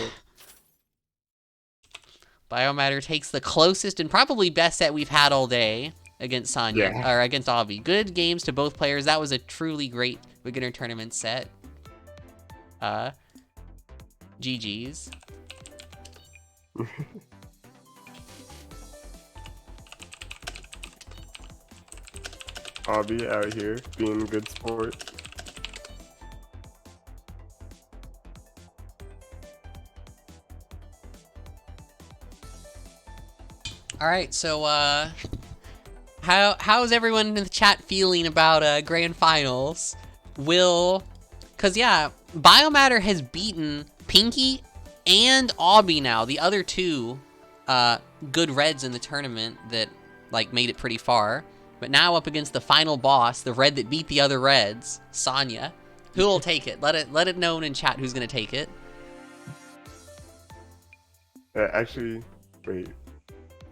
Biomatter takes the closest and probably best set we've had all day against Sanya, or against Avi. Good games to both players. That was a truly great beginner tournament set. GG's. Avi out here being a good sport. All right, so how's everyone in the chat feeling about grand finals? Cause yeah, Biomatter has beaten Pinky and Aubie now, the other two good reds in the tournament that like made it pretty far. But now up against the final boss, the red that beat the other reds, Sanya. Who will take it? Let it known in chat who's gonna take it. Actually, wait.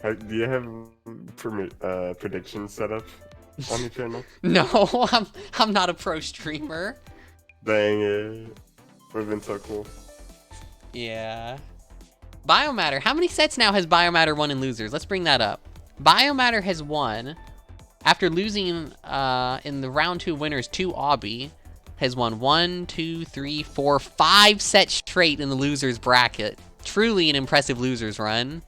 Do you have predictions set up on your channel? No, I'm not a pro streamer. Dang it. Would've been so cool. Yeah. Biomatter. How many sets now has Biomatter won in losers? Let's bring that up. Biomatter has won, after losing in the round 2 winners to Aubie, has won 1, 2, 3, 4, 5 sets straight in the losers bracket. Truly an impressive losers run.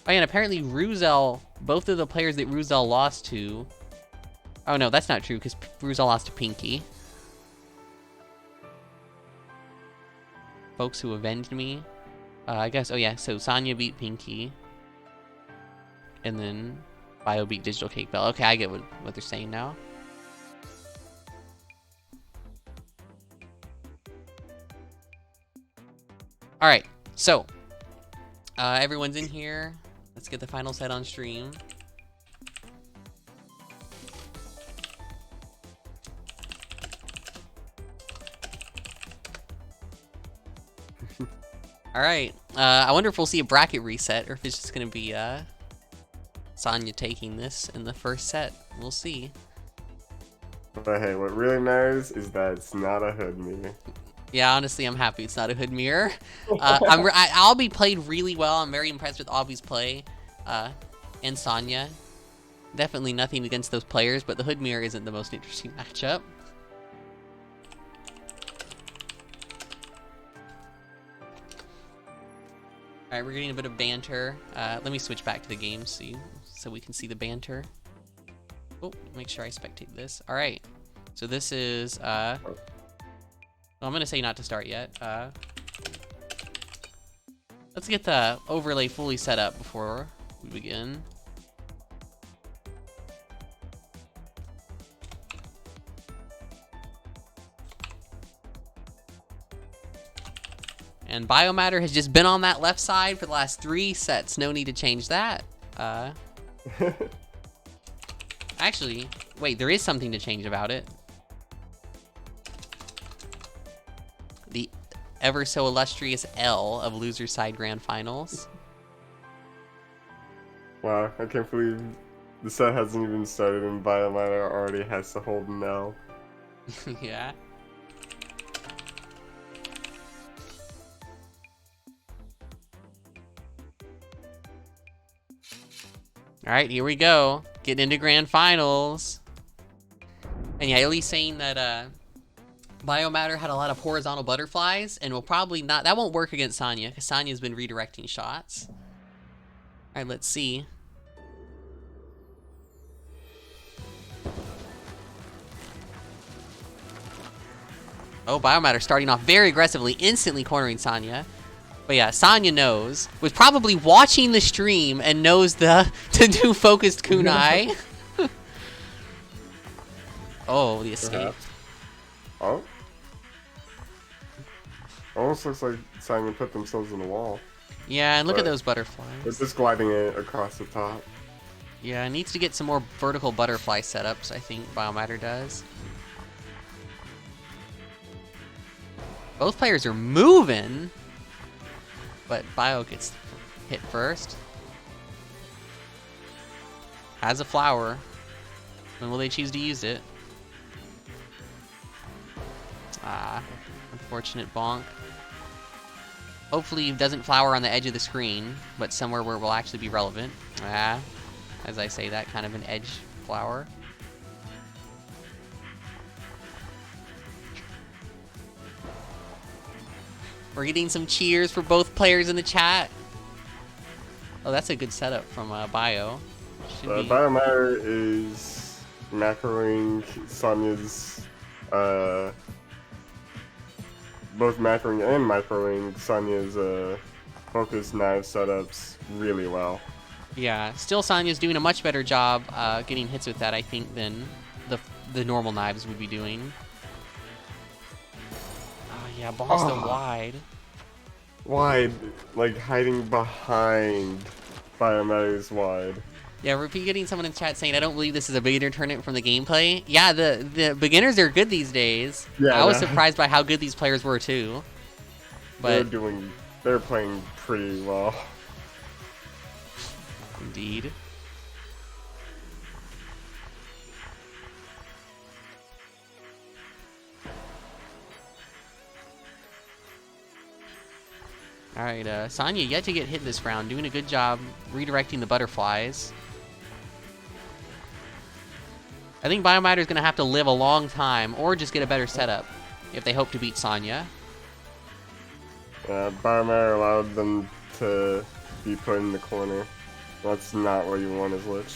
Oh, and apparently Ruzel, both of the players that Ruzel lost to... Oh no, that's not true, because Ruzel lost to Pinky. Folks who avenged me. I guess, oh yeah, so Sanya beat Pinky. And then Bio beat Digital Cake Bell. Okay, I get what they're saying now. Alright, so Everyone's in here. Let's get the final set on stream. All right. I wonder if we'll see a bracket reset or if it's just gonna be Sonya taking this in the first set. We'll see. But hey, what really matters is that it's not a hood mirror. Yeah, honestly, I'm happy it's not a hood mirror. Albie played really well. I'm very impressed with Albie's play, and Sonya. Definitely nothing against those players, but the hood mirror isn't the most interesting matchup. All right, we're getting a bit of banter. Let me switch back to the game so we can see the banter. Oh, make sure I spectate this. All right, so this is well, I'm gonna say not to start yet. Let's get the overlay fully set up before we begin. And Biomatter has just been on that left side for the last 3 sets. No need to change that. Actually, wait, there is something to change about it. The ever so illustrious L of Loser Side Grand Finals. Wow, I can't believe the set hasn't even started and Biomatter already has to hold an L. Yeah. All right, here we go. Getting into grand finals. And yeah, Ellie's saying that Biomatter had a lot of horizontal butterflies and will probably not, that won't work against Sonya because Sonya's been redirecting shots. All right, let's see. Oh, Biomatter starting off very aggressively, instantly cornering Sonya. But yeah, Sonya knows, was probably watching the stream and knows to do focused kunai. Oh, the escape. Oh. Almost looks like Sonya put themselves in the wall. Yeah, and look at But those butterflies. They're just gliding it across the top. Yeah, it needs to get some more vertical butterfly setups, I think Biomatter does. Both players are moving. But Bio gets hit first. Has a flower. When will they choose to use it? Ah, unfortunate bonk. Hopefully it doesn't flower on the edge of the screen, but somewhere where it will actually be relevant. Ah, as I say that, kind of an edge flower. We're getting some cheers for both players in the chat. Oh, that's a good setup from Bio. Biomatter is macroing Sonya's, both macroing and microing Sonya's focus knife setups really well. Yeah, still Sonya's doing a much better job getting hits with that, I think, than the normal knives would be doing. Yeah, balls them wide. Wide, like hiding behind Biomatter's wide. Yeah, repeat getting someone in the chat saying, I don't believe this is a beginner tournament from the gameplay. Yeah, the beginners are good these days. Yeah, I was surprised by how good these players were too. But they're playing pretty well. Indeed. Alright, Sonya yet to get hit this round, doing a good job redirecting the butterflies. I think Biomatter is going to have to live a long time, or just get a better setup, if they hope to beat Sonya. Biomatter allowed them to be put in the corner. That's not what you want as Lich.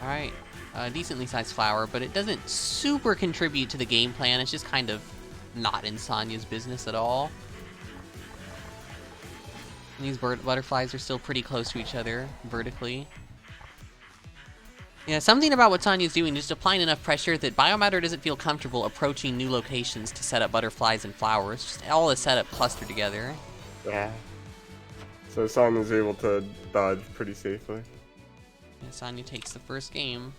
Alright, decently sized flower, but it doesn't super contribute to the game plan. It's just kind of not in Sonya's business at all. And these butterflies are still pretty close to each other vertically. Yeah, something about what Sonya's doing is applying enough pressure that Biomatter doesn't feel comfortable approaching new locations to set up butterflies and flowers. Just all the setup clustered together. Yeah. So Sonya's able to dodge pretty safely. And Sonya takes the first game.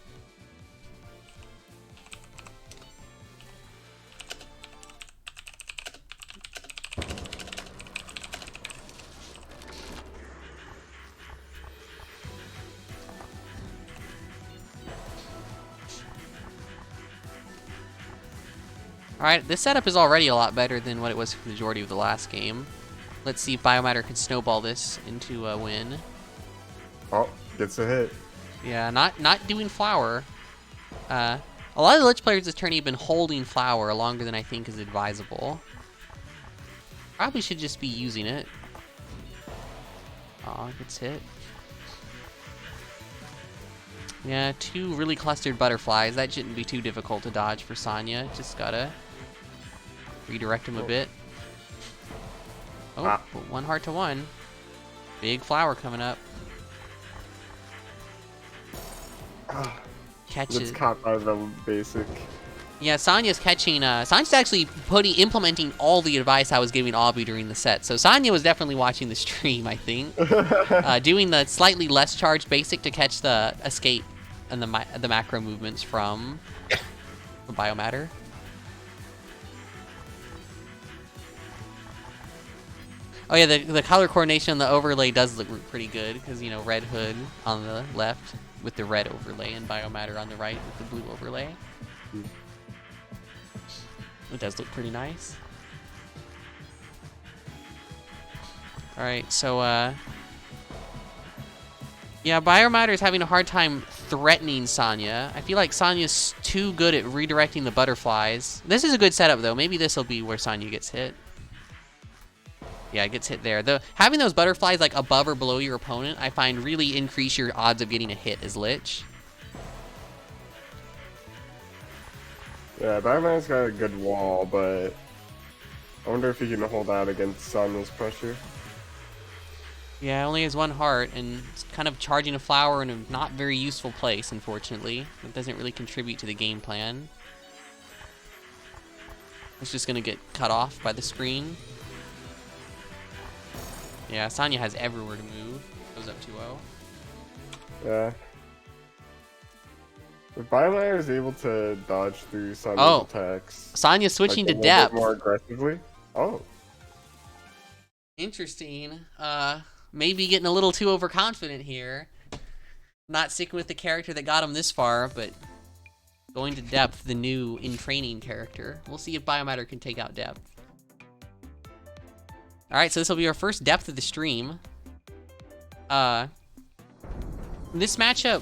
Alright, this setup is already a lot better than what it was for the majority of the last game. Let's see if Biomatter can snowball this into a win. Oh, gets a hit. Yeah, not doing flower. A lot of the Lich players this turn have been holding flower longer than I think is advisable. Probably should just be using it. Aw, gets hit. Yeah, 2 really clustered butterflies. That shouldn't be too difficult to dodge for Sonya. Just gotta redirect him a bit. Oh, 1 heart to 1. Big flower coming up. Catches. Gets caught by the basic. Yeah, Sonya's catching. Sonya's actually implementing all the advice I was giving Aubrey during the set. So Sonya was definitely watching the stream, I think. Doing the slightly less charged basic to catch the escape and the macro movements from Biomatter. Oh yeah, the color coordination on the overlay does look pretty good because, you know, red hood on the left with the red overlay and Biomatter on the right with the blue overlay. It does look pretty nice. Alright, so, yeah, Biomatter is having a hard time threatening Sonya. I feel like Sonya's too good at redirecting the butterflies. This is a good setup, though. Maybe this will be where Sonya gets hit. Yeah, it gets hit there. Having those butterflies, like, above or below your opponent, I find really increase your odds of getting a hit as Lich. Yeah, Biomatter's got a good wall, but I wonder if he can hold out against Sonya's pressure. Yeah, only has 1 heart, and it's kind of charging a flower in a not very useful place, unfortunately. It doesn't really contribute to the game plan. It's just going to get cut off by the screen. Yeah, Sonya has everywhere to move. Goes up 2-0. Yeah. If Biomatter is able to dodge through Sonya's attacks... Sonya's switching like, to depth. More aggressively. Oh. Interesting. Maybe getting a little too overconfident here. Not sticking with the character that got him this far, but going to depth, the new in-training character. We'll see if Biomatter can take out depth. Alright, so this will be our first depth of the stream. This matchup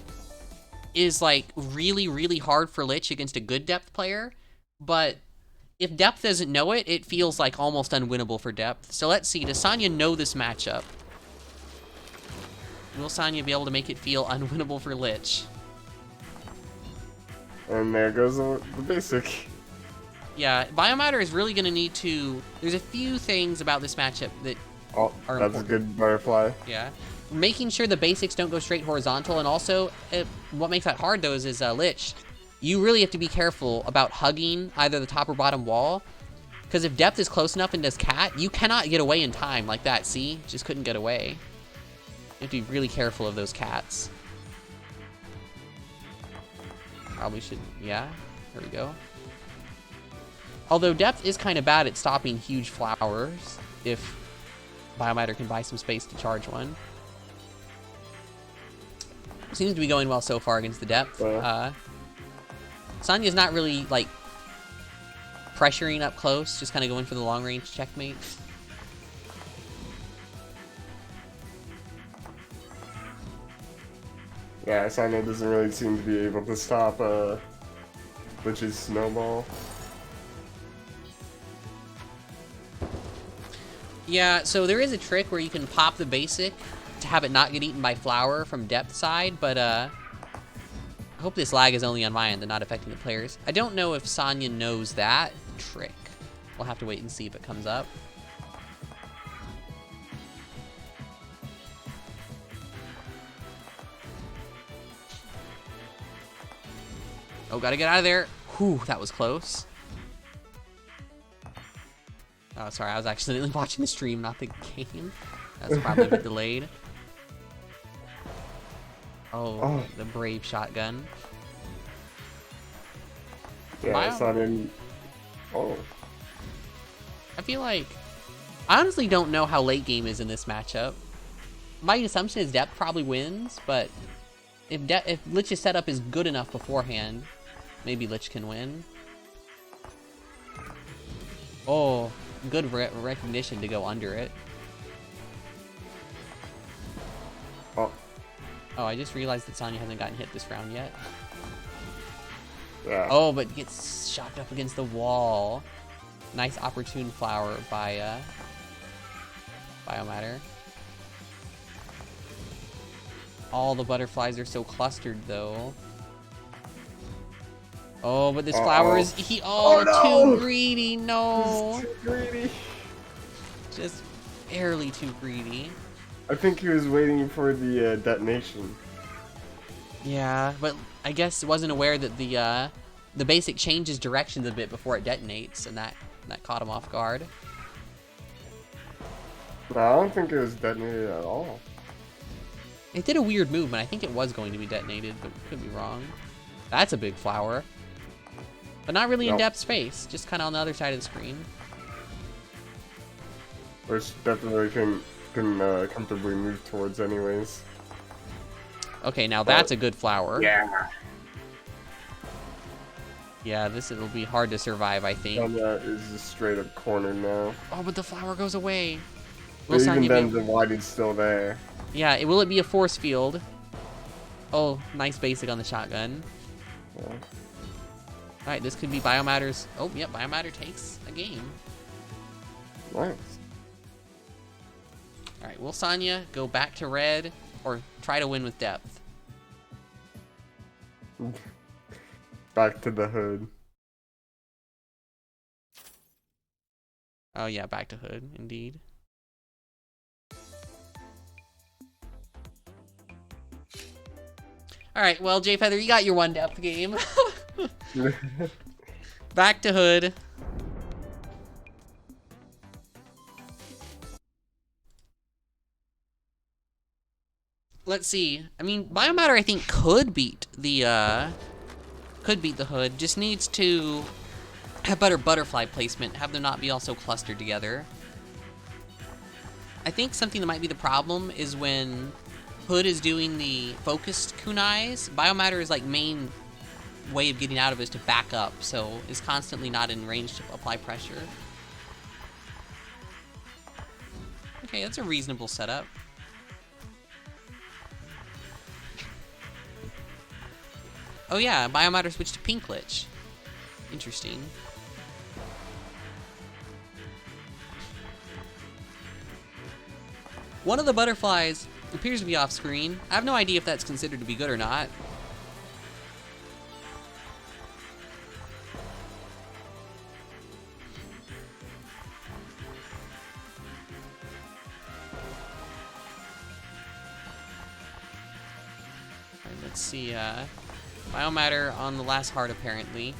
is, like, really, really hard for Lich against a good depth player, but if depth doesn't know it, it feels like almost unwinnable for depth. So let's see, does Sonya know this matchup? Will Sonya be able to make it feel unwinnable for Lich? And there goes the basic. Yeah, Biomatter is really going to need to... There's a few things about this matchup that are that's important. A good butterfly. Yeah. Making sure the basics don't go straight horizontal, and also, what makes that hard, though, is Lich. You really have to be careful about hugging either the top or bottom wall, because if depth is close enough and does cat, you cannot get away in time like that, see? Just couldn't get away. You have to be really careful of those cats. Probably should... Yeah, there we go. Although depth is kind of bad at stopping huge flowers, if Biomatter can buy some space to charge one. Seems to be going well so far against the depth. Sonya's not really, like, pressuring up close, just kind of going for the long-range checkmate. Yeah, Sonya doesn't really seem to be able to stop Lich's snowball. Yeah, so there is a trick where you can pop the basic to have it not get eaten by flower from depth side, but I hope this lag is only on my end and not affecting the players. I don't know if Sonya knows that trick. We'll have to wait and see if it comes up. Oh, gotta get out of there. Whew, that was close. Oh, sorry, I was accidentally watching the stream, not the game. That's probably a bit delayed. Oh, the brave shotgun. Yeah, it's not in. Oh. I feel like... I honestly don't know how late game is in this matchup. My assumption is Depth probably wins, but if Lich's setup is good enough beforehand, maybe Lich can win. Oh, good recognition to go under it. Oh. Oh, I just realized that Sonya hasn't gotten hit this round yet. Yeah. Oh, but gets shocked up against the wall. Nice opportune flower by Biomatter. All the butterflies are so clustered though. Oh, but this flower is too greedy. No. Too greedy. Just barely too greedy. I think he was waiting for the detonation. Yeah, but I guess wasn't aware that the basic changes directions a bit before it detonates, and that caught him off guard. No, I don't think it was detonated at all. It did a weird movement. I think it was going to be detonated, but could be wrong. That's a big flower. But not really in depth space, just kind of on the other side of the screen. Which definitely can comfortably move towards anyways. Okay, now that's a good flower. Yeah. Yeah, it'll be hard to survive, I think. Sonya is just straight up cornered now. Oh, but the flower goes away. But even then, the Whitey's still there. Yeah, will it be a force field? Oh, nice basic on the shotgun. Yeah. Alright, this could be Biomatter's... Oh, yep, Biomatter takes a game. Nice. Alright, will Sonya go back to red or try to win with depth? Back to the hood. Oh yeah, back to hood, indeed. Alright, well, J Feather, you got your one depth game. Back to hood. Let's see. I mean, Biomatter, I think, could beat the hood. Just needs to have better butterfly placement, have them not be all so clustered together. I think something that might be the problem is when Hood is doing the focused kunais, Biomatter is like main way of getting out of it is to back up, so is constantly not in range to apply pressure. Okay, that's a reasonable setup. Oh yeah, Biomatter switched to Pink Lich. Interesting. One of the butterflies appears to be off screen. I have no idea if that's considered to be good or not. Alright, let's see, Biomatter on the last heart, apparently.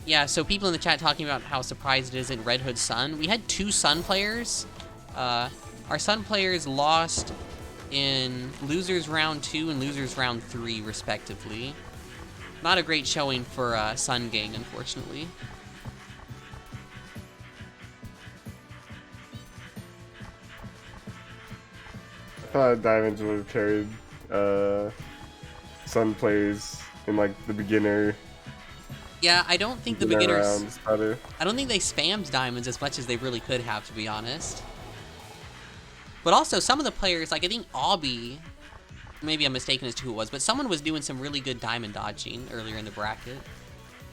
Yeah, so people in the chat talking about how surprised it isn't Red Hood Sun. We had 2 Sun players. Our Sun players lost in Losers Round 2 and Losers Round 3, respectively. Not a great showing for Sun Gang, unfortunately. I thought Diamonds would have carried Sun players in like the beginner. Yeah, I don't think the beginners... rounds better. I don't think they spammed Diamonds as much as they really could have, to be honest. But also, some of the players, like I think Obby, maybe I'm mistaken as to who it was, but someone was doing some really good diamond dodging earlier in the bracket.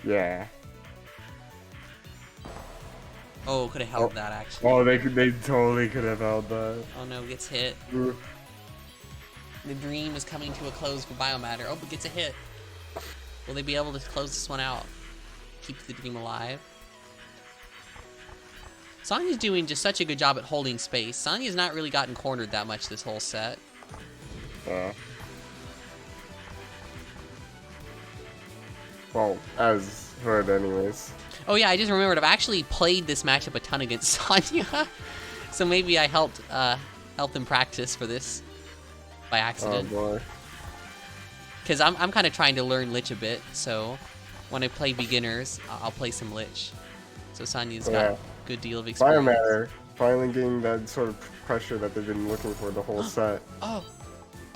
Yeah. Oh, could have held that, actually. Oh, they totally could have held that. Oh no, gets hit. Ooh. The dream is coming to a close for Biomatter. Oh, but gets a hit. Will they be able to close this one out? Keep the dream alive. Sonya's doing just such a good job at holding space. Sonya's not really gotten cornered that much this whole set. Well, as Hood, anyways. Oh yeah, I just remembered I've actually played this matchup a ton against Sonya, so maybe I helped him practice for this by accident. Oh boy. Because I'm kind of trying to learn Lich a bit, so when I play beginners, I'll play some Lich. So Sonya's got a good deal of experience. Biomatter finally getting that sort of pressure that they've been looking for the whole set. Oh,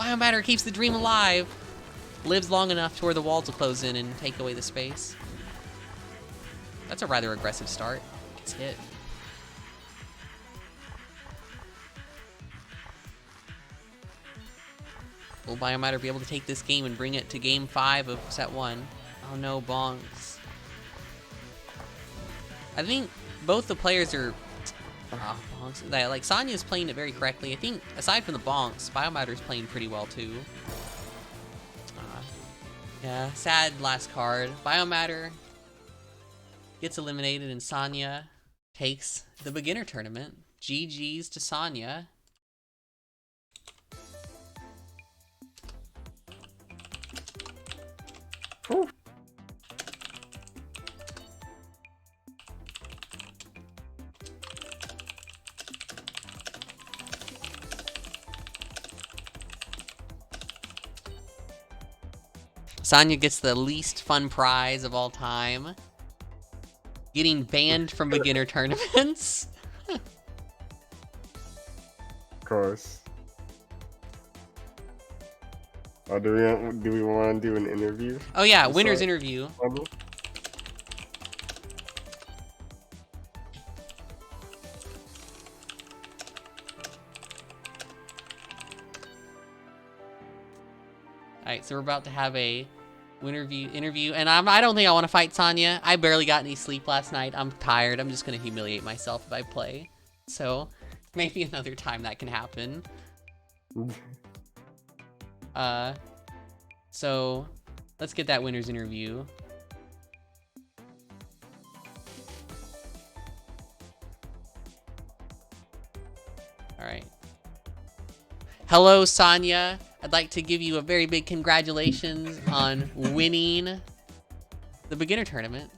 Biomatter keeps the dream alive. Lives long enough to where the walls will close in and take away the space. That's a rather aggressive start. Gets hit. Will Biomatter be able to take this game and bring it to game 5 of set 1? Oh no, bonks. I think both the players are... bonks. Like, Sonya's playing it very correctly. I think, aside from the bonks, Biomatter's playing pretty well too. Yeah, sad last card. Biomatter gets eliminated and Sonya takes the beginner tournament. GG's to Sonya. Whew. Sonya gets the least fun prize of all time. Getting banned from beginner tournaments. Of course. Oh, do we want to do an interview? Oh yeah, winner's interview. Alright, so we're about to have a interview, and I don't think I want to fight Sonya. I barely got any sleep last night. I'm tired. I'm just gonna humiliate myself if I play. So maybe another time that can happen. So let's get that winner's interview. All right. Hello, Sonya. I'd like to give you a very big congratulations on winning the beginner tournament.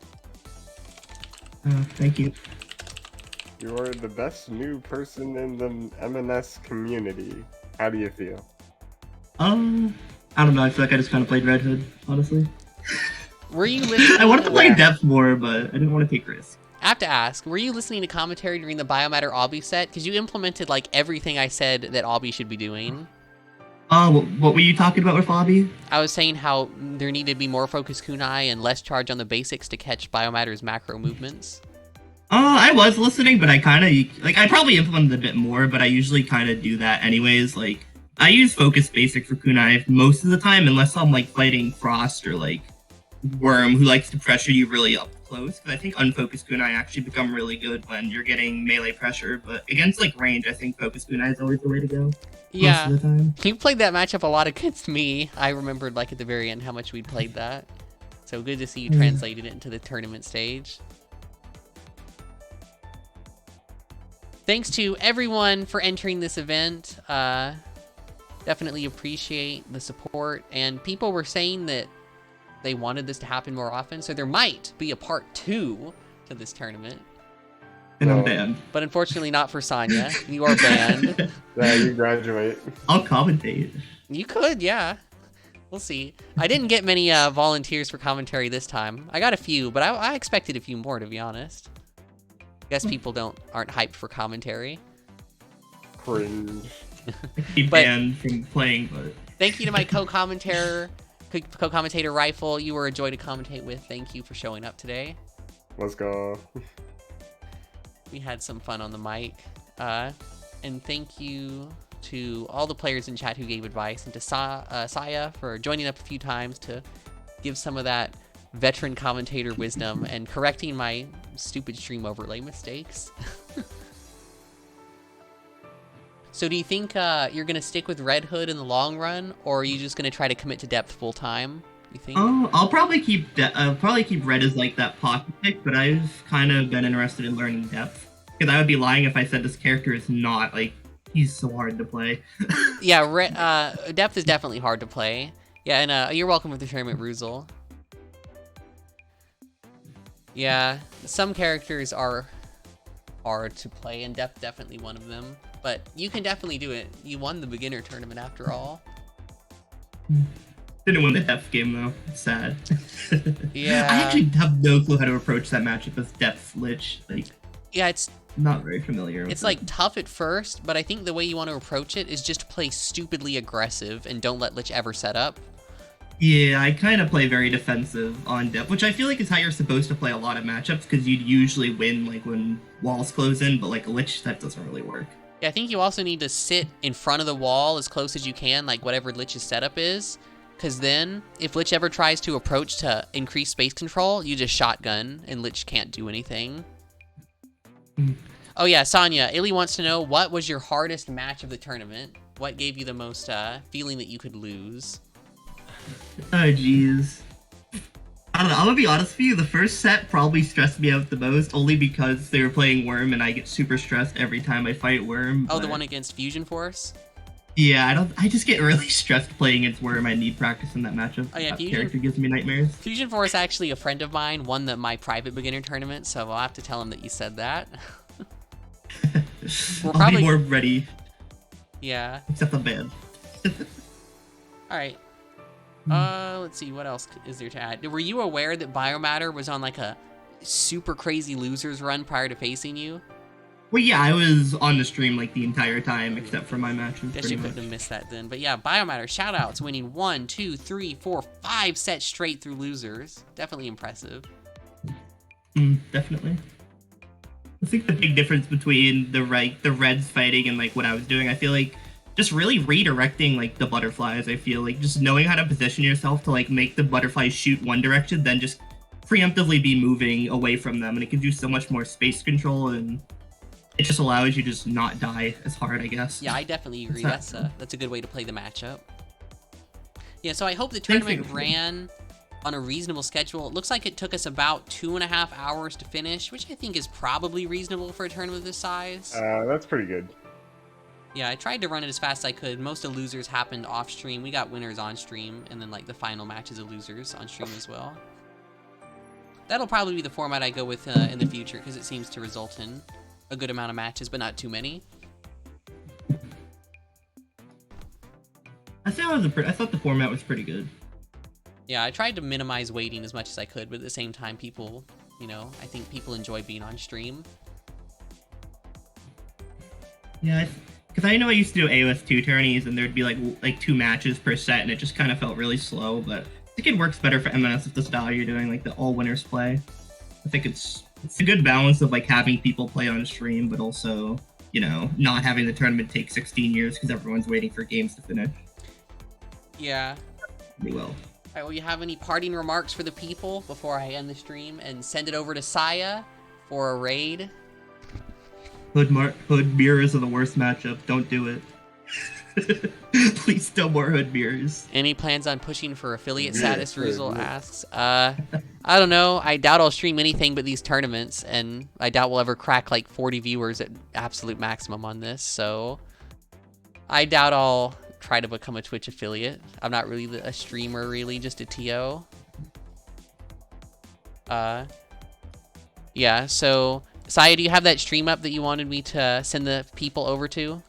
Thank you. You are the best new person in the MnS community. How do you feel? I don't know. I feel like I just kind of played Red Hood, honestly. Were you listening? I wanted to play Depth more, but I didn't want to take risks. I have to ask, were you listening to commentary during the Biomatter Obby set? Because you implemented like everything I said that Obby should be doing. What were you talking about with Obby? I was saying how there needed to be more focus kunai and less charge on the basics to catch Biomatter's macro movements. I was listening, but I kind of, like, I probably implemented a bit more, but I usually kind of do that anyways. Like, I use focus basic for kunai most of the time, unless I'm, like, fighting Frost or, like, Worm, who likes to pressure you really up close. Because I think unfocused kunai actually become really good when you're getting melee pressure, but against, like, range, I think focus kunai is always the way to go. Yeah, most of the time. You played that matchup a lot against me. I remembered, like, at the very end how much we'd played that. So good to see you translated it into the tournament stage. Thanks to everyone for entering this event. Definitely appreciate the support. And people were saying that they wanted this to happen more often, so there might be a part 2 to this tournament. And I'm banned. But unfortunately not for Sonya. You are banned. Yeah, you graduate. I'll commentate. You could, yeah. We'll see. I didn't get many volunteers for commentary this time. I got a few, but I expected a few more, to be honest. Guess people aren't hyped for commentary. Cringe. Keep banned from playing, but... Thank you to my co-commentator Rifle. You were a joy to commentate with. Thank you for showing up today. Let's go. We had some fun on the mic. And thank you to all the players in chat who gave advice, and to Saya for joining up a few times to give some of that veteran commentator wisdom and correcting my stupid stream overlay mistakes. So do you think you're going to stick with Red Hood in the long run, or are you just going to try to commit to depth full time? You think? I'll probably keep Red as like that pocket pick, but I've kind of been interested in learning depth, because I would be lying if I said this character is not, like, he's so hard to play. Yeah, depth is definitely hard to play. Yeah, and you're welcome with the tournament, Ruzel. Yeah, some characters are hard to play, and definitely one of them. But you can definitely do it. You won the beginner tournament after all. Didn't win the depth game though. It's sad. Yeah. I actually have no clue how to approach that matchup with depth lich. Like, yeah, it's not very familiar with it's it. like tough at first, but I think the way you want to approach it is just play stupidly aggressive and don't let lich ever set up. Yeah, I kind of play very defensive on depth, which I feel like is how you're supposed to play a lot of matchups, because you'd usually win like when walls close in, but like a lich, that doesn't really work. Yeah, I think you also need to sit in front of the wall as close as you can, like whatever lich's setup is, because then if lich ever tries to approach to increase space control, you just shotgun and lich can't do anything. Oh yeah, Sonya, Illy wants to know, what was your hardest match of the tournament? What gave you the most feeling that you could lose? Oh jeez. I don't know, I'm gonna be honest with you, the first set probably stressed me out the most, only because they were playing Worm and I get super stressed every time I fight Worm. Oh, the one against Fusion Force? Yeah, I just get really stressed playing against Worm. I need practice in that matchup. Oh yeah, that character gives me nightmares. Fusion Force, actually a friend of mine, won my private beginner tournament, so I'll have to tell him that you said that. I'll be more ready. Yeah. Except I'm bad. Alright. Let's see, what else is there to add? Were you aware that Biomatter was on like a super crazy losers run prior to facing you? Well, yeah, I was on the stream like the entire time except for my match. Guess you couldn't have missed that then. But yeah, Biomatter, shoutouts, winning 1, 2, 3, 4, 5 sets straight through losers. Definitely impressive. Definitely. I think the big difference between the Reds fighting and like what I was doing, I feel like just really redirecting like the butterflies. I feel like just knowing how to position yourself to like make the butterflies shoot one direction, then just preemptively be moving away from them, and it gives you so much more space control, and it just allows you to just not die as hard, I guess. Yeah, I definitely agree. That's a good way to play the matchup. Yeah, so I hope the tournament ran on a reasonable schedule. It looks like it took us about 2.5 hours to finish, which I think is probably reasonable for a tournament this size. That's pretty good. Yeah, I tried to run it as fast as I could. Most of losers happened off stream. We got winners on stream, and then like the final matches of losers on stream as well. That'll probably be the format I go with in the future, because it seems to result in a good amount of matches, but not too many. I thought the format was pretty good. Yeah, I tried to minimize waiting as much as I could, but at the same time, people, you know, I think people enjoy being on stream. Yeah, because I know I used to do AOS2 tourneys, and there'd be like 2 matches per set, and it just kind of felt really slow, but I think it works better for MnS with the style you're doing, like the all winners play. I think it's a good balance of like having people play on stream, but also, you know, not having the tournament take 16 years because everyone's waiting for games to finish. Yeah. Pretty well. Alright, well, you have any parting remarks for the people before I end the stream and send it over to Saya for a raid? Hood mirrors are the worst matchup. Don't do it. Please, no more hood mirrors. Any plans on pushing for affiliate status? Ruzel asks. I don't know. I doubt I'll stream anything but these tournaments, and I doubt we'll ever crack like 40 viewers at absolute maximum on this, so I doubt I'll try to become a Twitch affiliate. I'm not really a streamer, really, just a TO. Yeah, so Saya, do you have that stream up that you wanted me to send the people over to?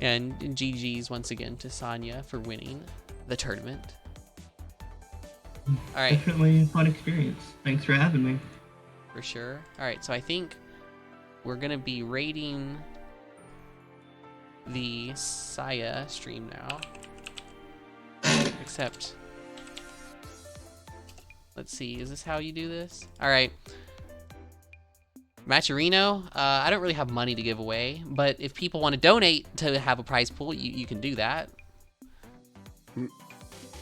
And GG's once again to Sonya for winning the tournament. Alright. Definitely a fun experience. Thanks for having me. For sure. Alright, so I think we're gonna be rating the Saya stream now. Except, let's see, is this how you do this? Alright. Matcherino, I don't really have money to give away, but if people want to donate to have a prize pool, you can do that. And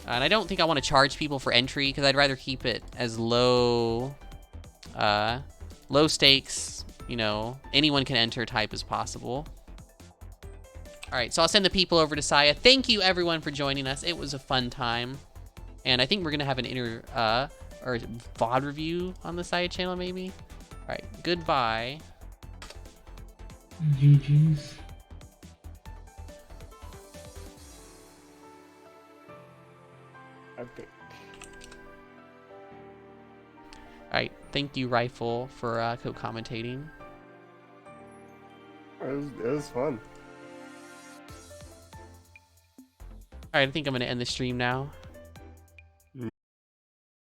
I don't think I want to charge people for entry, because I'd rather keep it as low stakes, you know, anyone can enter type as possible. Alright, so I'll send the people over to Saya. Thank you everyone for joining us. It was a fun time. And I think we're gonna have an or VOD review on the Saya channel maybe. Alright, goodbye. GG's. Epic. All right, thank you, Rifle, for co-commentating. It was fun. All right, I think I'm gonna end the stream now.